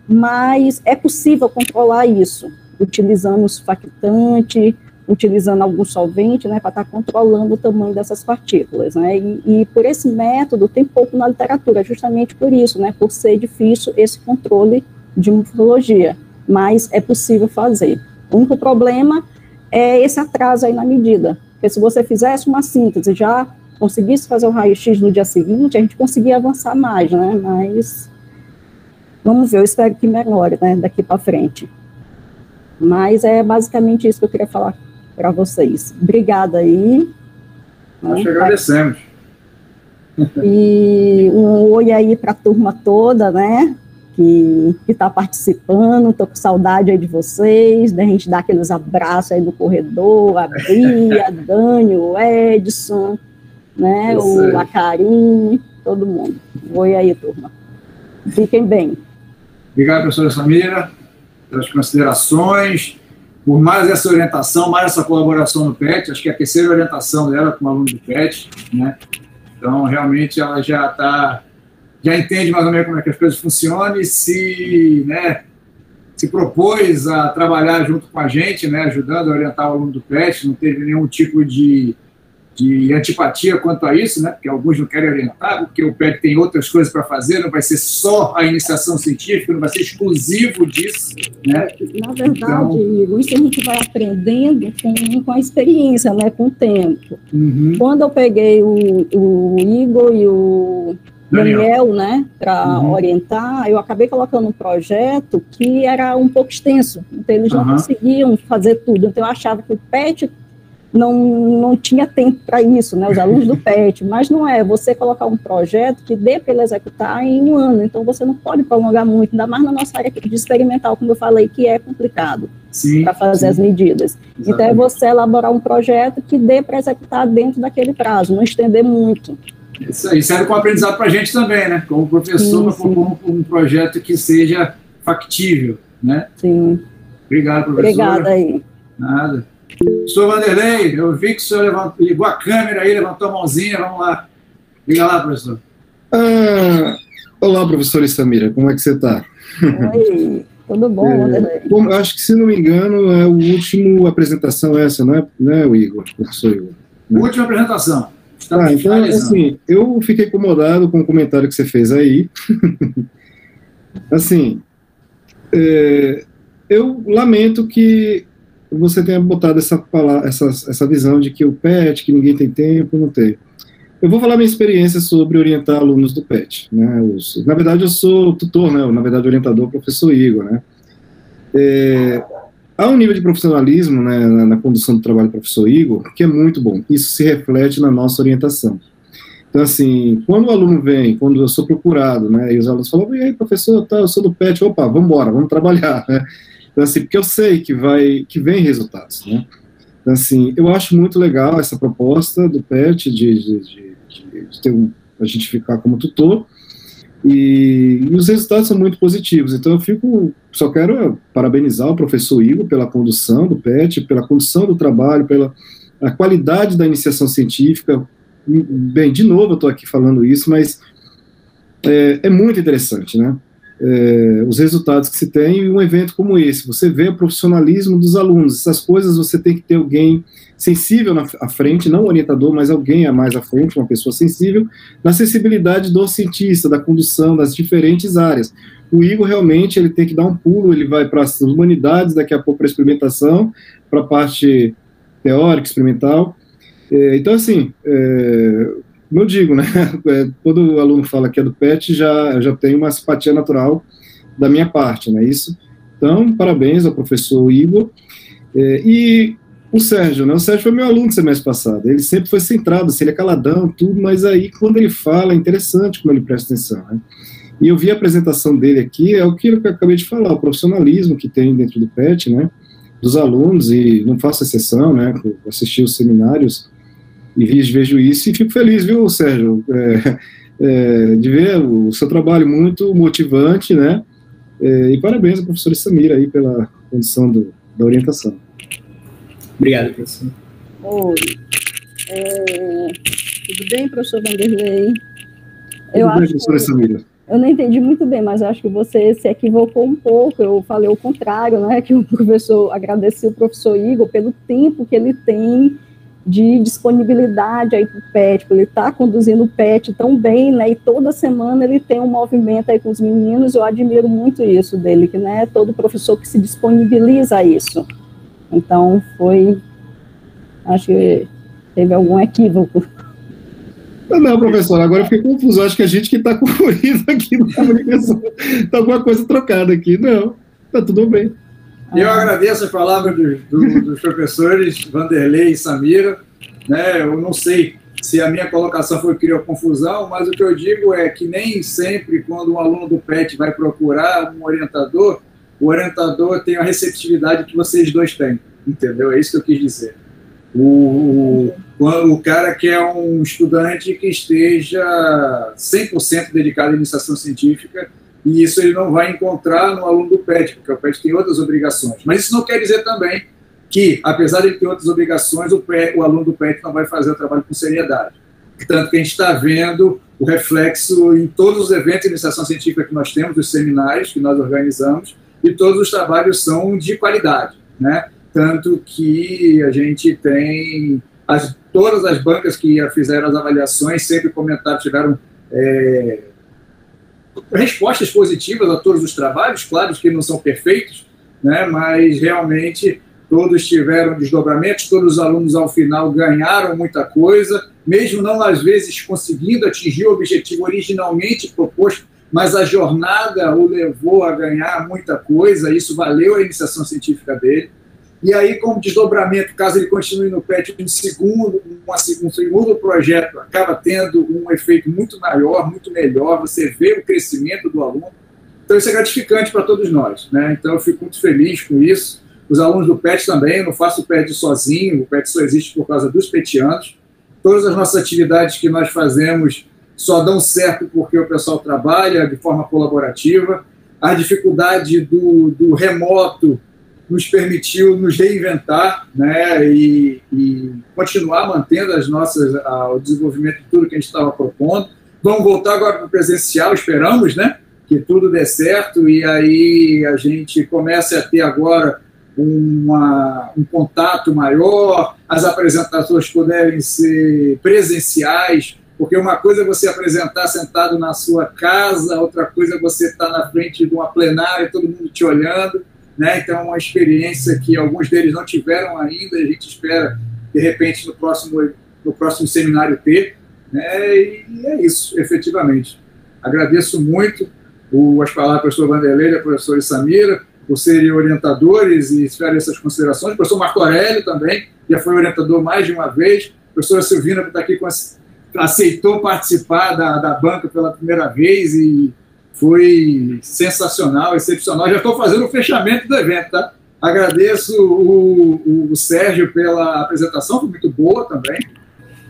Mas é possível controlar isso, utilizando surfactante, utilizando algum solvente, né, para estar controlando o tamanho dessas partículas, né, e por esse método tem pouco na literatura, justamente por isso, né, por ser difícil esse controle de morfologia, mas é possível fazer. O único problema é esse atraso aí na medida, porque se você fizesse uma síntese, já conseguisse fazer o raio-x no dia seguinte, a gente conseguia avançar mais, né, mas vamos ver, eu espero que melhore, né, daqui para frente. Mas é basicamente isso que eu queria falar para vocês. Obrigada aí. Nós agradecemos. E um oi aí para a turma toda, né, que está participando. Estou com saudade aí de vocês, da gente dar aqueles abraços aí no corredor, a Bia, a Dani, o Edson, né, a Karine, todo mundo. Oi aí, turma. Fiquem bem. Obrigado, professora Samira, pelas considerações, por mais essa orientação, mais essa colaboração no PET. Acho que é a terceira orientação dela com o aluno do PET, né? Então, realmente, ela já entende mais ou menos como é que as coisas funcionam e se propôs a trabalhar junto com a gente, né, ajudando a orientar o aluno do PET, não teve nenhum tipo de antipatia quanto a isso, né, porque alguns não querem orientar, porque o PET tem outras coisas para fazer, não vai ser só a iniciação científica, não vai ser exclusivo disso, né? Na verdade, Igor, isso a gente vai aprendendo com a experiência, né, com o tempo. Uhum. Quando eu peguei o Igor e o Daniel, né, para orientar, eu acabei colocando um projeto que era um pouco extenso, então eles não conseguiam fazer tudo, então eu achava que o PET não tinha tempo para isso, né, os alunos do PET, mas não é, você colocar um projeto que dê para ele executar em um ano, então você não pode prolongar muito, ainda mais na nossa área de experimental, como eu falei, que é complicado para fazer as medidas. Exatamente. Então é você elaborar um projeto que dê para executar dentro daquele prazo, não estender muito. Isso aí serve como aprendizado para a gente também, né, como professor, para propor um projeto que seja factível, né? Sim. Obrigado, professor. Obrigada aí. Nada. Professor Vanderlei, eu vi que o senhor ligou a câmera aí, levantou a mãozinha, vamos lá. Liga lá, professor. Olá, professora Samira, como é que você está? Oi, tudo bom, Vanderlei? Eu acho que, se não me engano, é o último apresentação essa, não é o Igor, professor Igor? Né? Última apresentação. Então, assim, eu fiquei incomodado com o comentário que você fez aí. Assim, eu lamento que você tenha botado essa visão de que o PET, que ninguém tem tempo, não tem. Eu vou falar minha experiência sobre orientar alunos do PET, né? Na verdade, eu sou tutor, né? Na verdade, orientador, professor Igor, né? Há um nível de profissionalismo, né, na condução do trabalho do professor Igor, que é muito bom. Isso se reflete na nossa orientação. Então, assim, quando o aluno vem, quando eu sou procurado, né, e os alunos falam, e aí, professor, eu sou do PET, opa, vamos embora, vamos trabalhar, né? Então, assim, porque eu sei que vem resultados, né? Então, assim, eu acho muito legal essa proposta do PET de ter a gente ficar como tutor, e os resultados são muito positivos. Então, só quero parabenizar o professor Igor pela condução do PET, pela condução do trabalho, pela a qualidade da iniciação científica. Bem, de novo eu estou aqui falando isso, mas é muito interessante, né? Os resultados que se tem em um evento como esse. Você vê o profissionalismo dos alunos, essas coisas você tem que ter alguém sensível à frente, não o orientador, mas alguém a mais à frente, uma pessoa sensível, na sensibilidade do cientista, da condução, das diferentes áreas. O Igor realmente ele tem que dar um pulo, ele vai para as humanidades, daqui a pouco para a experimentação, para a parte teórica, experimental. Então, assim, como eu digo, né, quando o aluno fala que é do PET, eu já tenho uma simpatia natural da minha parte, né, isso. Então, parabéns ao professor Igor. E o Sérgio, né, o Sérgio foi meu aluno no semestre passado, ele sempre foi centrado, assim, ele é caladão, tudo, mas aí, quando ele fala, é interessante como ele presta atenção, né. E eu vi a apresentação dele aqui, é o que eu acabei de falar, o profissionalismo que tem dentro do PET, né, dos alunos, e não faço exceção, né, assisti os seminários, e vejo isso, e fico feliz, viu, Sérgio, de ver o seu trabalho muito motivante, né, e parabéns ao professor Samira aí pela condição da orientação. Obrigado, professor. Oi. Tudo bem, professor Vanderlei? Professora Samira. Eu não entendi muito bem, mas eu acho que você se equivocou um pouco. Eu falei o contrário, né? Que o professor, agradeci o professor Igor pelo tempo que ele tem de disponibilidade aí para o PET, ele está conduzindo o PET tão bem, né? E toda semana ele tem um movimento aí com os meninos. Eu admiro muito isso dele, que não é todo professor que se disponibiliza a isso. Então acho que teve algum equívoco. Não, professor, agora eu fiquei confuso, acho que a gente que está confundindo aqui na comunicação, está alguma coisa trocada aqui, não, está tudo bem. Eu agradeço as palavras dos professores Vanderlei e Samira, né, eu não sei se a minha colocação foi criou confusão, mas o que eu digo é que nem sempre quando um aluno do PET vai procurar um orientador, o orientador tem a receptividade que vocês dois têm, entendeu? É isso que eu quis dizer. O cara quer um estudante que esteja 100% dedicado à iniciação científica, e isso ele não vai encontrar no aluno do PET, porque o PET tem outras obrigações. Mas isso não quer dizer também que, apesar de ele ter outras obrigações, o aluno do PET não vai fazer o trabalho com seriedade. Tanto que a gente está vendo o reflexo em todos os eventos de iniciação científica que nós temos, os seminários que nós organizamos, e todos os trabalhos são de qualidade, né? Tanto que a gente tem todas as bancas que fizeram as avaliações sempre comentaram, tiveram respostas positivas a todos os trabalhos, claro que não são perfeitos, né, mas realmente todos tiveram desdobramentos, todos os alunos ao final ganharam muita coisa, mesmo não às vezes conseguindo atingir o objetivo originalmente proposto, mas a jornada o levou a ganhar muita coisa, isso valeu a iniciação científica dele. E aí, como desdobramento, caso ele continue no PET, um segundo projeto acaba tendo um efeito muito maior, muito melhor, você vê o crescimento do aluno. Então, isso é gratificante para todos nós, né? Então, eu fico muito feliz com isso. Os alunos do PET também, eu não faço o PET sozinho, o PET só existe por causa dos petianos. Todas as nossas atividades que nós fazemos só dão certo porque o pessoal trabalha de forma colaborativa. A dificuldade do remoto nos permitiu nos reinventar, né, e continuar mantendo o desenvolvimento de tudo que a gente estava propondo. Vamos voltar agora para o presencial, esperamos, né, que tudo dê certo, e aí a gente comece a ter agora um contato maior, as apresentações puderem ser presenciais, porque uma coisa é você apresentar sentado na sua casa, outra coisa é você estar na frente de uma plenária, todo mundo te olhando, né? Então, é uma experiência que alguns deles não tiveram ainda, a gente espera, de repente, no próximo seminário ter, né? E é isso, efetivamente. Agradeço muito as palavras do professor Vanderlei e da professora Samira, por serem orientadores e fizeram essas considerações. O professor Marco Aurélio também, já foi orientador mais de uma vez. A professora Silvina, que está aqui, aceitou participar da banca pela primeira vez e foi sensacional, excepcional. Já estou fazendo o fechamento do evento, tá? Agradeço o Sérgio pela apresentação, foi muito boa também.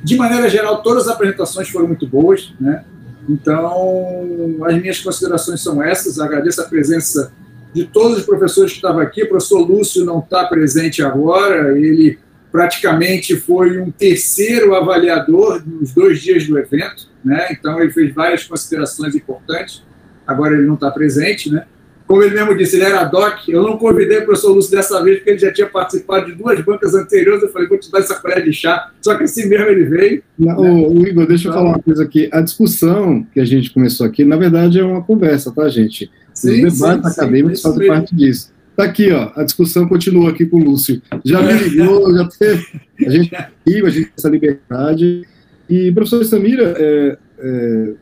De maneira geral, todas as apresentações foram muito boas, né? Então, as minhas considerações são essas. Agradeço a presença de todos os professores que estavam aqui. O professor Lúcio não está presente agora, ele praticamente foi um terceiro avaliador nos 2 dias do evento, né? Então, ele fez várias considerações importantes. Agora ele não está presente, né? Como ele mesmo disse, ele era doc. Eu não convidei o professor Lúcio dessa vez, porque ele já tinha participado de 2 bancas anteriores. Eu falei, vou te dar essa colher de chá. Só que assim mesmo ele veio. O Igor, deixa eu falar uma coisa aqui. A discussão que a gente começou aqui, na verdade, é uma conversa, tá, gente? Os debates acadêmicos fazem parte disso. Está aqui, ó, a discussão continua aqui com o Lúcio. Já me ligou, já teve. A gente tem essa liberdade. E, professor Samira,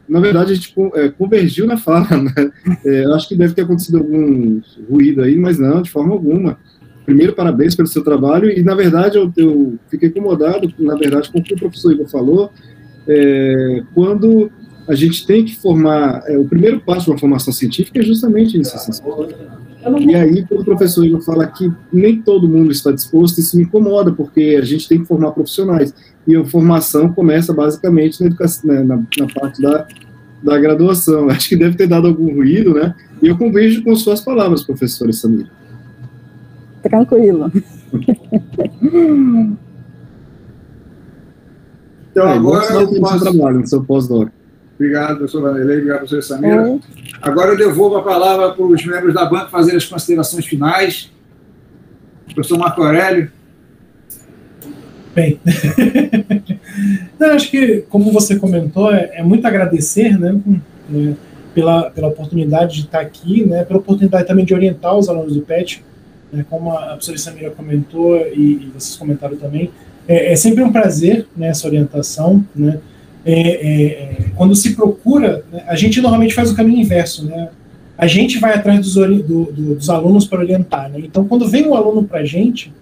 na verdade, a gente convergiu na fala, né? Eu acho que deve ter acontecido algum ruído aí, mas não, de forma alguma. Primeiro, parabéns pelo seu trabalho, e, na verdade, eu fiquei incomodado, na verdade, com o que o professor Igor falou, quando a gente tem que formar, o primeiro passo de uma formação científica é justamente a iniciação científica. E aí, quando o professor Igor fala que nem todo mundo está disposto, isso me incomoda, porque a gente tem que formar profissionais. E a formação começa basicamente na educação, né, na parte da graduação. Acho que deve ter dado algum ruído, né? E eu converjo com suas palavras, professora Samira. Tranquilo. Então, agora eu passo o trabalho no seu pós-doc. Obrigado, professor Vanderlei, obrigado, professor Samira. Agora eu devolvo a palavra para os membros da banca fazerem as considerações finais. Professor Marco Aurélio. Bem, eu acho que, como você comentou, é muito agradecer, né, pela oportunidade de estar aqui, né, pela oportunidade também de orientar os alunos do PET, né, como a professora Samira comentou e vocês comentaram também. É sempre um prazer, né, essa orientação, né. Quando se procura, né, a gente normalmente faz o caminho inverso, né? A gente vai atrás dos alunos para orientar, né? Então, quando vem um aluno para a gente,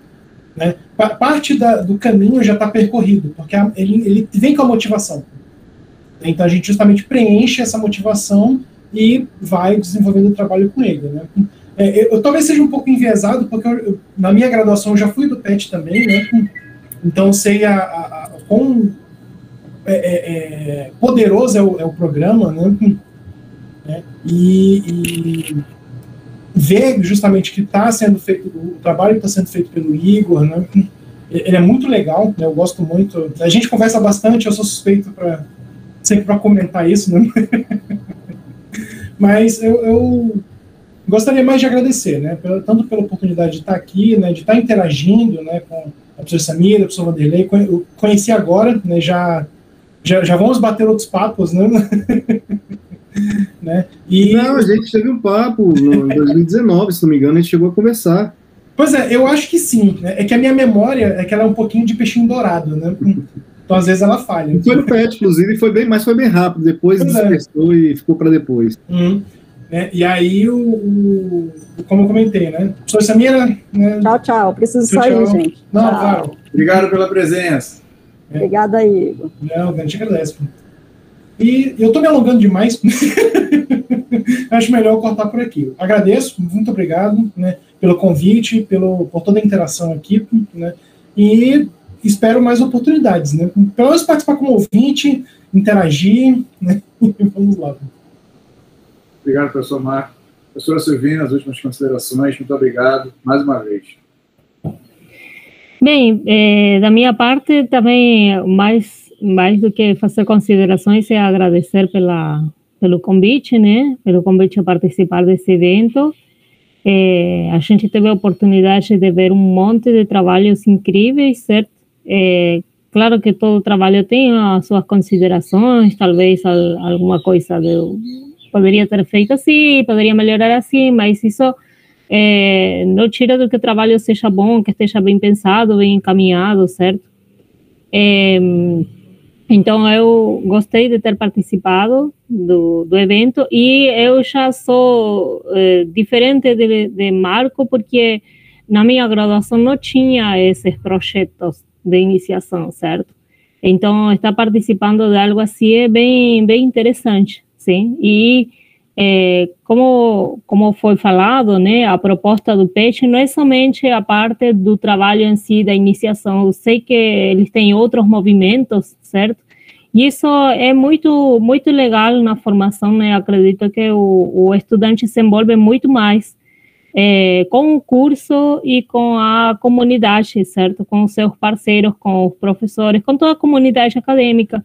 né, parte do caminho já está percorrido, porque ele vem com a motivação. Então, a gente justamente preenche essa motivação e vai desenvolvendo o trabalho com ele, né? Eu talvez seja um pouco enviesado, porque na minha graduação eu já fui do PET também, né? Então, sei quão poderoso é o programa, né? E ver justamente que está sendo feito, o trabalho que está sendo feito pelo Igor, né? Ele é muito legal, né? Eu gosto muito. A gente conversa bastante, eu sou suspeito sempre para comentar isso, né? Mas eu gostaria mais de agradecer, né? Tanto pela oportunidade de estar aqui, né? De estar interagindo, né? Com a professora Samira, o professor Vanderlei. Eu conheci agora, né? Já vamos bater outros papos, né? Né? Não, a gente teve um papo em 2019, se não me engano, a gente chegou a conversar. Pois é, eu acho que sim. Né? É que a minha memória é que ela é um pouquinho de peixinho dourado, né? Então, às vezes, ela falha. Foi no PET, inclusive, mas foi bem rápido. Depois dispersou e ficou para depois. Né? E aí, como eu comentei, né? Professor Samira... Né? Tchau. Preciso sair, gente. Não, claro. Obrigado pela presença. Obrigada, Igor. Não, a gente agradece. E eu estou me alongando demais. Acho melhor eu cortar por aqui. Agradeço, muito obrigado, né, pelo convite, por toda a interação aqui, né, e espero mais oportunidades, né, pelo menos participar como ouvinte, interagir, né, e vamos lá. Obrigado, professor Marco. Professora Silvina, as últimas considerações, muito obrigado, mais uma vez. Bem, da minha parte, também, mais do que fazer considerações, é agradecer pelo convite, né? Pelo convite a participar desse evento. A gente teve a oportunidade de ver um monte de trabalhos incríveis, certo? Claro que todo trabalho tem as suas considerações, talvez alguma coisa poderia ter feito assim, poderia melhorar assim, mas isso não tira do que o trabalho seja bom, que esteja bem pensado, bem encaminhado, certo? Então, eu gostei de ter participado do evento e eu já sou diferente de Marco, porque na minha graduação não tinha esses projetos de iniciação, certo? Então, estar participando de algo assim é bem interessante, sim? E como foi falado, né, a proposta do PET não é somente a parte do trabalho em si, da iniciação. Eu sei que eles têm outros movimentos, certo? E isso é muito legal na formação, né? Acredito que o estudante se envolve muito mais com o curso e com a comunidade, certo? Com os seus parceiros, com os professores, com toda a comunidade acadêmica.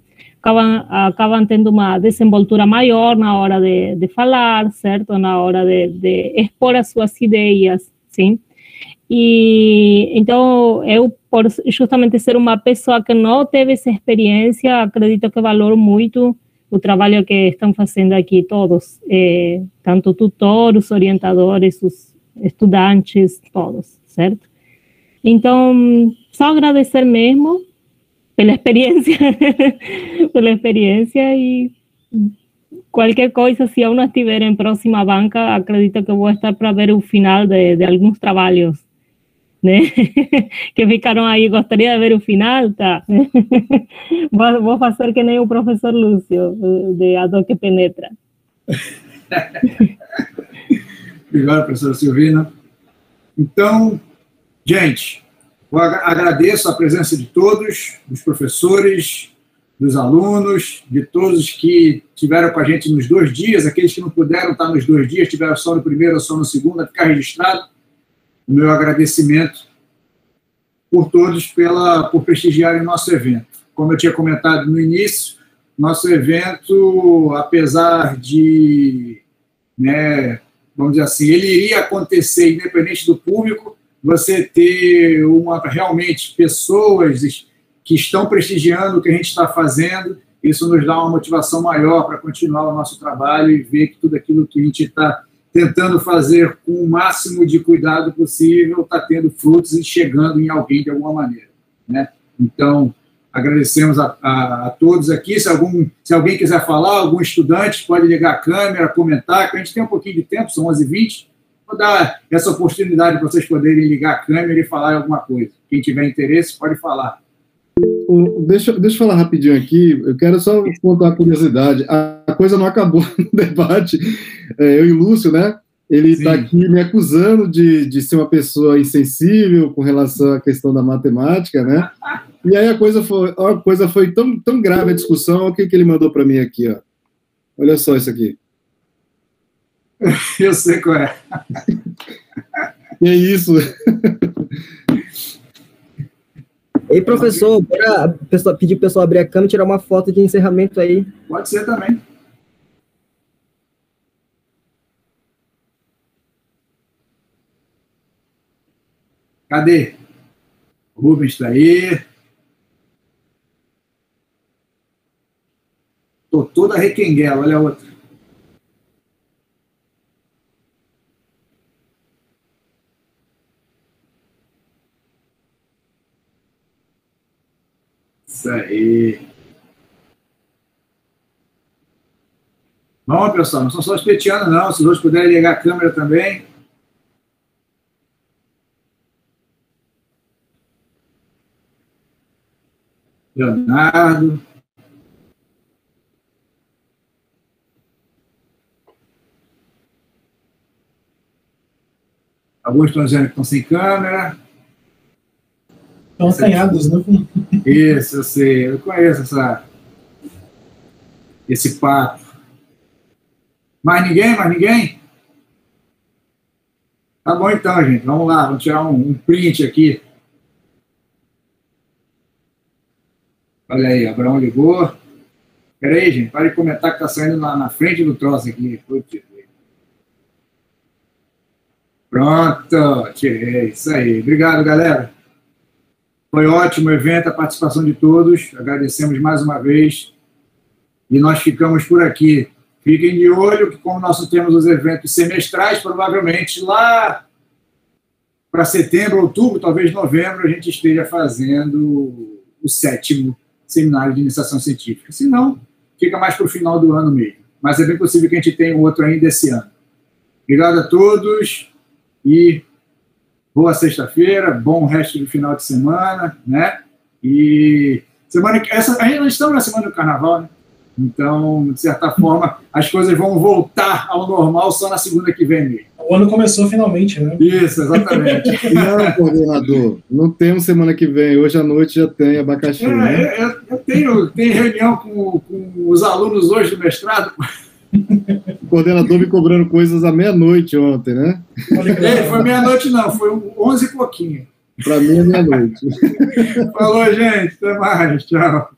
Acabam tendo uma desenvoltura maior na hora de falar, certo? Na hora de expor as suas ideias, sim? E então, eu, por justamente ser uma pessoa que não teve essa experiência, acredito que valoro muito o trabalho que estão fazendo aqui todos, tanto tutores, orientadores, os estudantes, todos, certo? Então, só agradecer mesmo. pela experiência, pela experiência, e qualquer coisa, se eu não estiver em próxima banca, acredito que vou estar para ver o final de alguns trabalhos, né? Que ficaram aí, gostaria de ver o final, tá? Vou fazer que nem o professor Lúcio, de A Dor que Penetra. Obrigado, professora Silvina. Então, gente, eu agradeço a presença de todos, dos professores, dos alunos, de todos que estiveram com a gente nos 2 dias, aqueles que não puderam estar nos 2 dias, estiveram só no primeiro ou só no segundo, a ficar registrado o meu agradecimento por todos por prestigiarem o nosso evento. Como eu tinha comentado no início, nosso evento, apesar de, né, vamos dizer assim, ele iria acontecer independente do público, você ter realmente pessoas que estão prestigiando o que a gente está fazendo, isso nos dá uma motivação maior para continuar o nosso trabalho e ver que tudo aquilo que a gente está tentando fazer com o máximo de cuidado possível está tendo frutos e chegando em alguém de alguma maneira, né? Então, agradecemos a todos aqui. Se alguém quiser falar, algum estudante pode ligar a câmera, comentar, que a gente tem um pouquinho de tempo, são 11h20. Vou dar essa oportunidade para vocês poderem ligar a câmera e falar alguma coisa. Quem tiver interesse, pode falar. Deixa eu falar rapidinho aqui, eu quero só contar uma curiosidade. A coisa não acabou no debate. Eu e o Lúcio, né? Ele está aqui me acusando de ser uma pessoa insensível com relação à questão da matemática, né? E aí a coisa foi tão grave a discussão. Olha o que ele mandou para mim aqui, ó. Olha só isso aqui. Eu sei qual é. E é isso. Ei, professor, bora pedir o pessoal abrir a câmera e tirar uma foto de encerramento aí. Pode ser também. Cadê? O Rubens está aí. Estou toda requenguela, olha a outra. Isso aí. Bom, pessoal, não são só os petianos, não. Se os outros puderem ligar a câmera também. Leonardo. Alguns estão dizendo que estão sem câmera. Estão assanhados, né? Isso, eu sei. Eu conheço esse papo. Mais ninguém? Tá bom então, gente. Vamos lá, vamos tirar um print aqui. Olha aí, Abraão ligou. Espera aí, gente. Para de comentar que está saindo na frente do troço aqui. Pronto, tirei. Isso aí. Obrigado, galera. Foi ótimo o evento, a participação de todos. Agradecemos mais uma vez. E nós ficamos por aqui. Fiquem de olho que, como nós temos os eventos semestrais, provavelmente lá para setembro, outubro, talvez novembro, a gente esteja fazendo o 7º seminário de iniciação científica. Se não, fica mais para o final do ano mesmo. Mas é bem possível que a gente tenha um outro ainda esse ano. Obrigado a todos e boa sexta-feira, bom resto do final de semana, né? E ainda não estamos na semana do carnaval, né? Então, de certa forma, as coisas vão voltar ao normal só na segunda que vem mesmo. O ano começou finalmente, né? Isso, exatamente. Não, coordenador, não temos semana que vem. Hoje à noite já tem abacaxi, né? Eu tenho reunião com os alunos hoje do mestrado. O coordenador me cobrando coisas à meia-noite ontem, né? Foi meia-noite não, foi 11 e pouquinho. Para mim é meia-noite. Falou, gente. Até mais. Tchau.